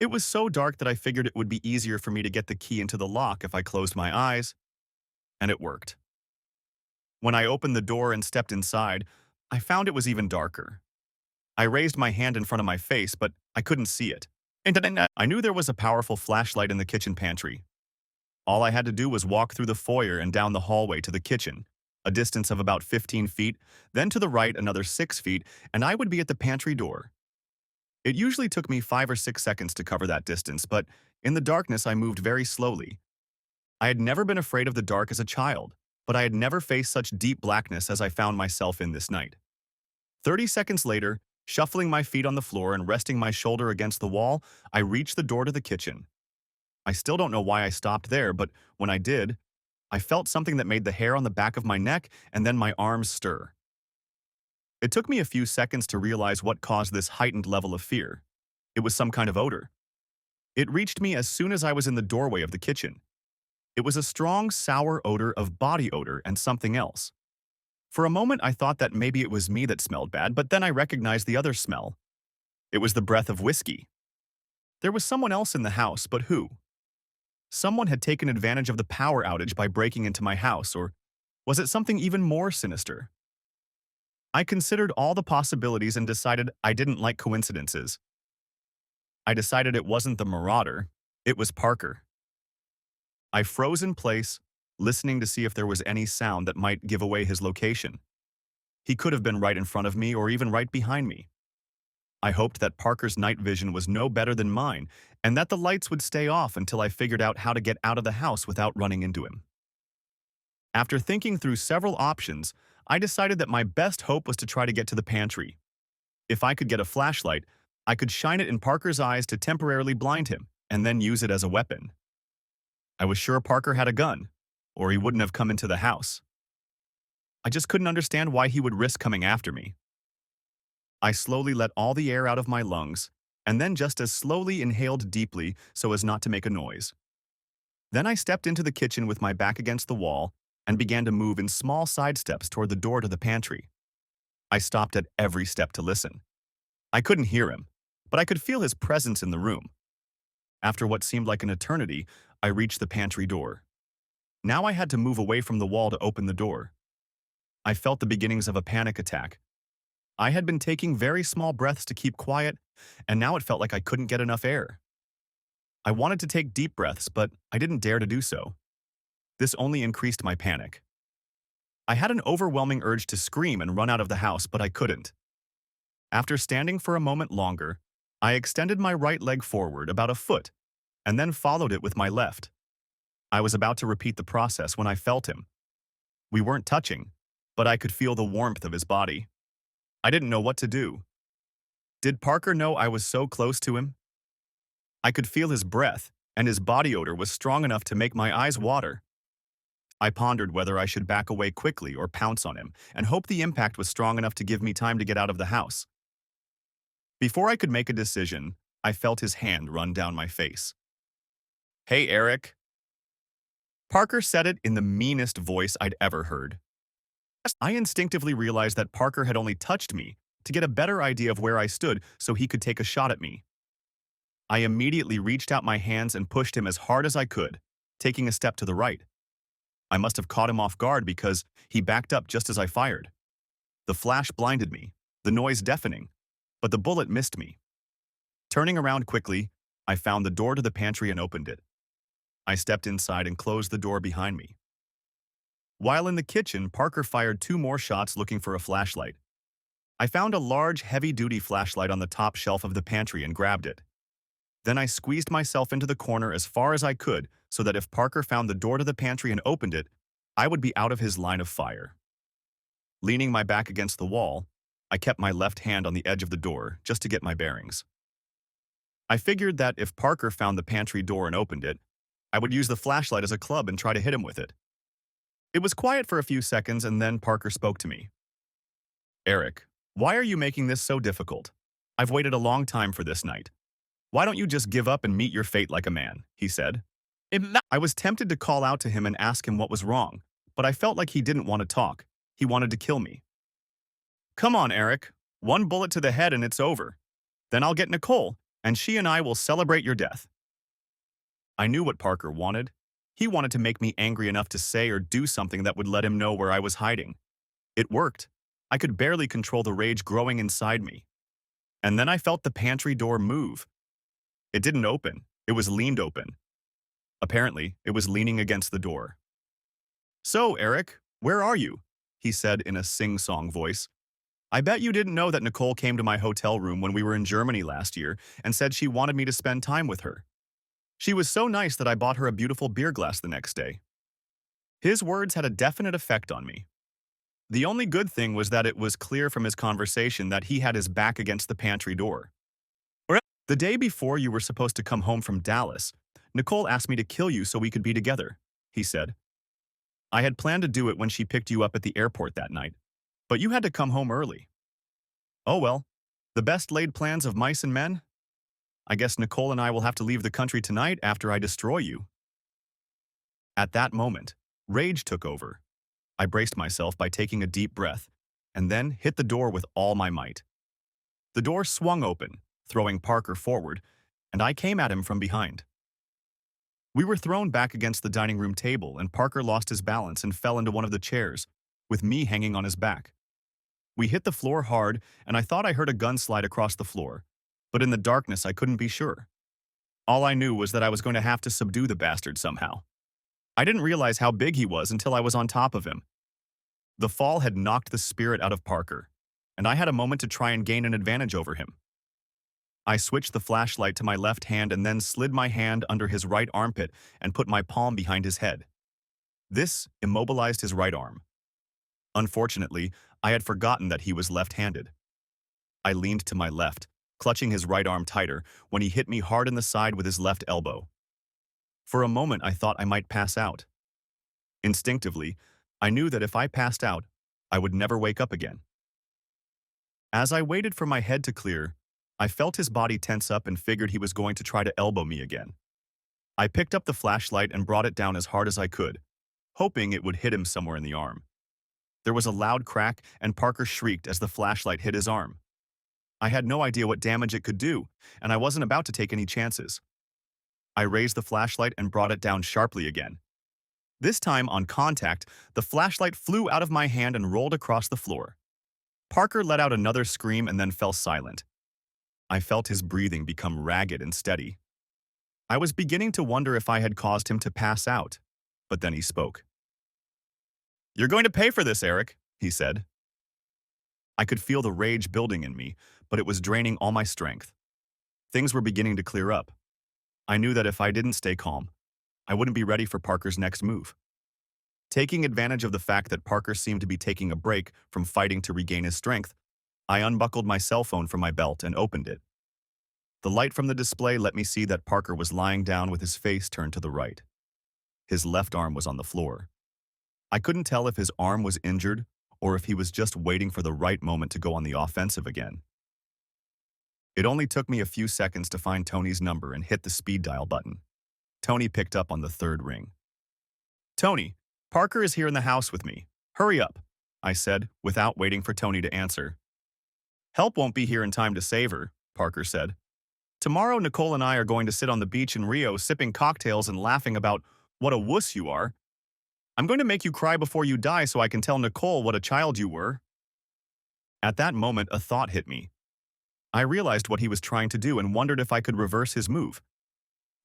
It was so dark that I figured it would be easier for me to get the key into the lock if I closed my eyes, and it worked. When I opened the door and stepped inside, I found it was even darker. I raised my hand in front of my face, but I couldn't see it. And then I knew there was a powerful flashlight in the kitchen pantry. All I had to do was walk through the foyer and down the hallway to the kitchen, a distance of about 15 feet, then to the right another 6 feet, and I would be at the pantry door. It usually took me 5 or 6 seconds to cover that distance, but in the darkness I moved very slowly. I had never been afraid of the dark as a child, but I had never faced such deep blackness as I found myself in this night. 30 seconds later, shuffling my feet on the floor and resting my shoulder against the wall, I reached the door to the kitchen. I still don't know why I stopped there, but when I did, I felt something that made the hair on the back of my neck and then my arms stir. It took me a few seconds to realize what caused this heightened level of fear. It was some kind of odor. It reached me as soon as I was in the doorway of the kitchen. It was a strong, sour odor of body odor and something else. For a moment, I thought that maybe it was me that smelled bad, but then I recognized the other smell. It was the breath of whiskey. There was someone else in the house, but who? Someone had taken advantage of the power outage by breaking into my house, or was it something even more sinister? I considered all the possibilities and decided I didn't like coincidences. I decided it wasn't the marauder, it was Parker. I froze in place, listening to see if there was any sound that might give away his location. He could have been right in front of me or even right behind me. I hoped that Parker's night vision was no better than mine and that the lights would stay off until I figured out how to get out of the house without running into him. After thinking through several options, I decided that my best hope was to try to get to the pantry. If I could get a flashlight, I could shine it in Parker's eyes to temporarily blind him and then use it as a weapon. I was sure Parker had a gun, or he wouldn't have come into the house. I just couldn't understand why he would risk coming after me. I slowly let all the air out of my lungs, and then just as slowly inhaled deeply so as not to make a noise. Then I stepped into the kitchen with my back against the wall and began to move in small side steps toward the door to the pantry. I stopped at every step to listen. I couldn't hear him, but I could feel his presence in the room. After what seemed like an eternity, I reached the pantry door. Now I had to move away from the wall to open the door. I felt the beginnings of a panic attack. I had been taking very small breaths to keep quiet, and now it felt like I couldn't get enough air. I wanted to take deep breaths, but I didn't dare to do so. This only increased my panic. I had an overwhelming urge to scream and run out of the house, but I couldn't. After standing for a moment longer, I extended my right leg forward about a foot, and then followed it with my left. I was about to repeat the process when I felt him. We weren't touching, but I could feel the warmth of his body. I didn't know what to do. Did Parker know I was so close to him? I could feel his breath, and his body odor was strong enough to make my eyes water. I pondered whether I should back away quickly or pounce on him, and hope the impact was strong enough to give me time to get out of the house. Before I could make a decision, I felt his hand run down my face. "Hey, Eric." Parker said it in the meanest voice I'd ever heard. I instinctively realized that Parker had only touched me to get a better idea of where I stood so he could take a shot at me. I immediately reached out my hands and pushed him as hard as I could, taking a step to the right. I must have caught him off guard because he backed up just as I fired. The flash blinded me, the noise deafening, but the bullet missed me. Turning around quickly, I found the door to the pantry and opened it. I stepped inside and closed the door behind me. While in the kitchen, Parker fired 2 more shots looking for a flashlight. I found a large, heavy-duty flashlight on the top shelf of the pantry and grabbed it. Then I squeezed myself into the corner as far as I could so that if Parker found the door to the pantry and opened it, I would be out of his line of fire. Leaning my back against the wall, I kept my left hand on the edge of the door just to get my bearings. I figured that if Parker found the pantry door and opened it, I would use the flashlight as a club and try to hit him with it. It was quiet for a few seconds and then Parker spoke to me. "Eric, why are you making this so difficult? I've waited a long time for this night. Why don't you just give up and meet your fate like a man?" he said. I was tempted to call out to him and ask him what was wrong, but I felt like he didn't want to talk. He wanted to kill me. "Come on, Eric. 1 bullet to the head and it's over. Then I'll get Nicole, and she and I will celebrate your death. I knew what Parker wanted. He wanted to make me angry enough to say or do something that would let him know where I was hiding. It worked. I could barely control the rage growing inside me. And then I felt the pantry door move. It didn't open. It was leaned open. Apparently, it was leaning against the door. "So, Eric, where are you?" he said in a sing-song voice. "I bet you didn't know that Nicole came to my hotel room when we were in Germany last year and said she wanted me to spend time with her. She was so nice that I bought her a beautiful beer glass the next day." His words had a definite effect on me. The only good thing was that it was clear from his conversation that he had his back against the pantry door. "The day before you were supposed to come home from Dallas, Nicole asked me to kill you so we could be together," he said. "I had planned to do it when she picked you up at the airport that night, but you had to come home early. Oh well, the best laid plans of mice and men? I guess Nicole and I will have to leave the country tonight after I destroy you." At that moment, rage took over. I braced myself by taking a deep breath, and then hit the door with all my might. The door swung open, throwing Parker forward, and I came at him from behind. We were thrown back against the dining room table, and Parker lost his balance and fell into one of the chairs, with me hanging on his back. We hit the floor hard, and I thought I heard a gun slide across the floor, but in the darkness I couldn't be sure. All I knew was that I was going to have to subdue the bastard somehow. I didn't realize how big he was until I was on top of him. The fall had knocked the spirit out of Parker, and I had a moment to try and gain an advantage over him. I switched the flashlight to my left hand and then slid my hand under his right armpit and put my palm behind his head. This immobilized his right arm. Unfortunately, I had forgotten that he was left-handed. I leaned to my left, clutching his right arm tighter, when he hit me hard in the side with his left elbow. For a moment, I thought I might pass out. Instinctively, I knew that if I passed out, I would never wake up again. As I waited for my head to clear, I felt his body tense up and figured he was going to try to elbow me again. I picked up the flashlight and brought it down as hard as I could, hoping it would hit him somewhere in the arm. There was a loud crack, and Parker shrieked as the flashlight hit his arm. I had no idea what damage it could do, and I wasn't about to take any chances. I raised the flashlight and brought it down sharply again. This time, on contact, the flashlight flew out of my hand and rolled across the floor. Parker let out another scream and then fell silent. I felt his breathing become ragged and steady. I was beginning to wonder if I had caused him to pass out, but then he spoke. "You're going to pay for this, Eric," he said. I could feel the rage building in me, but it was draining all my strength. Things were beginning to clear up. I knew that if I didn't stay calm, I wouldn't be ready for Parker's next move. Taking advantage of the fact that Parker seemed to be taking a break from fighting to regain his strength, I unbuckled my cell phone from my belt and opened it. The light from the display let me see that Parker was lying down with his face turned to the right. His left arm was on the floor. I couldn't tell if his arm was injured or if he was just waiting for the right moment to go on the offensive again. It only took me a few seconds to find Tony's number and hit the speed dial button. Tony picked up on the third ring. "Tony, Parker is here in the house with me. Hurry up," I said, without waiting for Tony to answer. "Help won't be here in time to save her," Parker said. "Tomorrow, Nicole and I are going to sit on the beach in Rio sipping cocktails and laughing about what a wuss you are. I'm going to make you cry before you die so I can tell Nicole what a child you were." At that moment, a thought hit me. I realized what he was trying to do and wondered if I could reverse his move.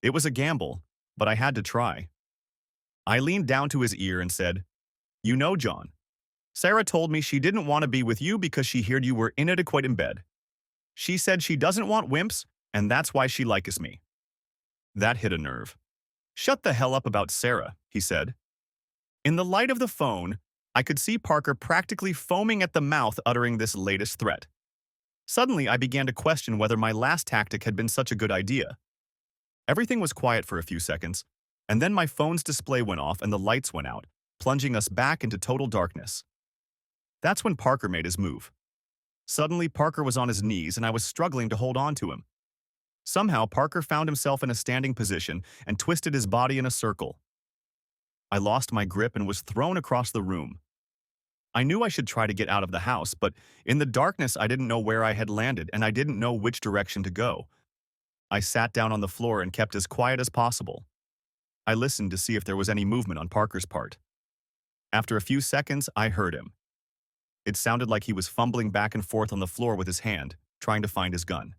It was a gamble, but I had to try. I leaned down to his ear and said, "You know, John, Sarah told me she didn't want to be with you because she heard you were inadequate in bed. She said she doesn't want wimps, and that's why she likes me." That hit a nerve. "Shut the hell up about Sarah," he said. In the light of the phone, I could see Parker practically foaming at the mouth uttering this latest threat. Suddenly, I began to question whether my last tactic had been such a good idea. Everything was quiet for a few seconds, and then my phone's display went off and the lights went out, plunging us back into total darkness. That's when Parker made his move. Suddenly, Parker was on his knees and I was struggling to hold on to him. Somehow, Parker found himself in a standing position and twisted his body in a circle. I lost my grip and was thrown across the room. I knew I should try to get out of the house, but in the darkness I didn't know where I had landed and I didn't know which direction to go. I sat down on the floor and kept as quiet as possible. I listened to see if there was any movement on Parker's part. After a few seconds, I heard him. It sounded like he was fumbling back and forth on the floor with his hand, trying to find his gun.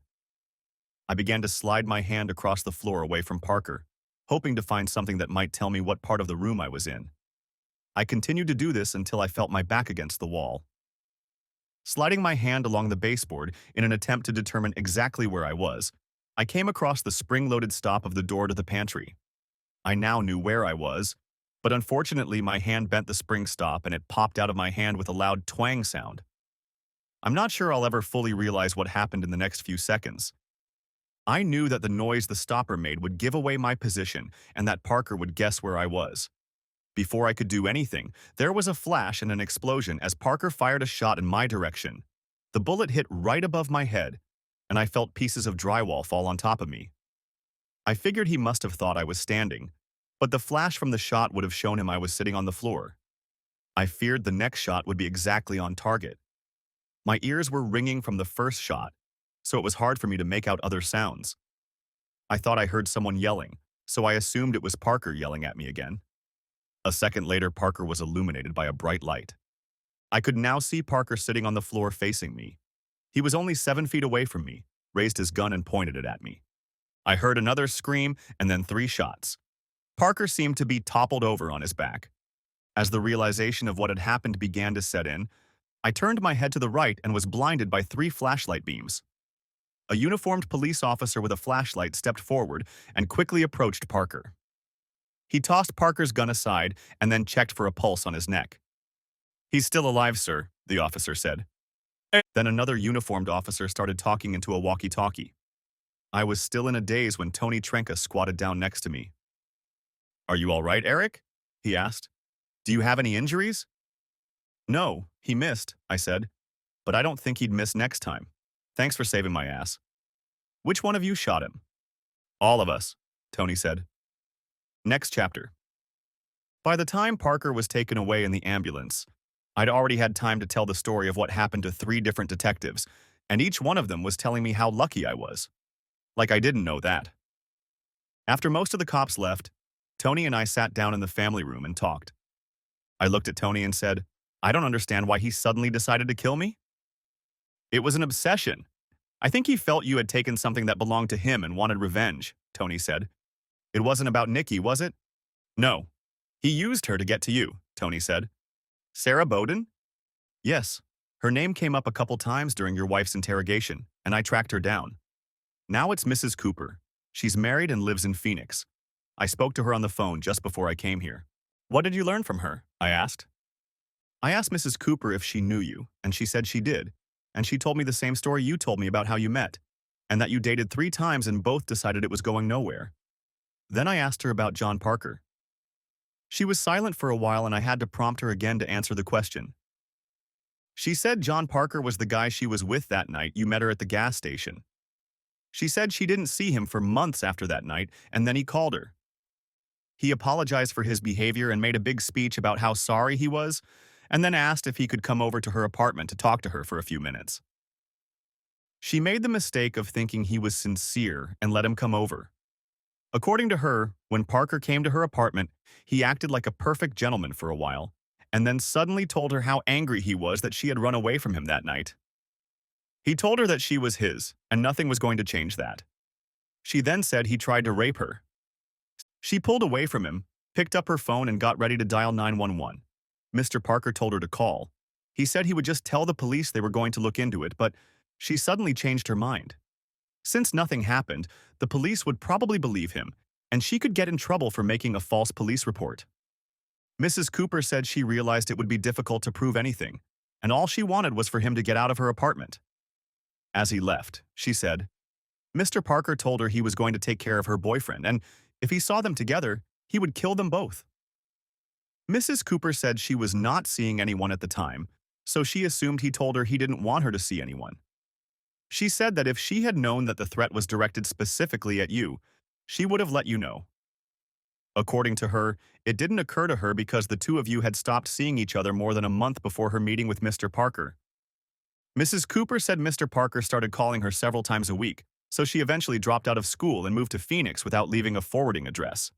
I began to slide my hand across the floor away from Parker, hoping to find something that might tell me what part of the room I was in. I continued to do this until I felt my back against the wall. Sliding my hand along the baseboard in an attempt to determine exactly where I was, I came across the spring-loaded stop of the door to the pantry. I now knew where I was, but unfortunately my hand bent the spring stop and it popped out of my hand with a loud twang sound. I'm not sure I'll ever fully realize what happened in the next few seconds. I knew that the noise the stopper made would give away my position and that Parker would guess where I was. Before I could do anything, there was a flash and an explosion as Parker fired a shot in my direction. The bullet hit right above my head, and I felt pieces of drywall fall on top of me. I figured he must have thought I was standing, but the flash from the shot would have shown him I was sitting on the floor. I feared the next shot would be exactly on target. My ears were ringing from the first shot, so it was hard for me to make out other sounds. I thought I heard someone yelling, so I assumed it was Parker yelling at me again. A second later, Parker was illuminated by a bright light. I could now see Parker sitting on the floor facing me. He was only 7 feet away from me, raised his gun and pointed it at me. I heard another scream and then 3 shots. Parker seemed to be toppled over on his back. As the realization of what had happened began to set in, I turned my head to the right and was blinded by 3 flashlight beams. A uniformed police officer with a flashlight stepped forward and quickly approached Parker. He tossed Parker's gun aside and then checked for a pulse on his neck. "He's still alive, sir," the officer said. Then another uniformed officer started talking into a walkie-talkie. I was still in a daze when Tony Trenka squatted down next to me. "Are you all right, Eric?" he asked. "Do you have any injuries?" "No, he missed," I said. "But I don't think he'd miss next time. Thanks for saving my ass." "Which one of you shot him?" "All of us," Tony said. Next chapter. By the time Parker was taken away in the ambulance, I'd already had time to tell the story of what happened to 3 different detectives, and each one of them was telling me how lucky I was. Like I didn't know that. After most of the cops left, Tony and I sat down in the family room and talked. I looked at Tony and said, "I don't understand why he suddenly decided to kill me." "It was an obsession. I think he felt you had taken something that belonged to him and wanted revenge," Tony said. "It wasn't about Nikki, was it?" "No. He used her to get to you," Tony said. "Sarah Bowden?" "Yes. Her name came up a couple times during your wife's interrogation, and I tracked her down. Now it's Mrs. Cooper. She's married and lives in Phoenix. I spoke to her on the phone just before I came here." "What did you learn from her?" I asked. "I asked Mrs. Cooper if she knew you, and she said she did, and she told me the same story you told me about how you met, and that you dated 3 times and both decided it was going nowhere. Then I asked her about John Parker. She was silent for a while and I had to prompt her again to answer the question. She said John Parker was the guy she was with that night you met her at the gas station. She said she didn't see him for months after that night, and then he called her. He apologized for his behavior and made a big speech about how sorry he was, and then asked if he could come over to her apartment to talk to her for a few minutes. She made the mistake of thinking he was sincere and let him come over. According to her, when Parker came to her apartment, he acted like a perfect gentleman for a while, and then suddenly told her how angry he was that she had run away from him that night. He told her that she was his, and nothing was going to change that. She then said he tried to rape her. She pulled away from him, picked up her phone and got ready to dial 911. Mr. Parker told her to call. He said he would just tell the police they were going to look into it, but she suddenly changed her mind. Since nothing happened, the police would probably believe him, and she could get in trouble for making a false police report. Mrs. Cooper said she realized it would be difficult to prove anything, and all she wanted was for him to get out of her apartment. As he left, she said, Mr. Parker told her he was going to take care of her boyfriend, and if he saw them together, he would kill them both. Mrs. Cooper said she was not seeing anyone at the time, so she assumed he told her he didn't want her to see anyone. She said that if she had known that the threat was directed specifically at you, she would have let you know. According to her, it didn't occur to her because the two of you had stopped seeing each other more than a month before her meeting with Mr. Parker. Mrs. Cooper said Mr. Parker started calling her several times a week, So she eventually dropped out of school and moved to Phoenix without leaving a forwarding address.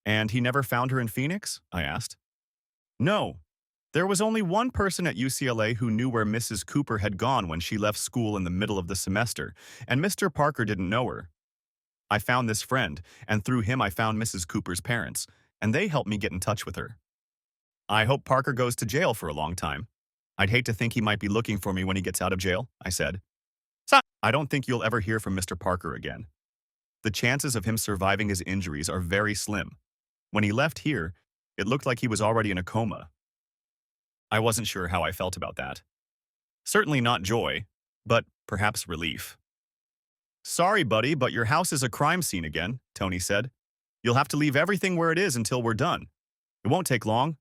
And he never found her in Phoenix? I asked. No. There was only one person at UCLA who knew where Mrs. Cooper had gone when she left school in the middle of the semester, and Mr. Parker didn't know her. I found this friend, and through him I found Mrs. Cooper's parents, and they helped me get in touch with her. I hope Parker goes to jail for a long time. I'd hate to think he might be looking for me when he gets out of jail, I said. I don't think you'll ever hear from Mr. Parker again. The chances of him surviving his injuries are very slim. When he left here, it looked like he was already in a coma. I wasn't sure how I felt about that. Certainly not joy, but perhaps relief. Sorry, buddy, but your house is a crime scene again, Tony said. You'll have to leave everything where it is until we're done. It won't take long.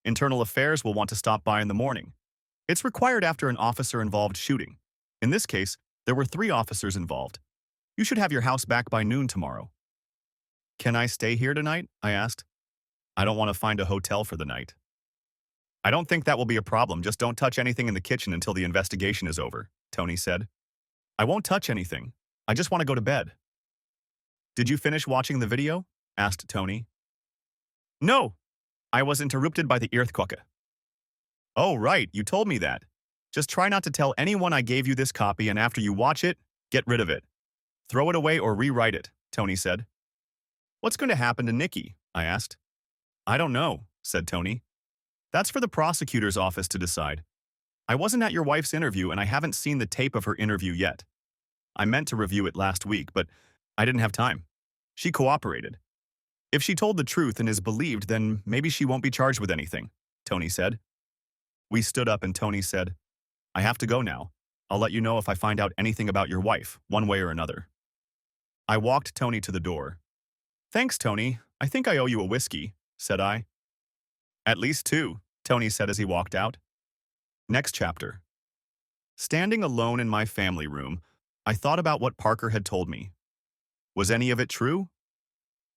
Internal Affairs will want to stop by in the morning. It's required after an officer-involved shooting. In this case, there were 3 officers involved. You should have your house back by noon tomorrow. Can I stay here tonight? I asked. I don't want to find a hotel for the night. I don't think that will be a problem. Just don't touch anything in the kitchen until the investigation is over, Tony said. I won't touch anything. I just want to go to bed. Did you finish watching the video? Asked Tony. No. I was interrupted by the earthquake. Oh, right. You told me that. Just try not to tell anyone I gave you this copy, and after you watch it, get rid of it. Throw it away or rewrite it, Tony said. What's going to happen to Nikki? I asked. I don't know, said Tony. That's for the prosecutor's office to decide. I wasn't at your wife's interview, and I haven't seen the tape of her interview yet. I meant to review it last week, but I didn't have time. She cooperated. If she told the truth and is believed, then maybe she won't be charged with anything, Tony said. We stood up and Tony said, I have to go now. I'll let you know if I find out anything about your wife, one way or another. I walked Tony to the door. Thanks, Tony. I think I owe you a whiskey, said I. At least 2, Tony said as he walked out. Next chapter. Standing alone in my family room, I thought about what Parker had told me. Was any of it true?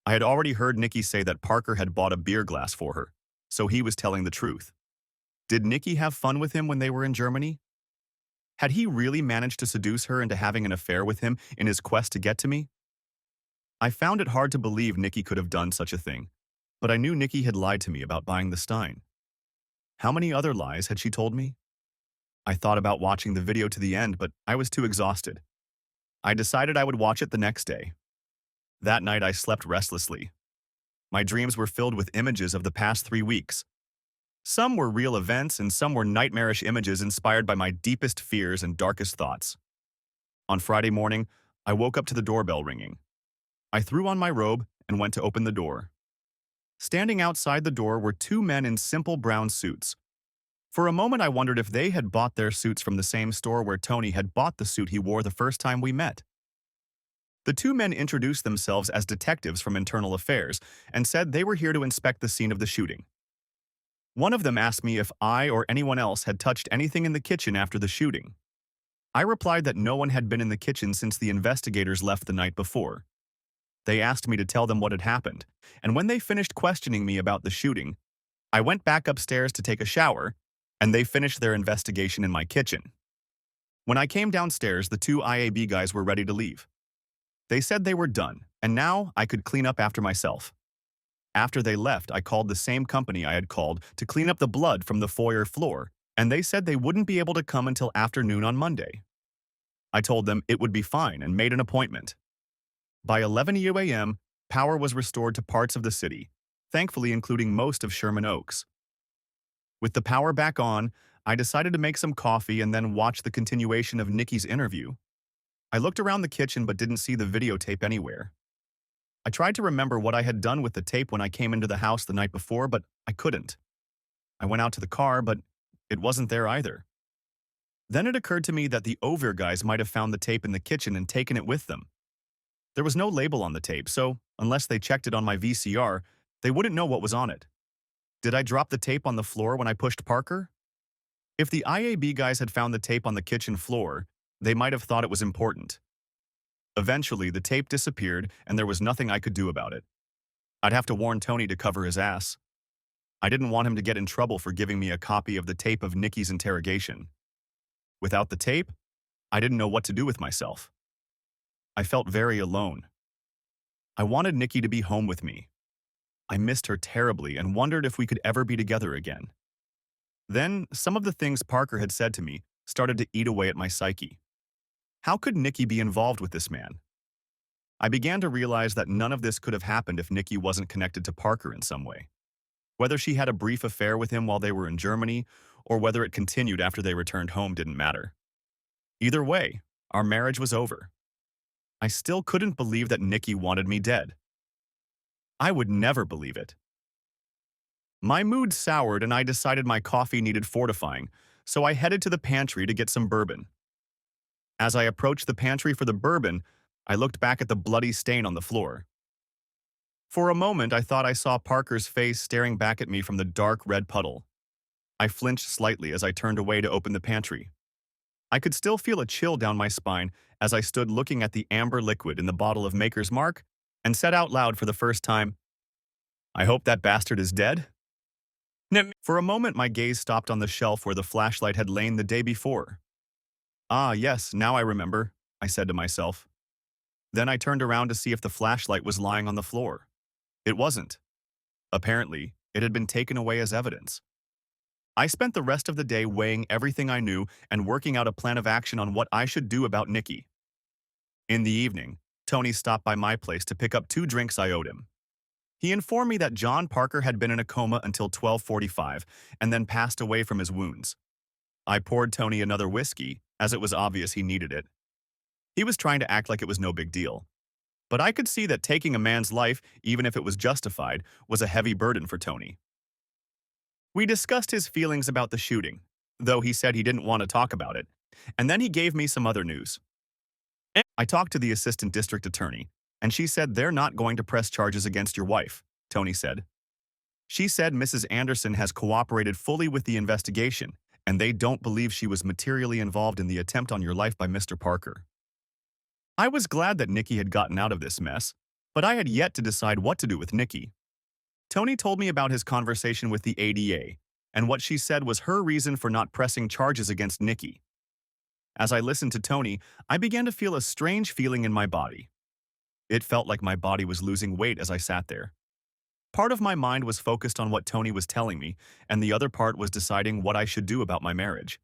I had already heard Nikki say that Parker had bought a beer glass for her, so he was telling the truth. Did Nikki have fun with him when they were in Germany? Had he really managed to seduce her into having an affair with him in his quest to get to me? I found it hard to believe Nikki could have done such a thing, but I knew Nikki had lied to me about buying the Stein. How many other lies had she told me? I thought about watching the video to the end, but I was too exhausted. I decided I would watch it the next day. That night I slept restlessly. My dreams were filled with images of the past 3 weeks. Some were real events and some were nightmarish images inspired by my deepest fears and darkest thoughts. On Friday morning, I woke up to the doorbell ringing. I threw on my robe and went to open the door. Standing outside the door were 2 men in simple brown suits. For a moment I wondered if they had bought their suits from the same store where Tony had bought the suit he wore the first time we met. The 2 men introduced themselves as detectives from Internal Affairs and said they were here to inspect the scene of the shooting. One of them asked me if I or anyone else had touched anything in the kitchen after the shooting. I replied that no one had been in the kitchen since the investigators left the night before. They asked me to tell them what had happened, and when they finished questioning me about the shooting, I went back upstairs to take a shower, and they finished their investigation in my kitchen. When I came downstairs, the 2 IAB guys were ready to leave. They said they were done, and now I could clean up after myself. After they left, I called the same company I had called to clean up the blood from the foyer floor, and they said they wouldn't be able to come until afternoon on Monday. I told them it would be fine and made an appointment. By 11 a.m., power was restored to parts of the city, thankfully including most of Sherman Oaks. With the power back on, I decided to make some coffee and then watch the continuation of Nikki's interview. I looked around the kitchen but didn't see the videotape anywhere. I tried to remember what I had done with the tape when I came into the house the night before, but I couldn't. I went out to the car, but it wasn't there either. Then it occurred to me that the Ovir guys might have found the tape in the kitchen and taken it with them. There was no label on the tape, so unless they checked it on my VCR, they wouldn't know what was on it. Did I drop the tape on the floor when I pushed Parker? If the IAB guys had found the tape on the kitchen floor, they might have thought it was important. Eventually, the tape disappeared and there was nothing I could do about it. I'd have to warn Tony to cover his ass. I didn't want him to get in trouble for giving me a copy of the tape of Nikki's interrogation. Without the tape, I didn't know what to do with myself. I felt very alone. I wanted Nikki to be home with me. I missed her terribly and wondered if we could ever be together again. Then, some of the things Parker had said to me started to eat away at my psyche. How could Nikki be involved with this man? I began to realize that none of this could have happened if Nikki wasn't connected to Parker in some way. Whether she had a brief affair with him while they were in Germany, or whether it continued after they returned home didn't matter. Either way, our marriage was over. I still couldn't believe that Nikki wanted me dead. I would never believe it. My mood soured and I decided my coffee needed fortifying, so I headed to the pantry to get some bourbon. As I approached the pantry for the bourbon, I looked back at the bloody stain on the floor. For a moment, I thought I saw Parker's face staring back at me from the dark red puddle. I flinched slightly as I turned away to open the pantry. I could still feel a chill down my spine as I stood looking at the amber liquid in the bottle of Maker's Mark and said out loud for the first time, "I hope that bastard is dead." For a moment, my gaze stopped on the shelf where the flashlight had lain the day before. "Ah, yes, now I remember," I said to myself. Then I turned around to see if the flashlight was lying on the floor. It wasn't. Apparently, it had been taken away as evidence. I spent the rest of the day weighing everything I knew and working out a plan of action on what I should do about Nikki. In the evening, Tony stopped by my place to pick up 2 drinks I owed him. He informed me that John Parker had been in a coma until 12:45 and then passed away from his wounds. I poured Tony another whiskey, as it was obvious he needed it. He was trying to act like it was no big deal. But I could see that taking a man's life, even if it was justified, was a heavy burden for Tony. We discussed his feelings about the shooting, though he said he didn't want to talk about it, and then he gave me some other news. I talked to the assistant district attorney, and she said they're not going to press charges against your wife, Tony said. She said Mrs. Anderson has cooperated fully with the investigation, and they don't believe she was materially involved in the attempt on your life by Mr. Parker. I was glad that Nikki had gotten out of this mess, but I had yet to decide what to do with Nikki. Tony told me about his conversation with the ADA, and what she said was her reason for not pressing charges against Nikki. As I listened to Tony, I began to feel a strange feeling in my body. It felt like my body was losing weight as I sat there. Part of my mind was focused on what Tony was telling me, and the other part was deciding what I should do about my marriage.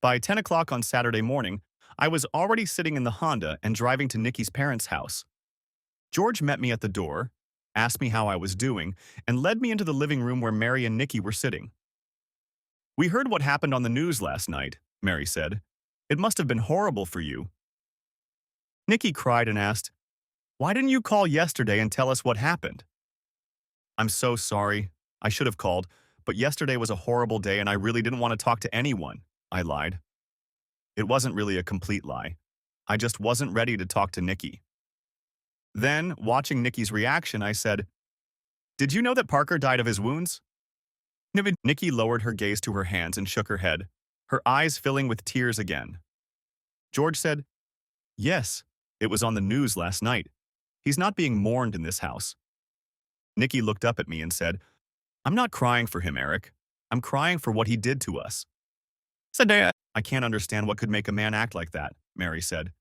By 10 o'clock on Saturday morning, I was already sitting in the Honda and driving to Nikki's parents' house. George met me at the door, asked me how I was doing, and led me into the living room where Mary and Nikki were sitting. "We heard what happened on the news last night," Mary said. "It must have been horrible for you." Nikki cried and asked, "Why didn't you call yesterday and tell us what happened?" "I'm so sorry. I should have called, but yesterday was a horrible day and I really didn't want to talk to anyone," I lied. It wasn't really a complete lie. I just wasn't ready to talk to Nikki. Then, watching Nikki's reaction, I said, "Did you know that Parker died of his wounds?" Nikki lowered her gaze to her hands and shook her head, her eyes filling with tears again. George said, "Yes, it was on the news last night. He's not being mourned in this house." Nikki looked up at me and said, "I'm not crying for him, Eric. I'm crying for what he did to us." "I can't understand what could make a man act like that," Mary said.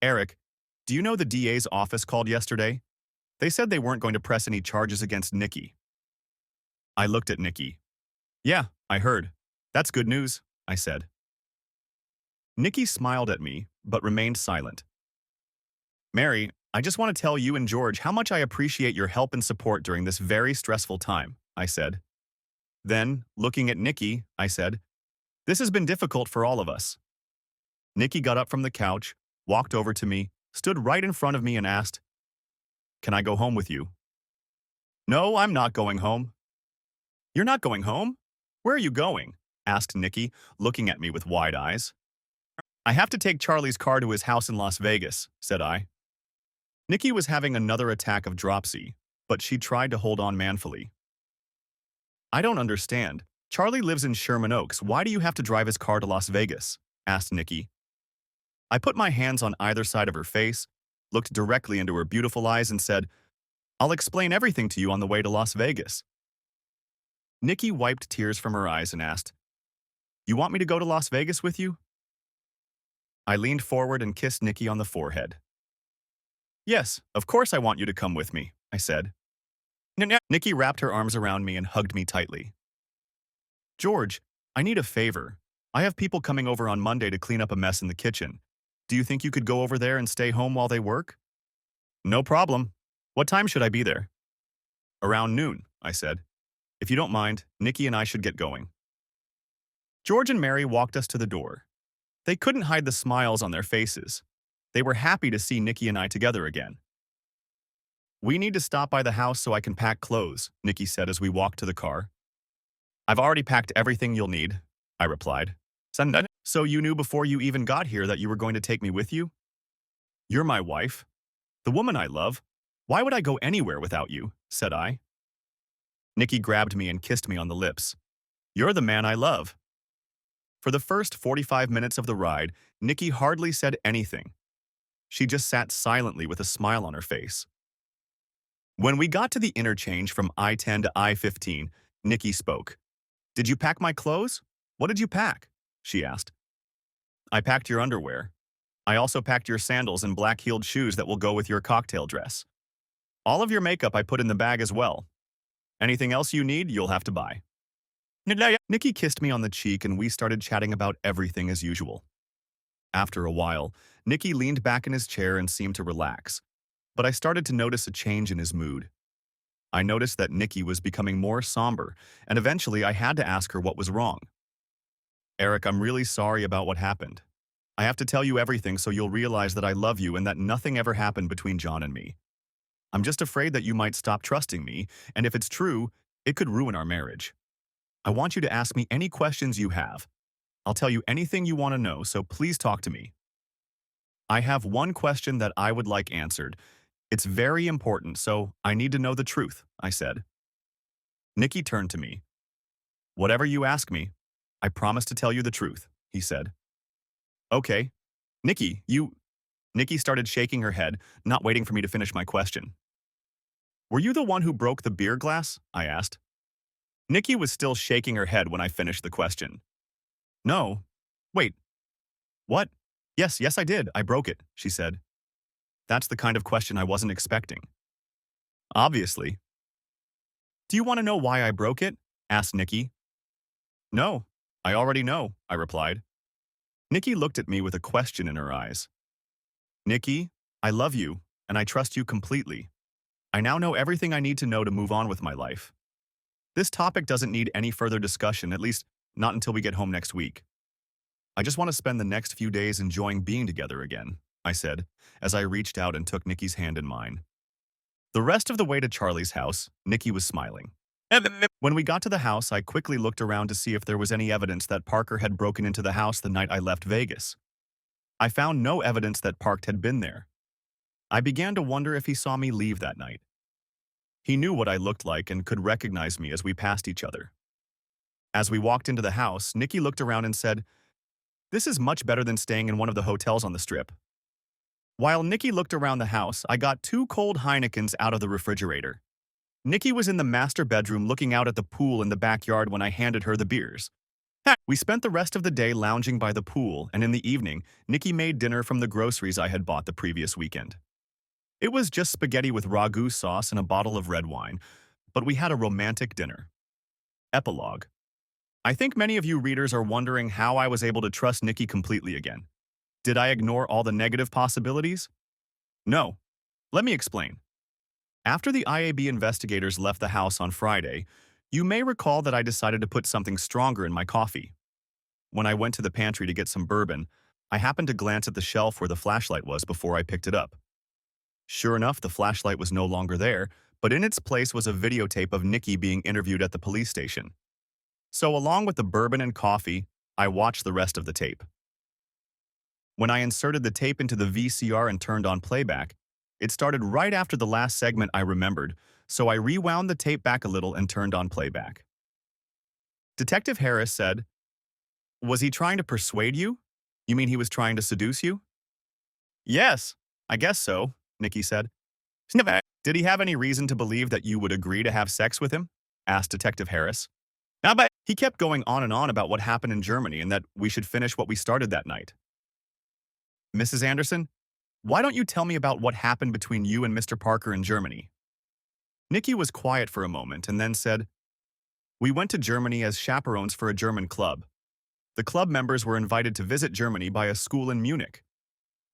"Eric, do you know the DA's office called yesterday? They said they weren't going to press any charges against Nikki." I looked at Nikki. "Yeah, I heard. That's good news," I said. Nikki smiled at me, but remained silent. "Mary, I just want to tell you and George how much I appreciate your help and support during this very stressful time," I said. Then, looking at Nikki, I said, "This has been difficult for all of us." Nikki got up from the couch, walked over to me, stood right in front of me and asked, "Can I go home with you?" "No, I'm not going home." "You're not going home? Where are you going?" asked Nikki, looking at me with wide eyes. "I have to take Charlie's car to his house in Las Vegas," said I. Nikki was having another attack of dropsy, but she tried to hold on manfully. "I don't understand. Charlie lives in Sherman Oaks. Why do you have to drive his car to Las Vegas?" asked Nikki. I put my hands on either side of her face, looked directly into her beautiful eyes and said, "I'll explain everything to you on the way to Las Vegas." Nikki wiped tears from her eyes and asked, "You want me to go to Las Vegas with you?" I leaned forward and kissed Nikki on the forehead. Yes, of course I want you to come with me, I said. Nikki wrapped her arms around me and hugged me tightly. George, I need a favor. I have people coming over on Monday to clean up a mess in the kitchen. Do you think you could go over there and stay home while they work? No problem. What time should I be there? Around noon, I said. If you don't mind, Nikki and I should get going. George and Mary walked us to the door. They couldn't hide the smiles on their faces. They were happy to see Nikki and I together again. We need to stop by the house so I can pack clothes, Nikki said as we walked to the car. I've already packed everything you'll need, I replied. So you knew before you even got here that you were going to take me with you? You're my wife, the woman I love. Why would I go anywhere without you? Said I. Nikki grabbed me and kissed me on the lips. You're the man I love. For the first 45 minutes of the ride, Nikki hardly said anything. She just sat silently with a smile on her face. When we got to the interchange from I-10 to I-15, Nikki spoke. Did you pack my clothes? What did you pack? She asked. I packed your underwear. I also packed your sandals and black-heeled shoes that will go with your cocktail dress. All of your makeup I put in the bag as well. Anything else you need, you'll have to buy. Nikki kissed me on the cheek and we started chatting about everything as usual. After a while, Nikki leaned back in his chair and seemed to relax, but I started to notice a change in his mood. I noticed that Nikki was becoming more somber, and eventually I had to ask her what was wrong. Eric, I'm really sorry about what happened. I have to tell you everything so you'll realize that I love you and that nothing ever happened between John and me. I'm just afraid that you might stop trusting me, and if it's true, it could ruin our marriage. I want you to ask me any questions you have. I'll tell you anything you want to know, so please talk to me. I have one question that I would like answered. It's very important, so I need to know the truth, I said. Nikki turned to me. Whatever you ask me, I promise to tell you the truth, he said. Okay. Nikki, Nikki started shaking her head, not waiting for me to finish my question. Were you the one who broke the beer glass? I asked. Nikki was still shaking her head when I finished the question. No. Wait. What? Yes, I did. I broke it, she said. That's the kind of question I wasn't expecting. Obviously. Do you want to know why I broke it? Asked Nikki. No, I already know, I replied. Nikki looked at me with a question in her eyes. Nikki, I love you, and I trust you completely. I now know everything I need to know to move on with my life. This topic doesn't need any further discussion, at least not until we get home next week. I just want to spend the next few days enjoying being together again, I said, as I reached out and took Nikki's hand in mine. The rest of the way to Charlie's house, Nikki was smiling. When we got to the house, I quickly looked around to see if there was any evidence that Parker had broken into the house the night I left Vegas. I found no evidence that Parker had been there. I began to wonder if he saw me leave that night. He knew what I looked like and could recognize me as we passed each other. As we walked into the house, Nikki looked around and said, "This is much better than staying in one of the hotels on the strip." While Nikki looked around the house, I got 2 cold Heinekens out of the refrigerator. Nikki was in the master bedroom looking out at the pool in the backyard when I handed her the beers. We spent the rest of the day lounging by the pool, and in the evening, Nikki made dinner from the groceries I had bought the previous weekend. It was just spaghetti with ragu sauce and a bottle of red wine, but we had a romantic dinner. Epilogue. I think many of you readers are wondering how I was able to trust Nikki completely again. Did I ignore all the negative possibilities? No. Let me explain. After the IAB investigators left the house on Friday, you may recall that I decided to put something stronger in my coffee. When I went to the pantry to get some bourbon, I happened to glance at the shelf where the flashlight was before I picked it up. Sure enough, the flashlight was no longer there, but in its place was a videotape of Nikki being interviewed at the police station. So along with the bourbon and coffee, I watched the rest of the tape. When I inserted the tape into the VCR and turned on playback, it started right after the last segment I remembered, so I rewound the tape back a little and turned on playback. Detective Harris said, "Was he trying to persuade you? You mean he was trying to seduce you?" "Yes, I guess so," Nikki said. "Did he have any reason to believe that you would agree to have sex with him?" asked Detective Harris. "He kept going on and on about what happened in Germany and that we should finish what we started that night." "Mrs. Anderson, Why don't you tell me about what happened between you and Mr. Parker in Germany? Nikki was quiet for a moment and then said, We went to Germany as chaperones for a German club. The club members were invited to visit Germany by a school in Munich.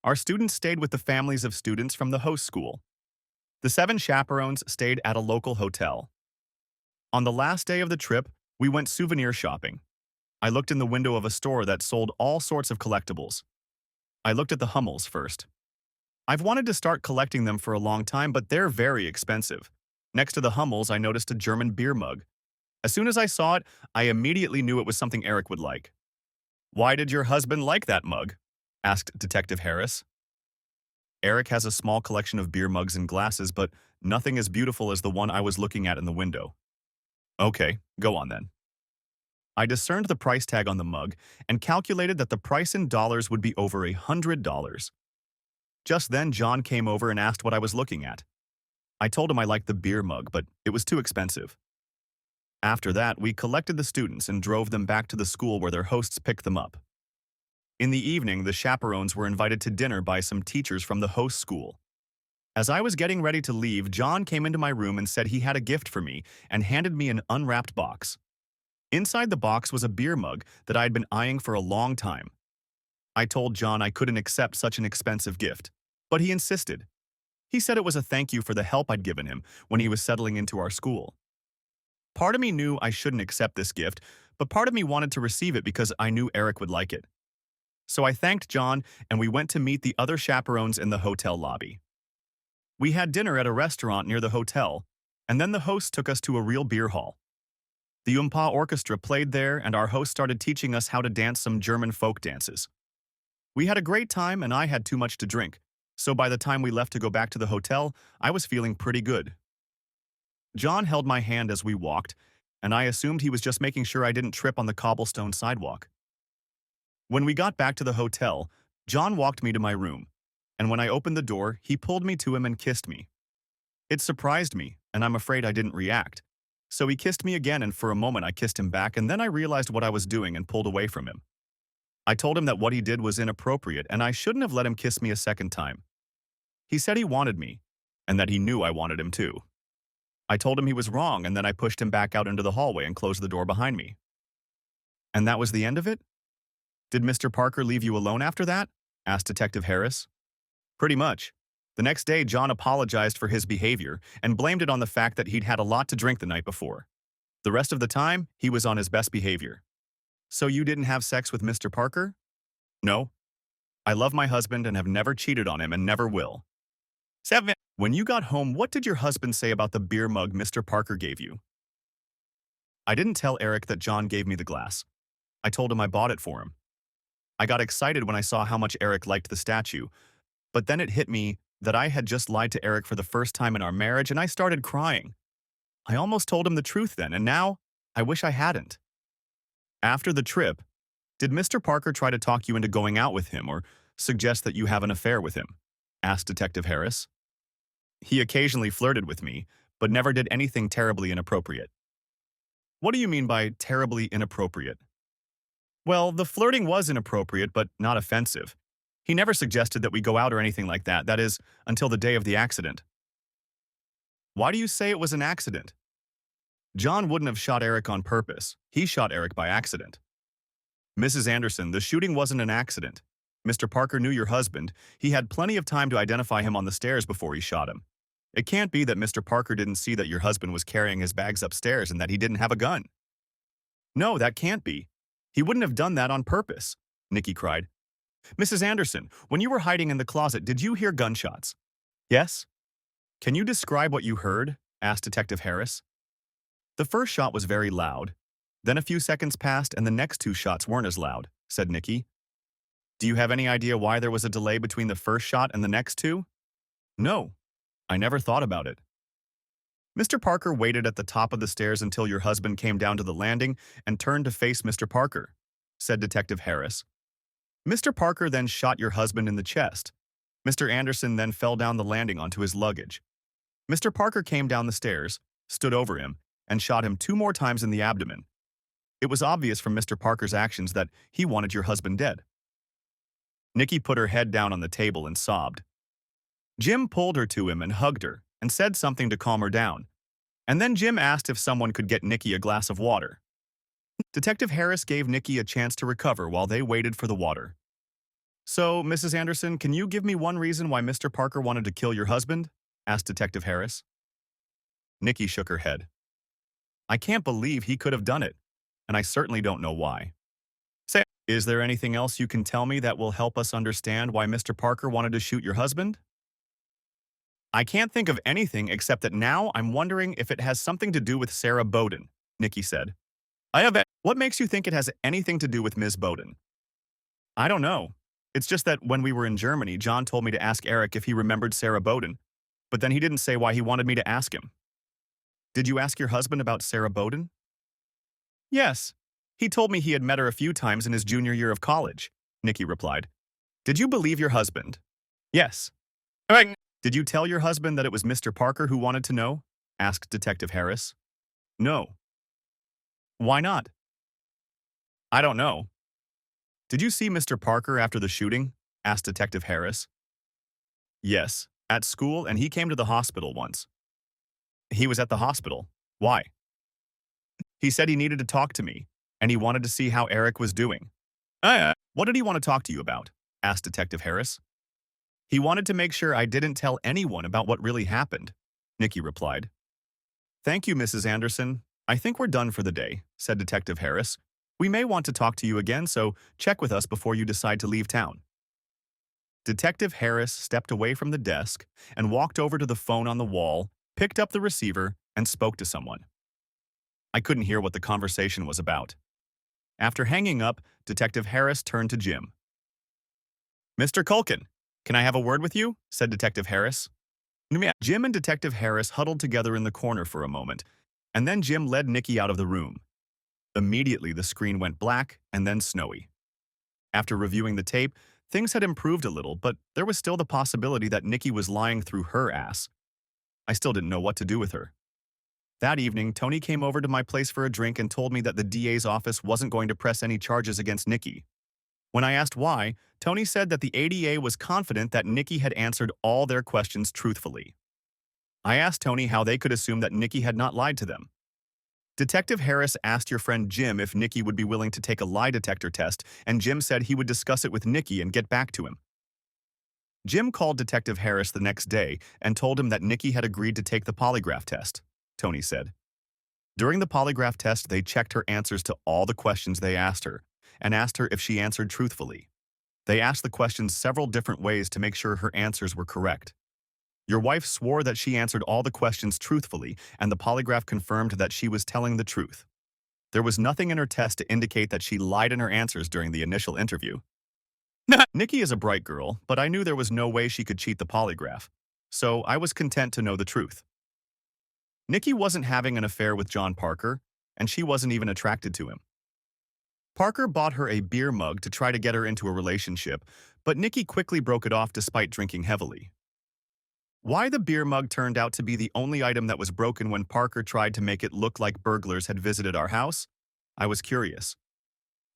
Our students stayed with the families of students from the host school. The 7 chaperones stayed at a local hotel. On the last day of the trip, we went souvenir shopping. I looked in the window of a store that sold all sorts of collectibles. I looked at the Hummels first. I've wanted to start collecting them for a long time, but they're very expensive. Next to the Hummels, I noticed a German beer mug. As soon as I saw it, I immediately knew it was something Eric would like. Why did your husband like that mug? Asked Detective Harris. Eric has a small collection of beer mugs and glasses, but nothing as beautiful as the one I was looking at in the window. Okay, go on then. I discerned the price tag on the mug and calculated that the price in dollars would be over $100. Just then, John came over and asked what I was looking at. I told him I liked the beer mug, but it was too expensive. After that, we collected the students and drove them back to the school where their hosts picked them up. In the evening, the chaperones were invited to dinner by some teachers from the host school. As I was getting ready to leave, John came into my room and said he had a gift for me and handed me an unwrapped box. Inside the box was a beer mug that I had been eyeing for a long time. I told John I couldn't accept such an expensive gift, but he insisted. He said it was a thank you for the help I'd given him when he was settling into our school. Part of me knew I shouldn't accept this gift, but part of me wanted to receive it because I knew Eric would like it. So I thanked John and we went to meet the other chaperones in the hotel lobby. We had dinner at a restaurant near the hotel, and then the host took us to a real beer hall. The Orchestra played there, and our host started teaching us how to dance some German folk dances. We had a great time, and I had too much to drink, so by the time we left to go back to the hotel, I was feeling pretty good. John held my hand as we walked, and I assumed he was just making sure I didn't trip on the cobblestone sidewalk. When we got back to the hotel, John walked me to my room, and when I opened the door, he pulled me to him and kissed me. It surprised me, and I'm afraid I didn't react. So he kissed me again, and for a moment I kissed him back, and then I realized what I was doing and pulled away from him. I told him that what he did was inappropriate, and I shouldn't have let him kiss me a second time. He said he wanted me, and that he knew I wanted him too. I told him he was wrong, and then I pushed him back out into the hallway and closed the door behind me. And that was the end of it? Did Mr. Parker leave you alone after that? Asked Detective Harris. Pretty much. The next day, John apologized for his behavior and blamed it on the fact that he'd had a lot to drink the night before. The rest of the time, he was on his best behavior. So you didn't have sex with Mr. Parker? No. I love my husband and have never cheated on him and never will. 7. When you got home, what did your husband say about the beer mug Mr. Parker gave you? I didn't tell Eric that John gave me the glass. I told him I bought it for him. I got excited when I saw how much Eric liked the statue, but then it hit me that I had just lied to Eric for the first time in our marriage, and I started crying. I almost told him the truth then, and now I wish I hadn't. After the trip, did Mr. Parker try to talk you into going out with him or suggest that you have an affair with him? Asked Detective Harris. He occasionally flirted with me, but never did anything terribly inappropriate. What do you mean by terribly inappropriate? Well, the flirting was inappropriate, but not offensive. He never suggested that we go out or anything like that, that is, until the day of the accident. Why do you say it was an accident? John wouldn't have shot Eric on purpose. He shot Eric by accident. Mrs. Anderson, the shooting wasn't an accident. Mr. Parker knew your husband. He had plenty of time to identify him on the stairs before he shot him. It can't be that Mr. Parker didn't see that your husband was carrying his bags upstairs and that he didn't have a gun. No, that can't be. He wouldn't have done that on purpose, Nikki cried. Mrs. Anderson, when you were hiding in the closet, did you hear gunshots? Yes. Can you describe what you heard? Asked Detective Harris. The first shot was very loud. Then a few seconds passed and the next 2 shots weren't as loud, said Nikki. Do you have any idea why there was a delay between the first shot and the next 2? No. I never thought about it. Mr. Parker waited at the top of the stairs until your husband came down to the landing and turned to face Mr. Parker, said Detective Harris. Mr. Parker then shot your husband in the chest. Mr. Anderson then fell down the landing onto his luggage. Mr. Parker came down the stairs, stood over him, and shot him 2 more times in the abdomen. It was obvious from Mr. Parker's actions that he wanted your husband dead. Nikki put her head down on the table and sobbed. Jim pulled her to him and hugged her and said something to calm her down. And then Jim asked if someone could get Nikki a glass of water. Detective Harris gave Nikki a chance to recover while they waited for the water. "So, Mrs. Anderson, can you give me one reason why Mr. Parker wanted to kill your husband?" asked Detective Harris. Nikki shook her head. "I can't believe he could have done it, and I certainly don't know why." "Say, is there anything else you can tell me that will help us understand why Mr. Parker wanted to shoot your husband?" "I can't think of anything except that now I'm wondering if it has something to do with Sarah Bowden," Nikki said. What makes you think it has anything to do with Ms. Bowden?" "I don't know. It's just that when we were in Germany, John told me to ask Eric if he remembered Sarah Bowden, but then he didn't say why he wanted me to ask him." "Did you ask your husband about Sarah Bowden?" "Yes. He told me he had met her a few times in his junior year of college," Nikki replied. "Did you believe your husband?" "Yes." "Alright. Did you tell your husband that it was Mr. Parker who wanted to know?" asked Detective Harris. "No." "Why not?" "I don't know." "Did you see Mr. Parker after the shooting?" asked Detective Harris. "Yes, at school, and he came to the hospital once." "He was at the hospital. Why?" "He said he needed to talk to me, and he wanted to see how Eric was doing." What did he want to talk to you about?" asked Detective Harris. "He wanted to make sure I didn't tell anyone about what really happened," Nikki replied. "Thank you, Mrs. Anderson. I think we're done for the day," said Detective Harris. "We may want to talk to you again, so check with us before you decide to leave town." Detective Harris stepped away from the desk and walked over to the phone on the wall, picked up the receiver, and spoke to someone. I couldn't hear what the conversation was about. After hanging up, Detective Harris turned to Jim. "Mr. Culkin, can I have a word with you?" said Detective Harris. Jim and Detective Harris huddled together in the corner for a moment, and then Jim led Nikki out of the room. Immediately, the screen went black and then snowy. After reviewing the tape, things had improved a little, but there was still the possibility that Nikki was lying through her ass. I still didn't know what to do with her. That evening, Tony came over to my place for a drink and told me that the DA's office wasn't going to press any charges against Nikki. When I asked why, Tony said that the ADA was confident that Nikki had answered all their questions truthfully. I asked Tony how they could assume that Nikki had not lied to them. Detective Harris asked your friend Jim if Nikki would be willing to take a lie detector test, and Jim said he would discuss it with Nikki and get back to him. Jim called Detective Harris the next day and told him that Nikki had agreed to take the polygraph test, Tony said. During the polygraph test, they checked her answers to all the questions they asked her and asked her if she answered truthfully. They asked the questions several different ways to make sure her answers were correct. Your wife swore that she answered all the questions truthfully, and the polygraph confirmed that she was telling the truth. There was nothing in her test to indicate that she lied in her answers during the initial interview. Nikki is a bright girl, but I knew there was no way she could cheat the polygraph, so I was content to know the truth. Nikki wasn't having an affair with John Parker, and she wasn't even attracted to him. Parker bought her a beer mug to try to get her into a relationship, but Nikki quickly broke it off despite drinking heavily. Why the beer mug turned out to be the only item that was broken when Parker tried to make it look like burglars had visited our house? I was curious.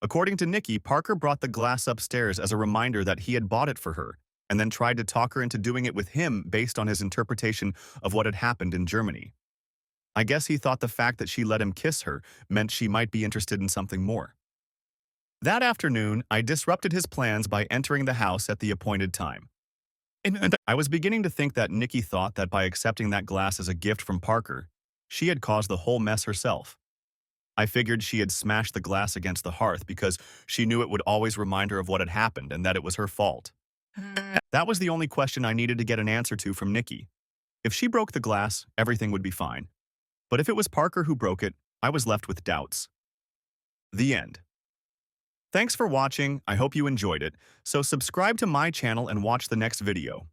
According to Nikki, Parker brought the glass upstairs as a reminder that he had bought it for her, and then tried to talk her into doing it with him based on his interpretation of what had happened in Germany. I guess he thought the fact that she let him kiss her meant she might be interested in something more. That afternoon, I disrupted his plans by entering the house at the appointed time. I was beginning to think that Nikki thought that by accepting that glass as a gift from Parker, she had caused the whole mess herself. I figured she had smashed the glass against the hearth because she knew it would always remind her of what had happened and that it was her fault. That was the only question I needed to get an answer to from Nikki. If she broke the glass, everything would be fine. But if it was Parker who broke it, I was left with doubts. The end. Thanks for watching. I hope you enjoyed it. So subscribe to my channel and watch the next video.